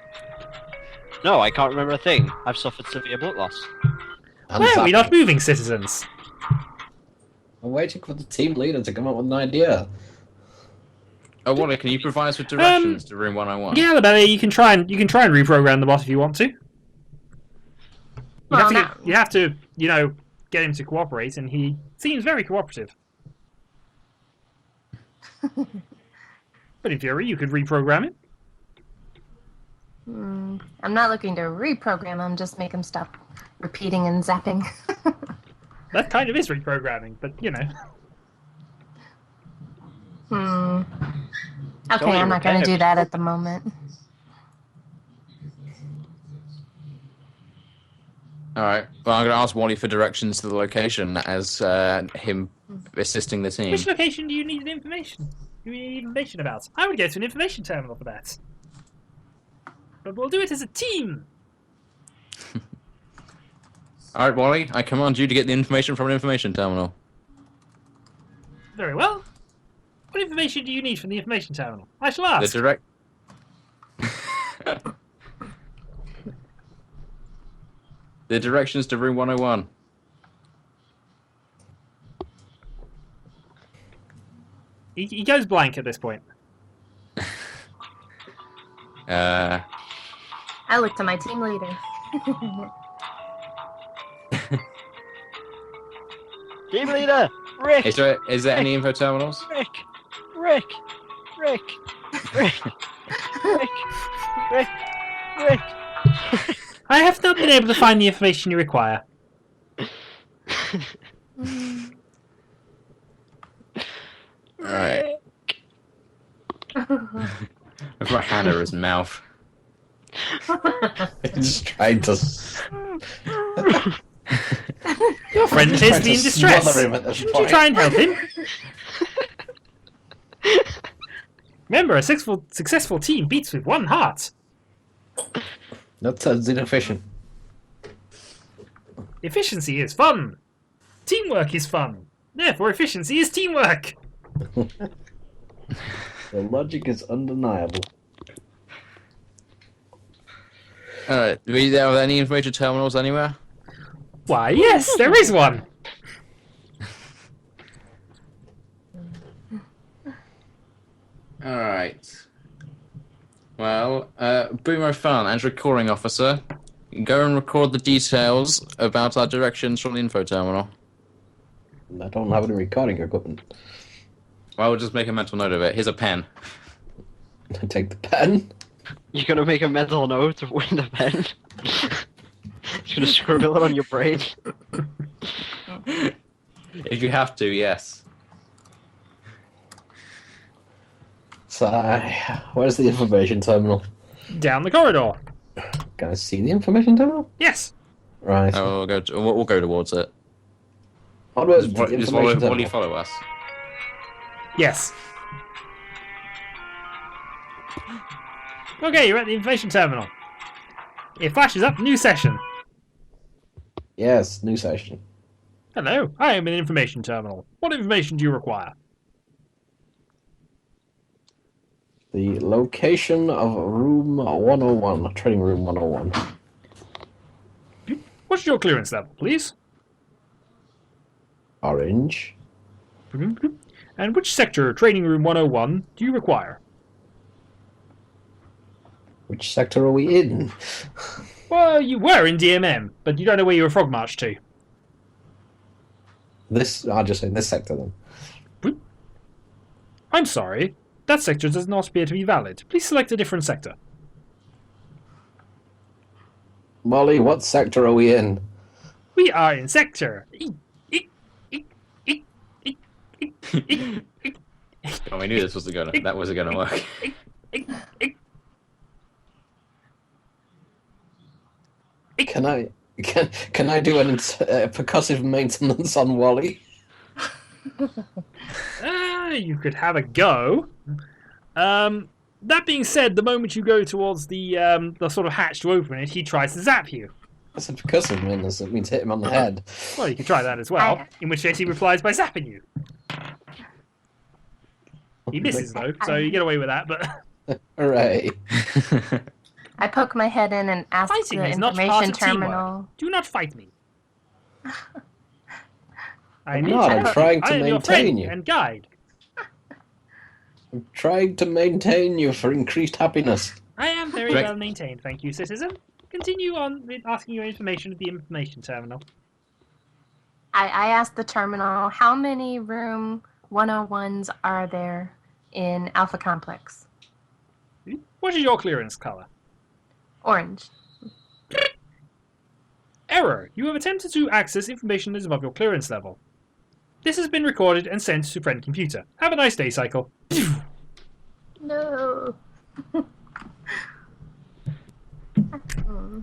No, I can't remember a thing. I've suffered severe blood loss. Why are we not moving, citizens? I'm waiting for the team leader to come up with an idea. Oh, Wally, can you provide us with directions to room 101? Yeah, Lobellia, you can try and reprogram the bot if you want to. You have to, get him to cooperate, and he seems very cooperative. But in theory, you could reprogram it. I'm not looking to reprogram him, just make him stop repeating and zapping. That kind of is reprogramming, but Okay, I'm not going to do that at the moment. Alright, well, I'm going to ask Wally for directions to the location as him assisting the team. Which location do you need information? You need information about? I would go to an information terminal for that. But we'll do it as a team. Alright, Wally, I command you to get the information from an information terminal. Very well. What information do you need from the information terminal? I shall ask. The directions to room 101. He goes blank at this point. I look to my team leader. Team leader! Rick! Is there any info terminals? Rick! Rick! Rick! Rick! Rick! Rick! Rick! I have not been able to find the information you require. Alright. I've got hand over his mouth. He's trying to. Your friend appears to be in distress. Shouldn't you try and help him? Remember, a successful team beats with one heart. That sounds inefficient. Efficiency is fun. Teamwork is fun. Therefore, efficiency is teamwork. The logic is undeniable. Alright, are there any information terminals anywhere? Why, yes, there is one. Alright. Well, Boomer Fan, as recording officer, go and record the details about our directions from the info terminal. I don't have any recording equipment. Well, we'll just make a mental note of it. Here's a pen. I take the pen. You're gonna make a mental note of with the pen? You're gonna scribble it on your brain? If you have to, yes. So, where's the information terminal? Down the corridor. Can I see the information terminal? Yes. Right. Oh, we'll go towards it. What was Just the information will you terminal? follow us? Yes. Okay, you're at the information terminal. It flashes up new session. Yes, new session. Hello, I am an information terminal. What information do you require? The location of room 101, training room 101. What's your clearance level, please? Orange. And which sector, training room 101, do you require? Which sector are we in? Well, you were in DMM, but you don't know where you were frog marched to. I'll just say this sector then. I'm sorry. That sector does not appear to be valid. Please select a different sector. Molly, what sector are we in? We are in sector. Oh, I knew that wasn't gonna work. Can I do an percussive maintenance on Wally? You could have a go. That being said, the moment you go towards the sort of hatch to open it, he tries to zap you. That's a percussive maintenance. That means hit him on the head. Well, you could try that as well. In which case, he replies by zapping you. He misses though, so you get away with that. But Hooray! I poke my head in and ask fighting the is not part information of teamwork. terminal. Do not fight me. I'm trying to I am your maintain friend you. and guide. I'm trying to maintain you for increased happiness. I am very Correct. well maintained, thank you, citizen. Continue on with asking your information at the information terminal. I asked the terminal, how many room 101s are there in Alpha Complex? What is your clearance color? Orange. Error. You have attempted to access information that is above your clearance level. This has been recorded and sent to friend computer. Have a nice day, Cycle. No.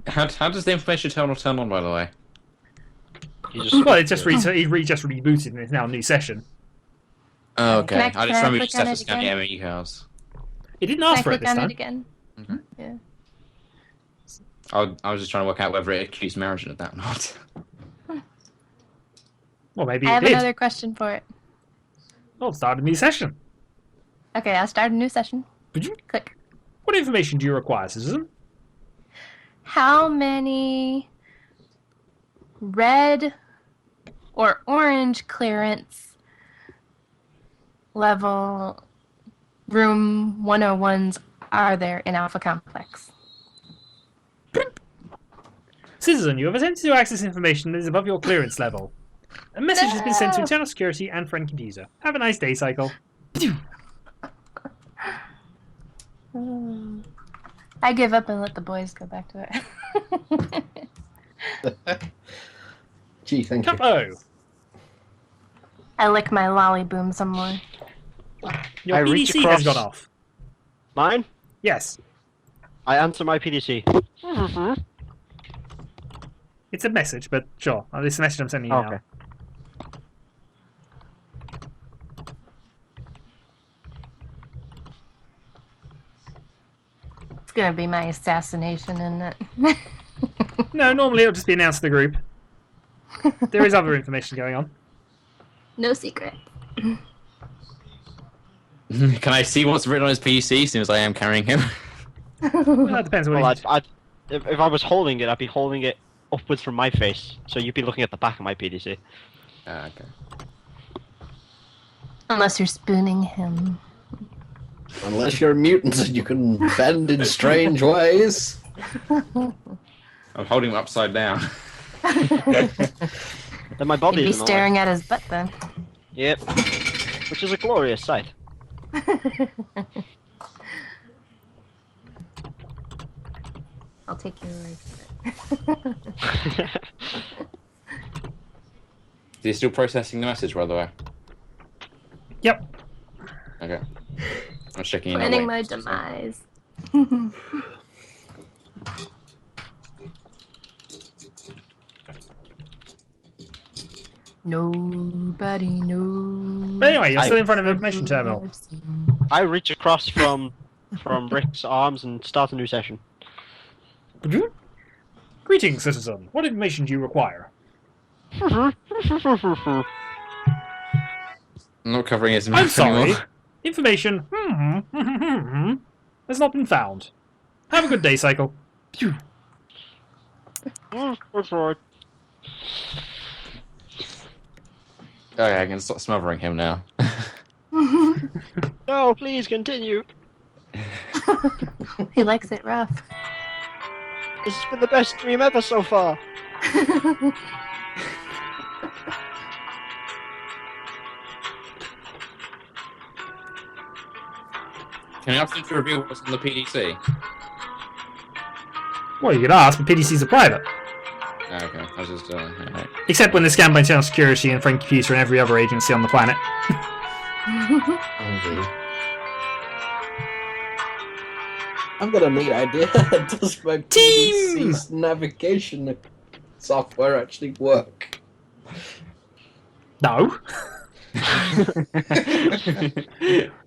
How does the information terminal turn on, by the way? Well, it just just rebooted and it's now a new session. Oh, okay. Can I I just remember click just on have it to scan the again? ME cards. It didn't Can I ask for it click this on time. it again? Mhm. Yeah. I was just trying to work out whether it accused Marajin of that or not. Well, maybe I it have did. another question for it. Well, start a new session. Okay, I'll start a new session. Click. What information do you require, citizen? How many red or orange clearance level room 101s are there in Alpha Complex? Citizen, you have attempted to access information that is above your clearance level. A message has been sent to internal security and friend computer. Have a nice day, Cycle. I give up and let the boys go back to it. Gee, thank Cup you. O. I lick my lolly boom some more. Your I reach PDC has across- gone off. Mine? Yes. I answer my PDC. It's a message, but sure. This message I'm sending you Okay. now. It's gonna be my assassination, isn't it? No, normally it'll just be announced to the group. There is other information going on. No secret. Can I see what's written on his PC, since I am carrying him? Well, that depends on what Well, if I was holding it, I'd be holding it upwards from my face, so you'd be looking at the back of my PDC. Okay. Unless you're spooning him. Unless you're a mutant and you can bend in strange ways. I'm holding him upside down. Then my You'd body be is staring at his butt then. Yep. Which is a glorious sight. I'll take your word for it. Is he still processing the message, by the way? Yep. Okay. I'm checking in. Planning my demise. Nobody knows. But anyway, you're still in front of an information terminal. I reach across from Rick's arms and start a new session. Greetings, citizen. What information do you require? I'm not covering his I'm mouth sorry. anymore. Information has not been found. Have a good day, Cycle. Phew. That's right. Okay, I can stop smothering him now. No, please continue. He likes it rough. This has been the best dream ever so far. Can I ask him to reveal what's on the PDC? Well, you could ask, but PDCs are private. Okay, I was just alright. Except when they're scanned by internal security and Frank Computer and every other agency on the planet. Indeed. I've got a neat idea. Does my Team! PDC's navigation software actually work? No.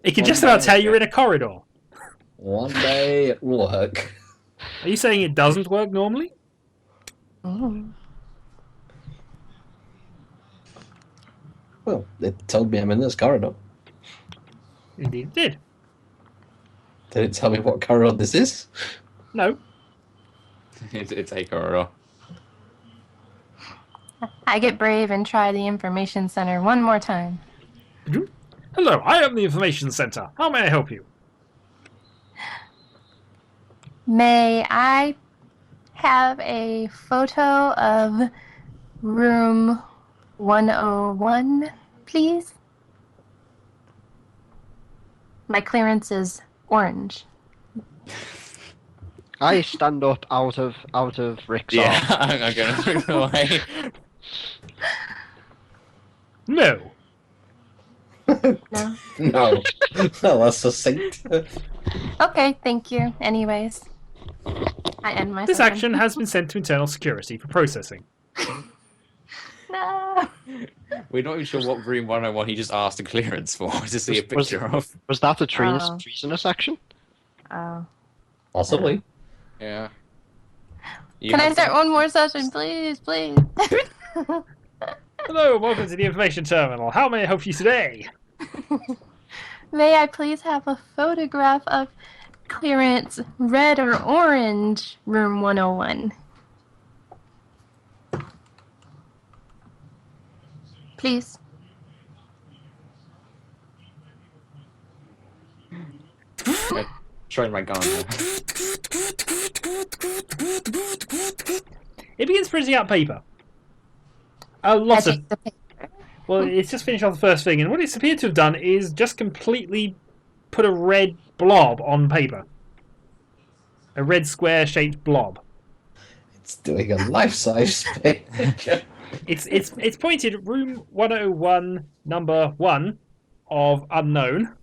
It can just about tell you're in a corridor. One day it will work. Are you saying it doesn't work normally? Oh. Well, it told me I'm in this corridor. Indeed it did. Did it tell me what corridor this is? No. It's a corridor. I get brave and try the information center one more time. Hello, I am the information center. How may I help you? May I have a photo of room 101, please? My clearance is orange. I stand up out of Rick's arms. Yeah, I'm gonna move away. No. No? No. No, that's succinct. Okay, thank you. Anyways, I end my This session. action has been sent to internal security for processing. No. We're not even sure what room 101 he just asked a clearance for to see a Was- picture of. Was that a Oh. treasonous action? Oh. Possibly. Yeah. You Can I have start some- one more session, please? Please. Hello, welcome to the information terminal. How may I help you today? May I please have a photograph of clearance red or orange room 101? Please. I'm showing my gun. It begins printing out paper. A I lot of... take the picture. Well, it's just finished off the first thing, and what it's appeared to have done is just completely put a red blob on paper. A red square-shaped blob. It's doing a life-size picture. It's pointed room 101, number 1 of unknown,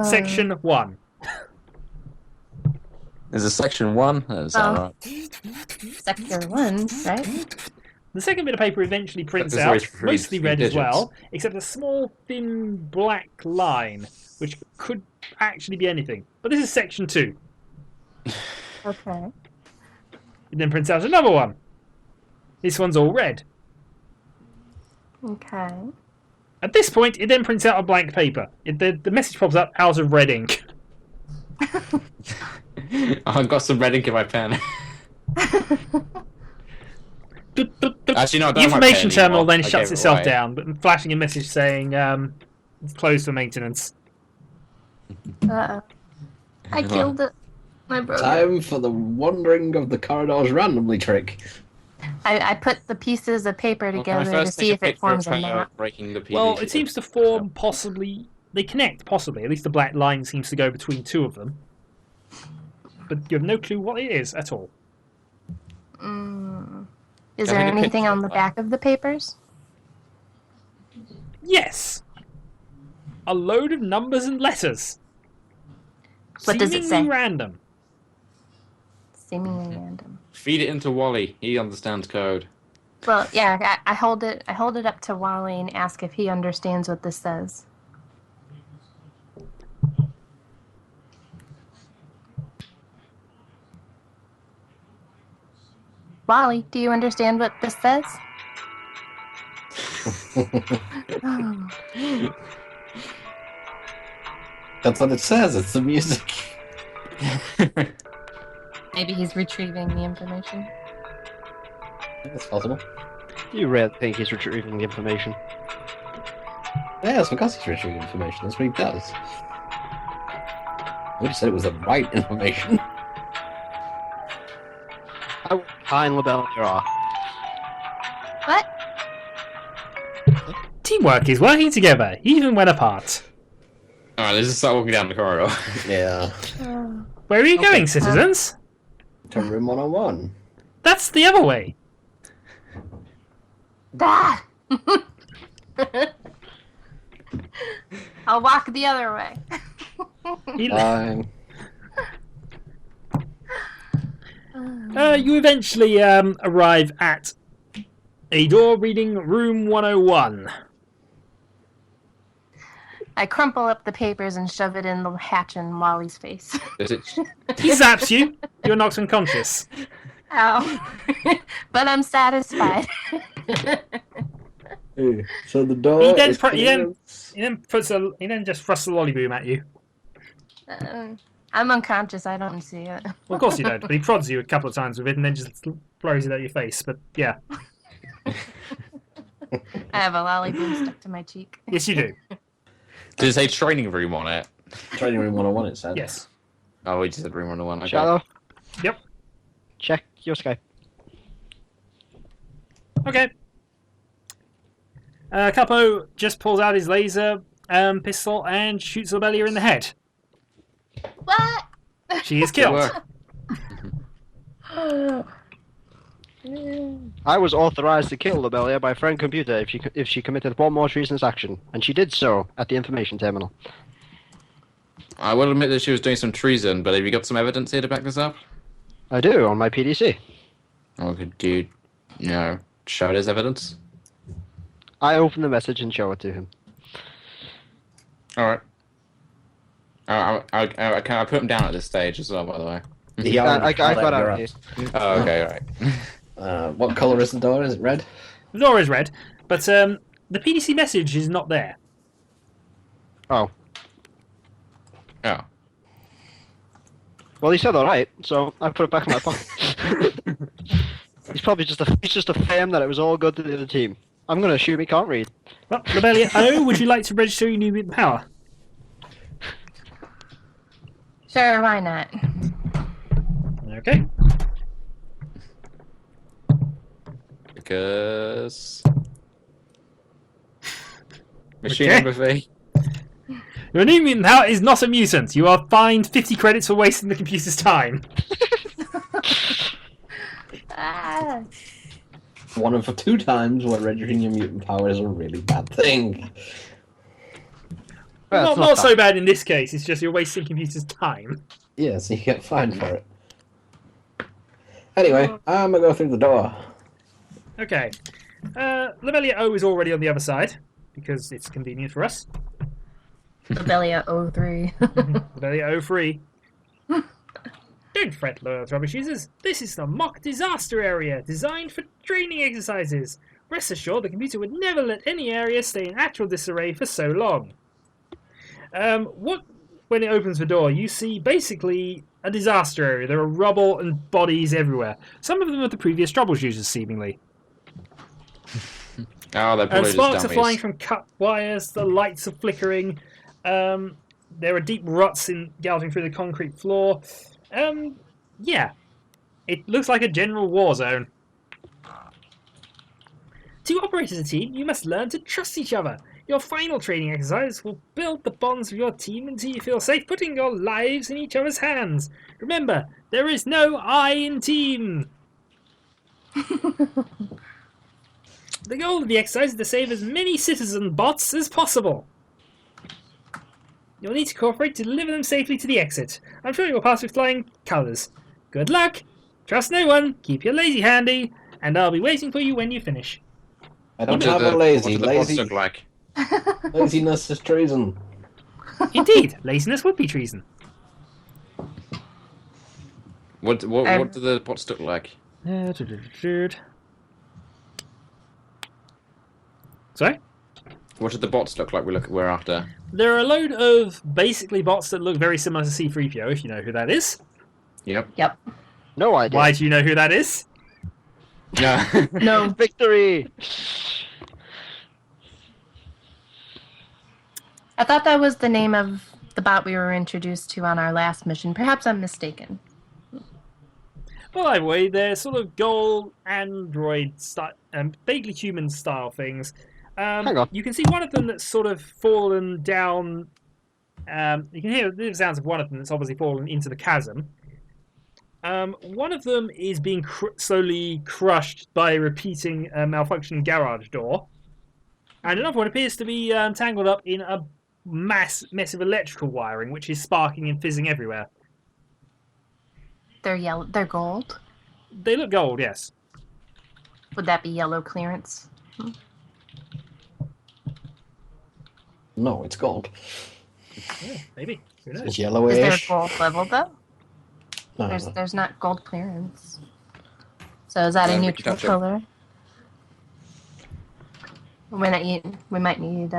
section 1. There's a section 1. That's alright. Sector 1, right? The second bit of paper eventually prints There's out, always three mostly red as digits. well, except a small, thin, black line, which could actually be anything. But this is section 2. Okay. It then prints out another one. This one's all red. Okay. At this point, it then prints out a blank paper. The message pops up out of red ink. I've got some red ink in my pen. Actually, no, I don't have The my information pen terminal anymore. then I shuts gave it itself away. down, but flashing a message saying it's closed for maintenance. Uh-oh. I killed it. I broke it. Time for the wandering of the corridors randomly trick. I put the pieces of paper Well, can I together to first see take if it picture forms of a her map. breaking the PDC? Well, it seems to form possibly... They connect, possibly. At least the black line seems to go between two of them. But you have no clue what it is at all. Is I there think a anything picture on of the that. back of the papers? Yes! A load of numbers and letters. What does it Seemingly say? random. Seemingly random. Feed it into Wally. He understands code. Well, yeah, I hold it up to Wally and ask if he understands what this says. Wally, do you understand what this says? Oh. That's what it says. It's the music. Maybe he's retrieving the information. That's possible. You really think he's retrieving the information? Yeah, it's because he's retrieving information. That's what he does. We just said it was the right information. I will find Lobellia-O-BAG. What? Teamwork is working together, even when apart. Alright, let's just start walking down the corridor. Yeah. Where are you going, citizens? To room 101. That's the other way. Ah! I'll walk the other way. Fine. You eventually arrive at a door reading room 101. I crumple up the papers and shove it in the hatch in Wally's face. Is it? He zaps you. You're knocked unconscious. Ow. But I'm satisfied. So the door. He then, is he then just thrusts a lollyboom at you. I'm unconscious, I don't see it. Well, of course you don't, but he prods you a couple of times with it and then just throws it at your face. But yeah. I have a lollyboom stuck to my cheek. Yes, you do. Did it say training room on it? Training room 101, it said. Yes. Oh, we just said room 101. Okay. Shadow? Yep. Check your Skype. Okay. Capo just pulls out his laser pistol and shoots Lobellia in the head. What? She is Good killed. work. I was authorized to kill Lobellia by friend computer if she committed one more treasonous action, and she did so at the information terminal. I will admit that she was doing some treason, but have you got some evidence here to back this up? I do, on my PDC. Or could you show it as evidence? I open the message and show it to him. Alright. I put him down at this stage as well, by the way. Yeah, I got out of here. Oh, okay, alright. What colour is the door? Is it red? The door is red, but the PDC message is not there. Oh. Oh. Well, he said all right, so I put it back in my pocket. He's probably just a fan that it was all good to the other team. I'm going to assume he can't read. Well, Lobellia-O, would you like to register your new mutant power? Sure, why not? Okay. Because... Machine Okay. empathy. Your new mutant power is not a mutant. You are fined 50 credits for wasting the computer's time. Ah. One of the 2 times where registering your mutant power is a really bad thing. Well, it's not so bad. bad in this case. It's just you're wasting computer's time. Yeah, so you get fined for it. Anyway, I'm gonna go through the door. Okay. Lobellia-O is already on the other side because it's convenient for us. Lobellia-O-3. Lobellia-O-3. Don't fret, loyal troubleshooters. This is the mock disaster area, designed for training exercises. Rest assured, the computer would never let any area stay in actual disarray for so long. When it opens the door, you see basically a disaster area. There are rubble and bodies everywhere. Some of them are the previous troubleshooters, seemingly. Oh, they're probably Sparks just are dummies. flying from cut wires. The lights are flickering. There are deep ruts gouging through the concrete floor. Yeah. It looks like a general war zone. To operate as a team, you must learn to trust each other. Your final training exercise will build the bonds of your team until you feel safe putting your lives in each other's hands. Remember, there is no I in team. The goal of the exercise is to save as many citizen bots as possible. You'll need to cooperate to deliver them safely to the exit. I'm sure you'll pass with flying colours. Good luck! Trust no one, keep your lazy handy, and I'll be waiting for you when you finish. I don't What have do a the lazy. bots Lazy. look like? Laziness is treason. Indeed, laziness would be treason. What do the bots look like? Sorry? What do the bots look like we're after? There are a load of basically bots that look very similar to C-3PO, if you know who that is. Yep. Yep. No idea. Why do you know who that is? Yeah. No. Victory! I thought that was the name of the bot we were introduced to on our last mission. Perhaps I'm mistaken. Well, either way, they're sort of gold android vaguely human style things. Hang on. You can see one of them that's sort of fallen down. You can hear the sounds of one of them that's obviously fallen into the chasm. One of them is being slowly crushed by a repeating malfunctioning garage door. And another one appears to be tangled up in a mess of electrical wiring, which is sparking and fizzing everywhere. They're yellow. They're gold. They look gold, yes. Would that be yellow clearance? No, it's gold. Yeah, maybe. Who knows? It's Is there a yellowish. gold level though? No. There's not gold clearance. So is that a We neutral can touch it. color? We might need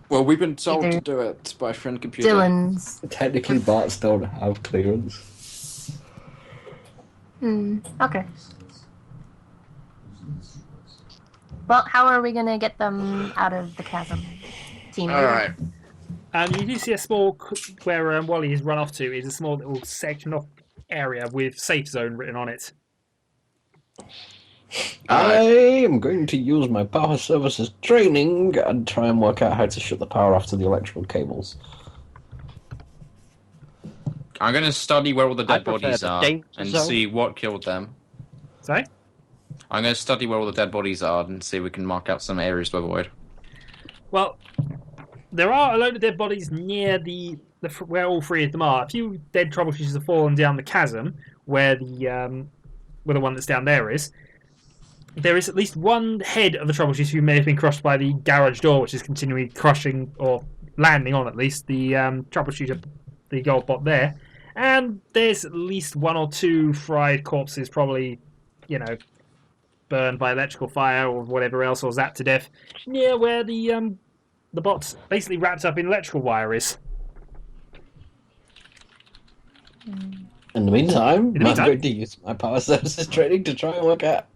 Well, we've been told Either to do it by a friend computer. Dylan's. Technically, bots don't have clearance. Okay. Well, how are we gonna get them out of the chasm? Team. All right. You do see a small where Wally has run off to is a small little section of area with safe zone written on it. I am going to use my power services training and try and work out how to shut the power off to the electrical cables. I'm going to study where all the dead prefer bodies the are danger and zone. see what killed them. Sorry? I'm going to study where all the dead bodies are and see if we can mark out some areas to avoid. Well, there are a load of dead bodies near where all three of them are. A few dead troubleshooters have fallen down the chasm where the one that's down there is. There is at least one head of the troubleshooter who may have been crushed by the garage door, which is continually crushing or landing on at least the troubleshooter, the gold bot there. And there's at least one or two fried corpses, probably, burned by electrical fire or whatever else, or zapped to death, near where the bot's basically wrapped up in electrical wire is. In the meantime, meantime? I'm going to use my power services training to try and work out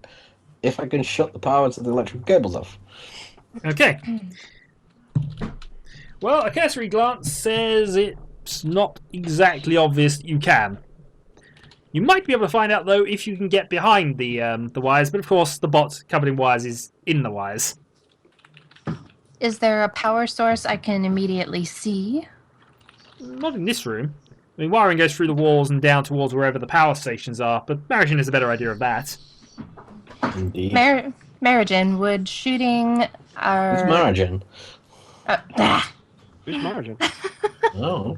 if I can shut the power to the electrical cables off. Okay. Well, a cursory glance says it's not exactly obvious that you can. You might be able to find out, though, if you can get behind the wires, but of course the bot covered in wires is in the wires. Is there a power source I can immediately see? Not in this room. I mean, wiring goes through the walls and down towards wherever the power stations are, but Marajin has a better idea of that. Indeed. Marajin, would shooting our... Who's Marajin? Who's Marajin? Oh.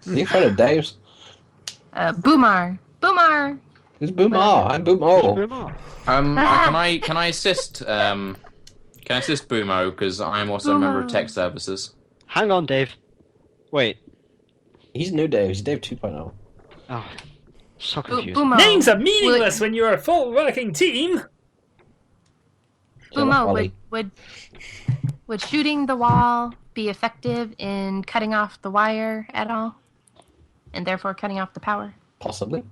Are you a friend of Dave's? Boomar. Boomar! Who's Boomar? I'm Boomo. Can I assist? Can I assist Boomo because I'm also a member of tech services. Hang on, Dave. Wait. He's new Dave. He's Dave 2.0. Oh, so confused. Boomo. Names are meaningless when you're a full working team! Boomo, would shooting the wall be effective in cutting off the wire at all? And therefore cutting off the power? Possibly.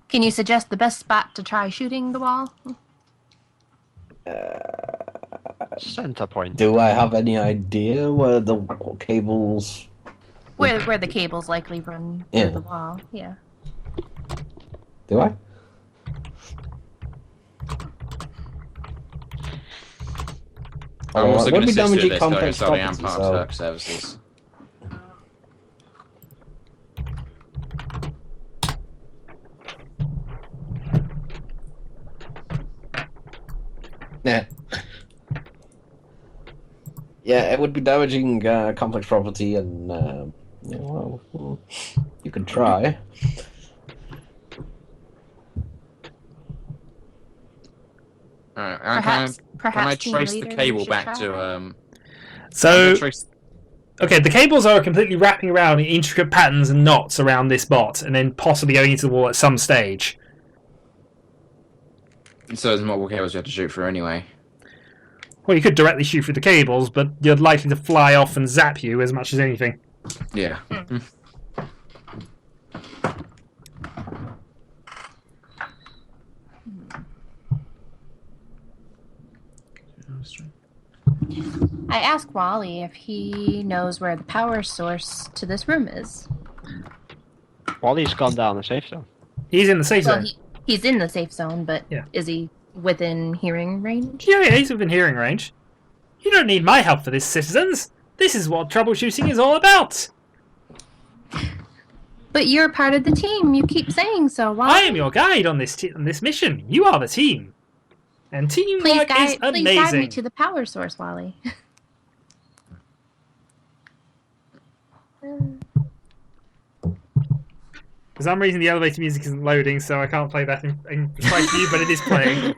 Can you suggest the best spot to try shooting the wall? Center point. Do I have any idea where the cables... Where the cables likely run through the wall, yeah. Do I? I'm also When going to we assist you damage with this complex because I am properties, part of so- tech services. Yeah. Yeah, it would be damaging complex property, and you could try. Alright, Perhaps can I team trace the leader, cable you should back try. to So, trace... okay, the cables are completely wrapping around in intricate patterns and knots around this bot, and then possibly going into the wall at some stage. So there's multiple cables you have to shoot through anyway. Well, you could directly shoot through the cables, but you're likely to fly off and zap you as much as anything. Yeah. I asked Wally if he knows where the power source to this room is. Wally's gone down the safe zone. He's in the safe Well, zone. he's in the safe zone, but Yeah. is he within hearing range? Yeah, he's within hearing range. You don't need my help for this, citizens. This is what troubleshooting is all about. But you're part of the team. You keep saying so. Why? I am your guide on this mission. You are the team. And teamwork is Please guide me amazing. to the power source, Wally. For some reason, the elevator music isn't loading, so I can't play that in precise view, but it is playing.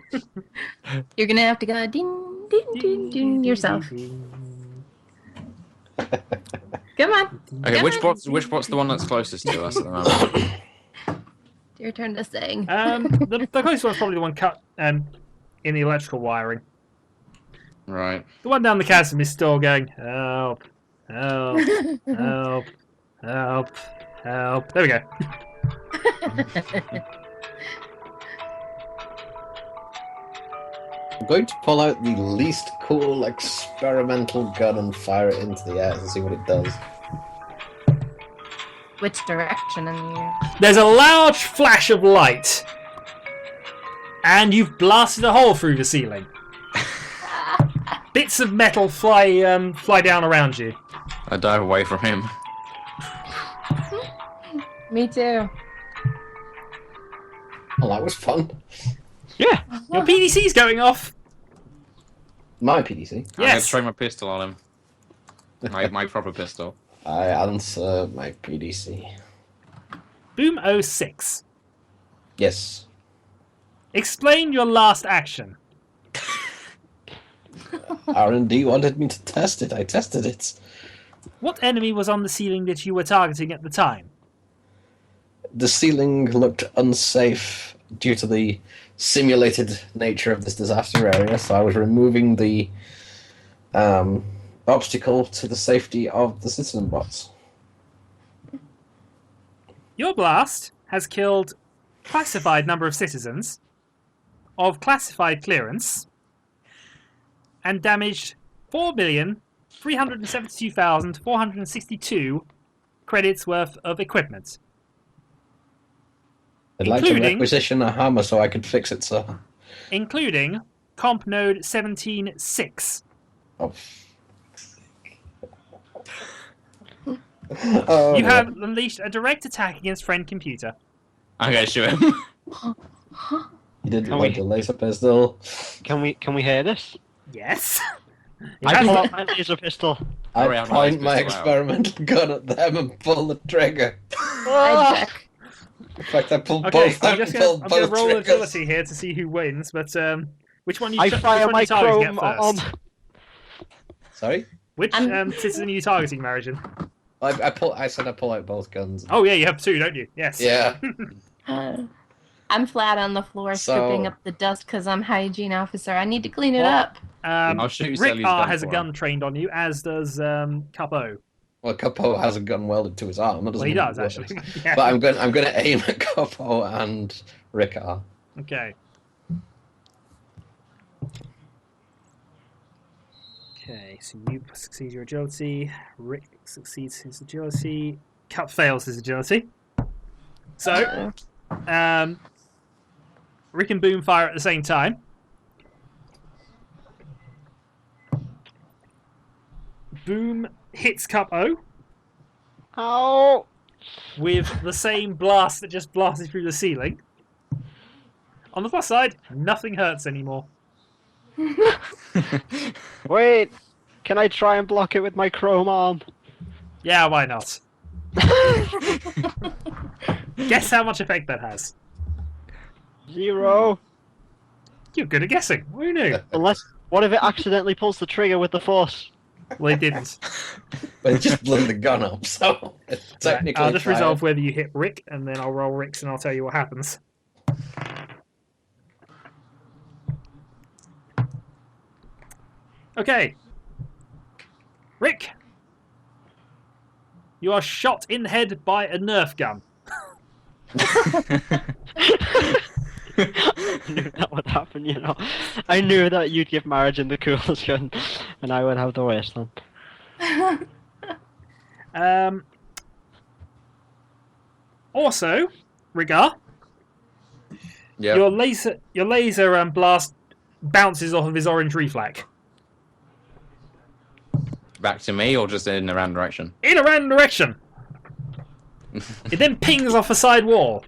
You're gonna have to go ding, ding, ding, ding yourself. Come on. Okay, Come on. which bot's the one that's closest to us at the moment? Your turn to sing. The closest one's probably the one cut in the electrical wiring. Right. The one down the chasm is still going, help, help, help, help, help. There we go. I'm going to pull out the least cool experimental gun and fire it into the air and see what it does. Which direction in the air? There's a large flash of light, and you've blasted a hole through the ceiling. Bits of metal fly down around you. I dive away from him. Me too. Well, that was fun. Yeah. Your PDC's going off. My PDC. I'm going to Yes. throw my pistol on him. My proper pistol. I answer my PDC. Boom 06. Yes. Explain your last action. R&D wanted me to test it. I tested it. What enemy was on the ceiling that you were targeting at the time? The ceiling looked unsafe due to the simulated nature of this disaster area, so I was removing the obstacle to the safety of the citizen bots. Your blast has killed classified number of citizens of classified clearance and damaged 4,372,462 credits worth of equipment. I'd like to Including- requisition a hammer so I could fix it, sir. Including comp node 17.6. Oh. Oh, You no. have unleashed a direct attack against friend computer. I'm going to shoot him. You didn't Can like we- the laser pistol. Can we Yes. hear this? It I pull has- out my laser pistol. I Sorry, I'm not point my supposed to allow. experimental gun at them and pull the trigger. I check. In fact, I pull Okay, both. I'm I just pull going to both roll triggers. agility here to see who wins, but which one I fire my which one are you targeting chrome at on. first? Sorry, Which citizen are you targeting, Marajin? I pull. I said I pull out both guns. Oh yeah, you have two, don't you? Yes. Yeah. I'm flat on the floor So- stripping up the dust because I'm hygiene officer. I need to clean it What? up. I'll shoot Xelios' Rick-R gun has a for gun him. trained on you, as does Capo. Well, Capo has a gun welded to his arm. That Well, he doesn't does work. actually. Yeah. But I'm going to aim at Capo and Rick-R. Okay. Okay, so you succeed your agility. Rick succeeds his agility. Cap fails his agility. So, Rick and Boom fire at the same time. Boom hits Cup O Oh! with the same blast that just blasted through the ceiling. On the plus side, nothing hurts anymore. Wait! Can I try and block it with my chrome arm? Yeah, why not? Guess how much effect that has. 0. You're good at guessing. Who knew? Unless, what if it accidentally pulls the trigger with the force? Well, it didn't. But it just blew the gun up, so technically. I'll just resolve whether you hit Rick, and then I'll roll Rick's, and I'll tell you what happens. Okay. Rick, you are shot in the head by a Nerf gun. I knew that would happen, you know. I knew that you'd give Marajin the coolest gun, and I would have the worst one. Also, Rick-R, Yeah. your laser blast bounces off of his orange reflect Back to me or just in a random direction? in a random direction. It then pings off a side wall.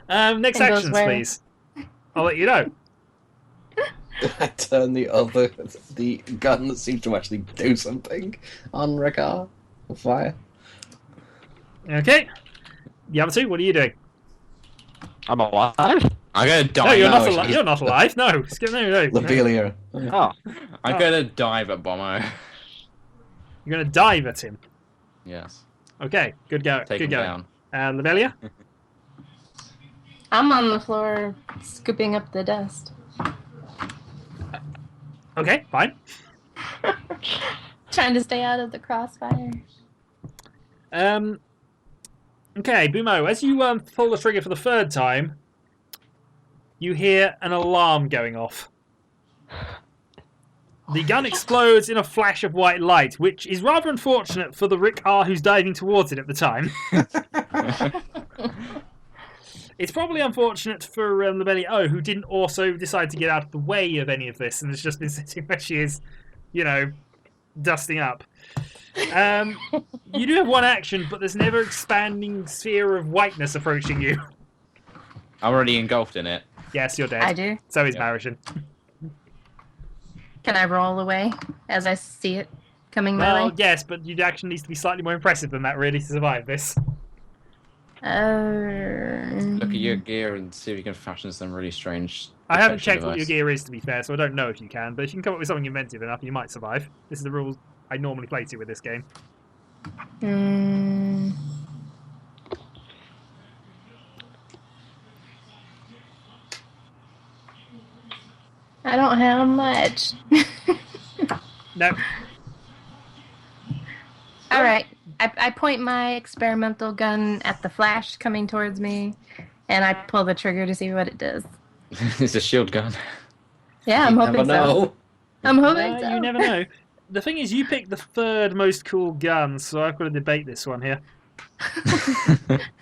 Next And goes actions, where? please. I'll let you know. I turn the gun that seems to actually do something on Rick-R on fire. Okay. The other two, what are you doing? I'm alive? I'm gonna No, dive. you're no, not alive. You're not alive. No, no. Lobelia. Oh. I'm gonna dive at Bomber. You're going to dive at him. Yes. Okay, good go. Take good him going. down. Lobellia? I'm on the floor scooping up the dust. Okay, fine. Trying to stay out of the crossfire. Okay, Bumo, as you pull the trigger for the third time, you hear an alarm going off. The gun explodes in a flash of white light, which is rather unfortunate for the Rick-R who's diving towards it at the time. It's probably unfortunate for Lobellia-O, who didn't also decide to get out of the way of any of this and has just been sitting where she is, you know, dusting up. You do have one action, but there's an ever-expanding sphere of whiteness approaching you. I'm already engulfed in it. Yes, you're dead. I do. So is Yep. Marajin. Can I roll away as I see it coming my Well, way? yes, but your action needs to be slightly more impressive than that, really, to survive this. Look at your gear and see if you can fashion some really strange. I haven't detection checked what your device. gear is, to be fair, so I don't know if you can, but if you can come up with something inventive enough, you might survive. This is the rules I normally play to with this game. Hmm. I don't have much. No. All right. I point my experimental gun at the flash coming towards me, and I pull the trigger to see what it does. It's a shield gun. Yeah, I'm You hoping never so. know. I'm hoping No, so. you never know. The thing is, you picked the third most cool gun, so I've got to debate this one here.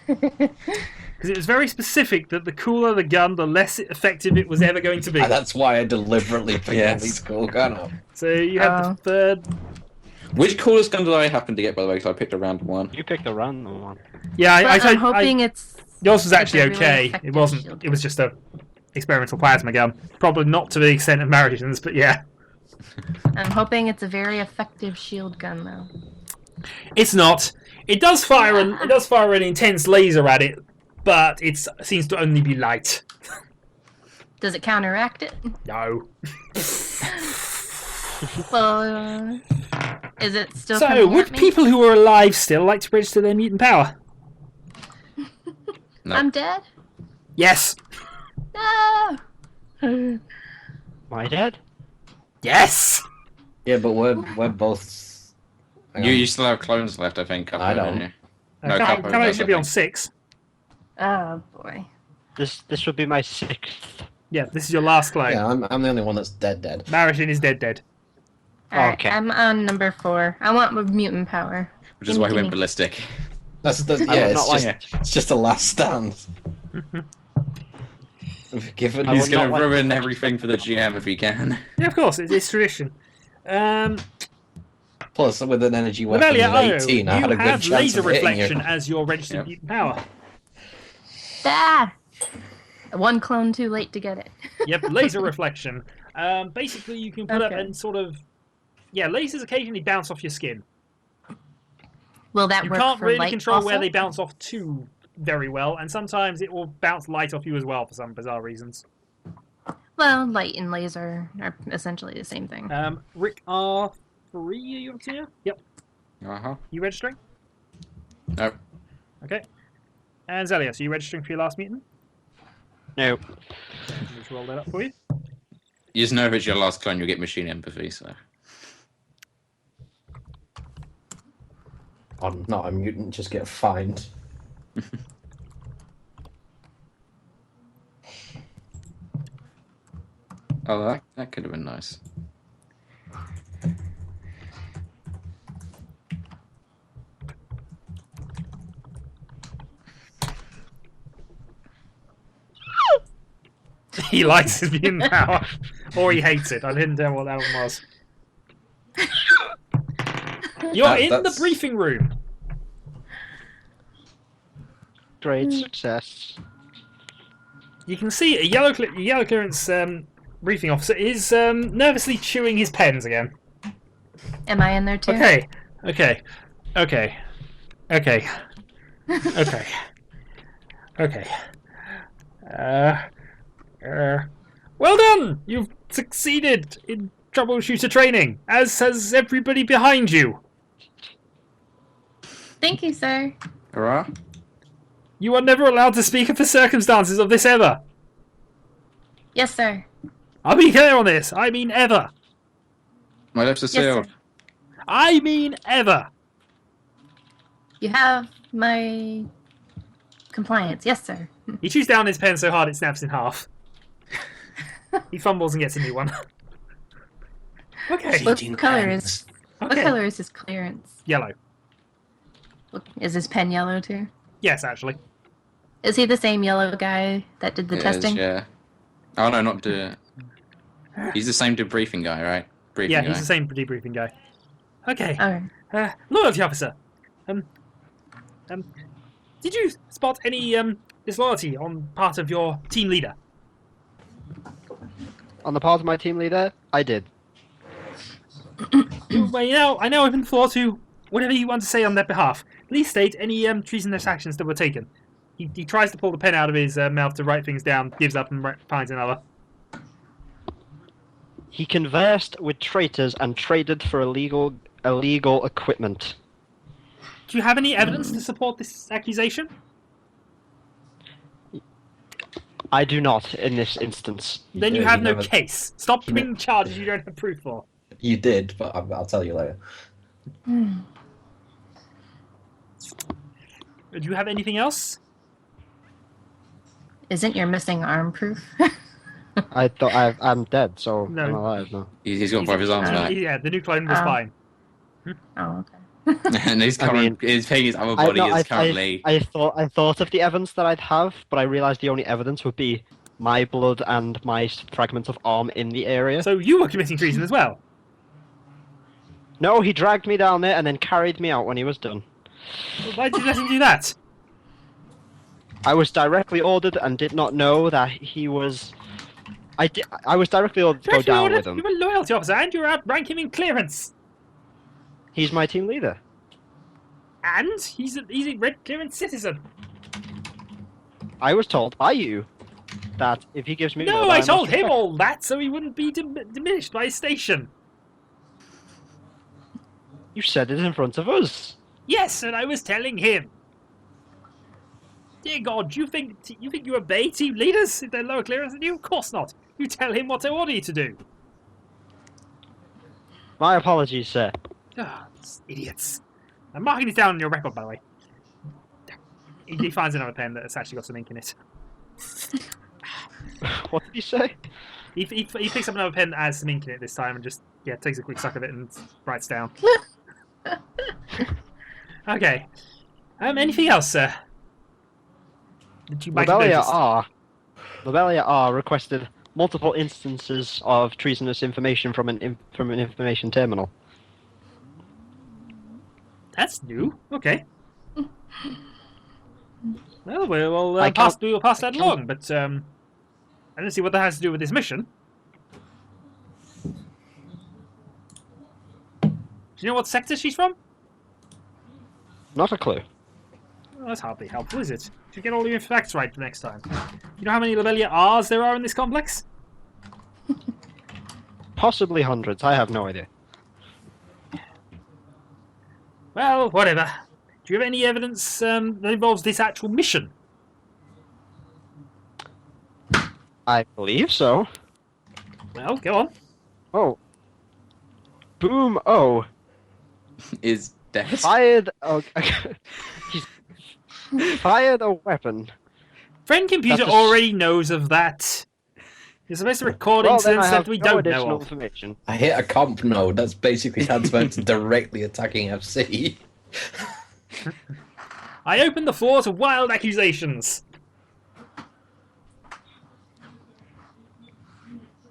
Because it was very specific that the cooler the gun, the less effective it was ever going to be. And that's why I deliberately picked Yes. these cool gun up. So you have Oh. the third. Which coolest gun did I happen to get, by the way? Because I picked a random one. You picked a random one. Yeah, But I'm hoping it's. yours was actually it's a really okay. effective It wasn't. shield It was just a experimental plasma gun. Probably not to the extent of Marajin's, but yeah. I'm hoping it's a very effective shield gun, though. It's not. It does fire an intense laser at it, but it seems to only be light. Does it counteract it? No. Well, is it still So, coming would at me? people who are alive still like to register their mutant power? No. I'm dead? Yes. No! Am I dead? Yes. Yeah, but we're both. Hang on. You still have clones left, I think. I don't. You? No, Come couple of on, it them, should be I on think. 6. Oh, boy. This would be my 6th. Yeah, this is your last clone. Yeah, I'm the only one that's dead. Marajin is dead. Alright, Okay. I'm on number 4. I want mutant power. Which is why he went Gimme. ballistic. That's the I yeah. would It's not just like it's just a last stand. We've given. I He's would going not to like- ruin everything for the GM if he can. Yeah, of course, it's tradition. Plus, with an energy weapon Lobellia-O, of 18, I you had a good have chance laser of hitting reflection you. as your registered Yep. mutant power. Ah! One clone too late to get it. Yep, laser reflection. Basically, you can put up Okay. and sort of... Yeah, lasers occasionally bounce off your skin. Will that You work can't for really light control also? where they bounce off to very well, and sometimes it will bounce light off you as well for some bizarre reasons. Well, light and laser are essentially the same thing. Rick-R-ARD, are you up to here? Yep. Uh-huh. You registering? Nope. Okay. And Xelios, are you registering for your last meeting? No. Just roll that up for you. You just know if it's your last clone, you'll get machine empathy, so... I'm not a mutant, just get fined. Oh, that could have been nice. He likes his mutant power. Or he hates it. I didn't tell what that one was. You're in the briefing room. Great success. You can see a yellow clearance briefing officer is nervously chewing his pens again. Am I in there too? Okay. Well done! You've succeeded in troubleshooter training, as has everybody behind you. Thank you, sir. Hurrah? You are never allowed to speak of the circumstances of this ever. Yes, sir. I'll be clear on this. I mean ever. My lips are Yes, sealed. sir. I mean ever. You have my compliance. Yes, sir. He chews down his pen so hard it snaps in half. He fumbles and gets a new one. Okay. What color is Okay. his clearance? Yellow. Is his pen yellow too? Yes, actually. Is he the same yellow guy that did the It is, testing? yeah. Oh, no, not the... He's the same debriefing guy, right? Briefing Yeah, guy. he's the same debriefing guy. Okay. Oh, Loyalty officer. Did you spot any disloyalty on part of your team leader? On the part of my team leader, I did. Well, I now open the floor to whatever you want to say on their behalf. Please state any treasonous actions that were taken. He tries to pull the pen out of his mouth to write things down, gives up and finds another. He conversed with traitors and traded for illegal equipment. Do you have any evidence to support this accusation? I do not in this instance. Then you do, have you no never- case. Stop bringing charges you don't have proof for. You did, but I'll tell you later. Do you have anything else? isn't your missing arm proof? I thought I'm dead, so No. I'm alive now. He's got both of his arms back. Yeah, the new clone was Oh. fine. Oh, okay. And he's paying his other body is currently... I thought of the evidence that I'd have, but I realised the only evidence would be my blood and my fragment of arm in the area. So you were committing treason as well. No, he dragged me down there and then carried me out when he was done. Well, why did you let him do that? I was directly ordered and did not know that he was. I was directly ordered to go Directly down ordered? with him. You're a loyalty officer and you're outrank him in clearance. He's my team leader. And he's a red clearance citizen. I was told by you that if he gives me No, blood, I must told him respect- all that so he wouldn't be diminished by his station. You said it in front of us. Yes, and I was telling him. Dear God, you think you obey team leaders if they're lower clearance than you? Of course not. You tell him what to order you to do. My apologies, sir. Ah, idiots. I'm marking this down on your record, by the way. He finds another pen that's actually got some ink in it. What did you say? He picks up another pen that has some ink in it this time and just takes a quick suck of it and writes down. Okay. Anything else, sir? That you might have noticed? Lobellia-O-BAG requested multiple instances of treasonous information from an information terminal. That's new. Okay. Well, we'll I pass can't- that along, but I don't see what that has to do with this mission. Do you know what sector she's from? Not a clue. Well, that's hardly helpful, is it? Should get all your facts right the next time. You know how many Lobellia-R's there are in this complex? Possibly hundreds. I have no idea. Well, whatever. Do you have any evidence that involves this actual mission? I believe so. Well, go on. Oh. Boom. Oh. Is dead. Fired. Oh, he's fired a weapon. Friend Computer That's a already knows of that. You're supposed to record Well, then I incidents have that we no don't know additional of. information. I hit a comp node. That's basically tantamount to directly attacking FC. I open the floor to wild accusations.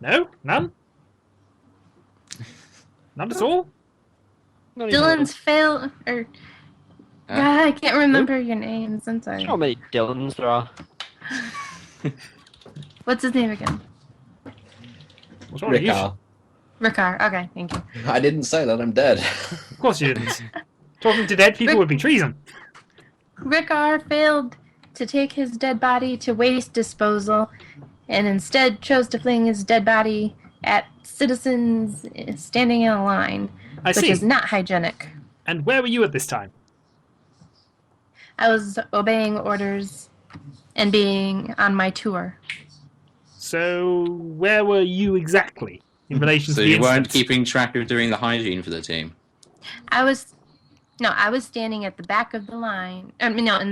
No? None? None at all? Not even Dylan's fail or I can't remember your names. I'm sorry. how many Dylans there are. What's his name again? What's wrong with you? Rick-R. Rick-R. Okay, thank you. I didn't say that. I'm dead. Of course you didn't. Talking to dead people Rick- would be treason. Rick-R failed to take his dead body to waste disposal and instead chose to fling his dead body at citizens standing in a line, I which see. is not hygienic. And where were you at this time? I was obeying orders and being on my tour. So, where were you exactly in relation So to the you weren't incident? keeping track of doing the hygiene for the team? I was standing at the back of the line. I mean, no, in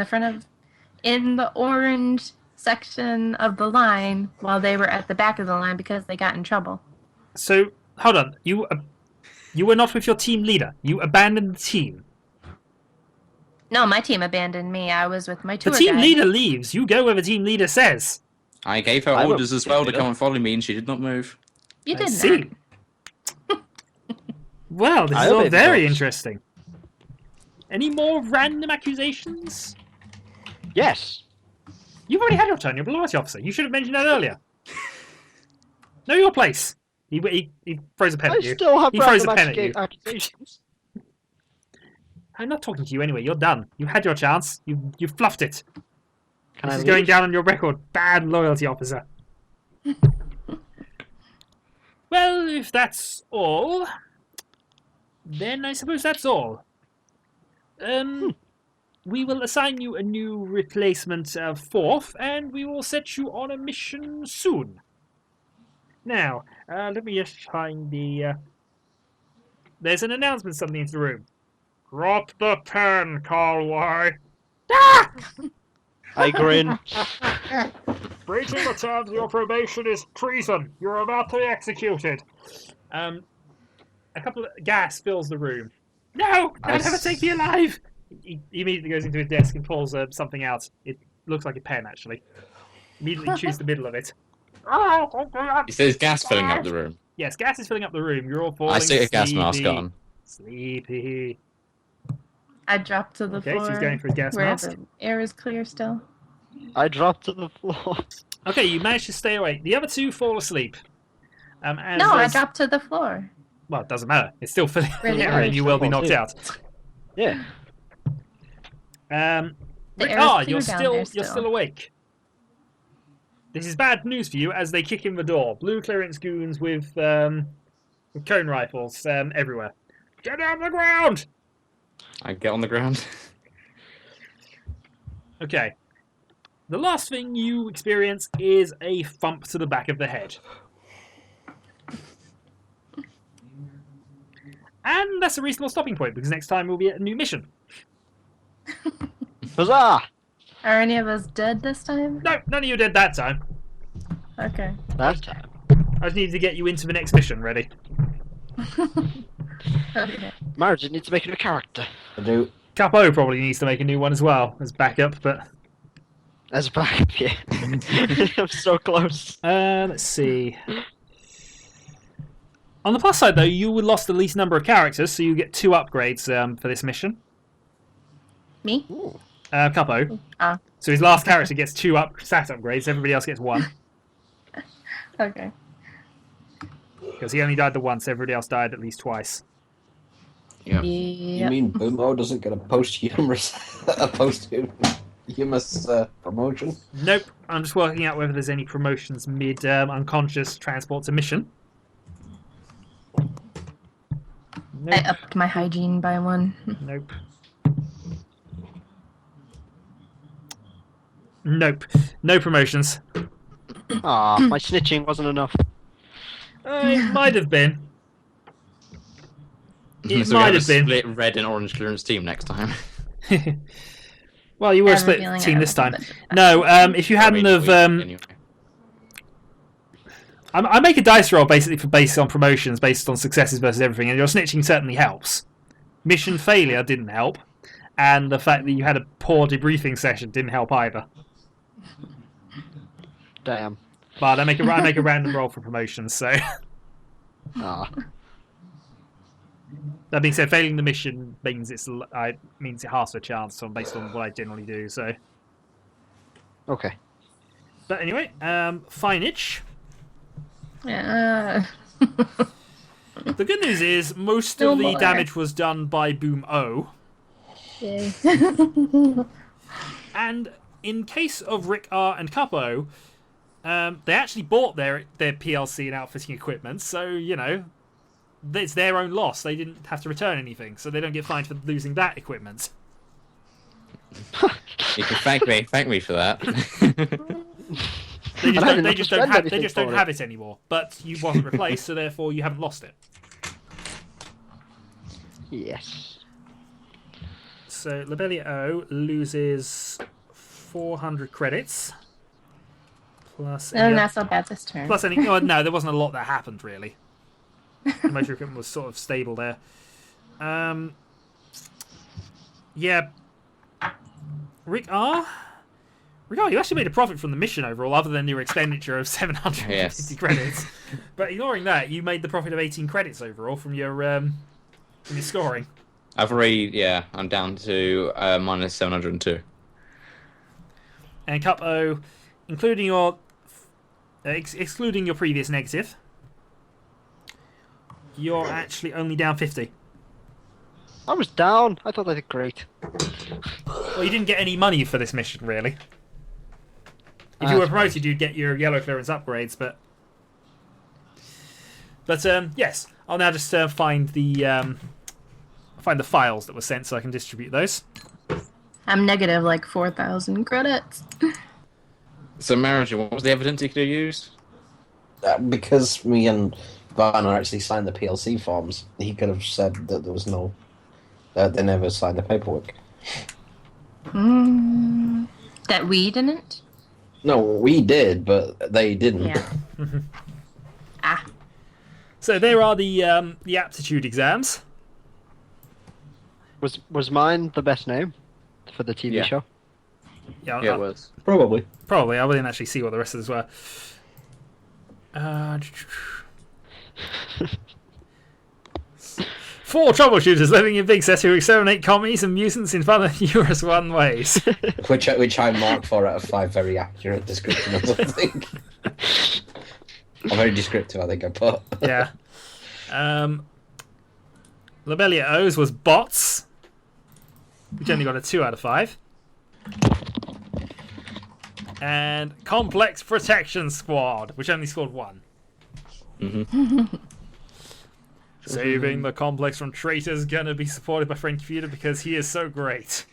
the orange section of the line while they were at the back of the line because they got in trouble. So, hold on. You were not with your team leader. You abandoned the team. No, my team abandoned me. I was with my The tour team guide. leader leaves. You go where the team leader says. I gave her I orders will- as well to come and follow me, and she did not move. You I did see. not. Well, this I is all obeyed the very orders. interesting. Any more random accusations? Yes. You've already had your turn. You're a loyalty officer. You should have mentioned that earlier. Know your place. He throws a pen I at you. still have He throws a random pen at you. accusations. I'm not talking to you anyway. You're done. You had your chance. You fluffed it. Can This I is going leave? down on your record. Bad loyalty officer. Well, if that's all, then I suppose that's all. We will assign you a new replacement fourth, and we will set you on a mission soon. Now, let me just find the... There's an announcement suddenly into the room. Drop the pen, Carl Y. Ah! I grin. Breaching the terms of your probation is treason. You're about to be executed. A couple of gas fills the room. No! Don't ever take me alive! He immediately goes into his desk and pulls something out. It looks like a pen, actually. Immediately chews the middle of it. Is there's gas filling up the room? Yes, gas is filling up the room. You're all falling I see a gas mask sleepy. on. Sleepy. I dropped to the Okay, floor. she's going for a gas where mask. the air is clear still. I dropped to the floor. Okay, you managed to stay awake. The other two fall asleep. As No, I there's- dropped to the floor. Well, it doesn't matter. It's still filling Really the air, and you will be knocked out. Yeah. The air is Rick-R, clear you're down still there you're still. still awake. This is bad news for you as they kick in the door. Blue clearance goons with cone rifles everywhere. Get on the ground! I get on the ground. Okay. The last thing you experience is a thump to the back of the head. And that's a reasonable stopping point because next time we'll be at a new mission. Huzzah! Are any of us dead this time? No, none of you did that time. Okay. That time. I just needed to get you into the next mission ready. Okay. Marajin needs to make a new character. I do. Capo probably needs to make a new one as well as backup, but As back, yeah. I'm so close. let's see. On the plus side, though, you lost the least number of characters, so you get 2 upgrades for this mission. Me? Capo. Ah. So his last character gets 2 stat upgrades. Everybody else gets 1 Okay. because he only died the once. Everybody else died at least twice. Yeah. You Yeah. mean Boomo doesn't get a posthumous promotion? Nope. I'm just working out whether there's any promotions mid unconscious transport to mission. Nope. I upped my hygiene by 1. Nope. Nope. No promotions. Ah, my snitching wasn't enough. It might have been. It So we might have have a been. split red and orange clearance team next time. Well, you were I a have a split feeling team I this time. wasn't, but- No, if you hadn't have... Anyway. I make a dice roll basically based on promotions, based on successes versus everything, and your snitching certainly helps. Mission failure didn't help, and the fact that you had a poor debriefing session didn't help either. Damn. But I make a random roll for promotions, so... Ah. That being said, failing the mission means it halves a chance based on what I generally do, so... Okay. But anyway, Fineage. Yeah. The good news is most No of the more. damage was done by Boom O. Yay. And in case of Rick-R and Capo, they actually bought their PLC and outfitting equipment, so, you know, it's their own loss. They didn't have to return anything, so they don't get fined for losing that equipment. You can thank me for that. They just I don't, didn't they have just to don't, spend have, they anything just don't for have it anymore. But you wasn't replaced, so therefore you haven't lost it. Yes. So Lobellia-O loses 400 credits. Plus any, Not so bad this turn. plus any... Oh, no, there wasn't a lot that happened, really. The motor equipment was sort of stable there. Yeah. Rick-R, you actually made a profit from the mission overall, other than your expenditure of 750 Yes. credits. But ignoring that, you made the profit of 18 credits overall from your scoring. I'm down to minus 702. And Cup-O, including your excluding your previous negative, you're actually only down 50. I was down. I thought I did great. Well, you didn't get any money for this mission, really. If you were promoted, you'd get your yellow clearance upgrades, but yes, I'll now just find the files that were sent so I can distribute those. I'm negative like 4,000 credits. So, Marajin, what was the evidence you could have used? Because me and Varner actually signed the PLC forms, he could have said that there was no... they never signed the paperwork. That we didn't? No, we did, but they didn't. Yeah. So there are the aptitude exams. Was mine the best name for the TV Yeah. show? Yeah, Yeah, it was. Probably. probably. I didn't actually see what the rest of those were. 4 troubleshooters living in Big City who exterminate commies and mutants in fun and humorous one ways. Which I mark 4 out of 5 very accurate description of something. I'm very descriptive, I think I put. Yeah. Lobellia-O's was bots, which only got a 2 out of 5. And Complex Protection Squad, which only scored 1. Saving the complex from traitors gonna be supported by friend computer because he is so great.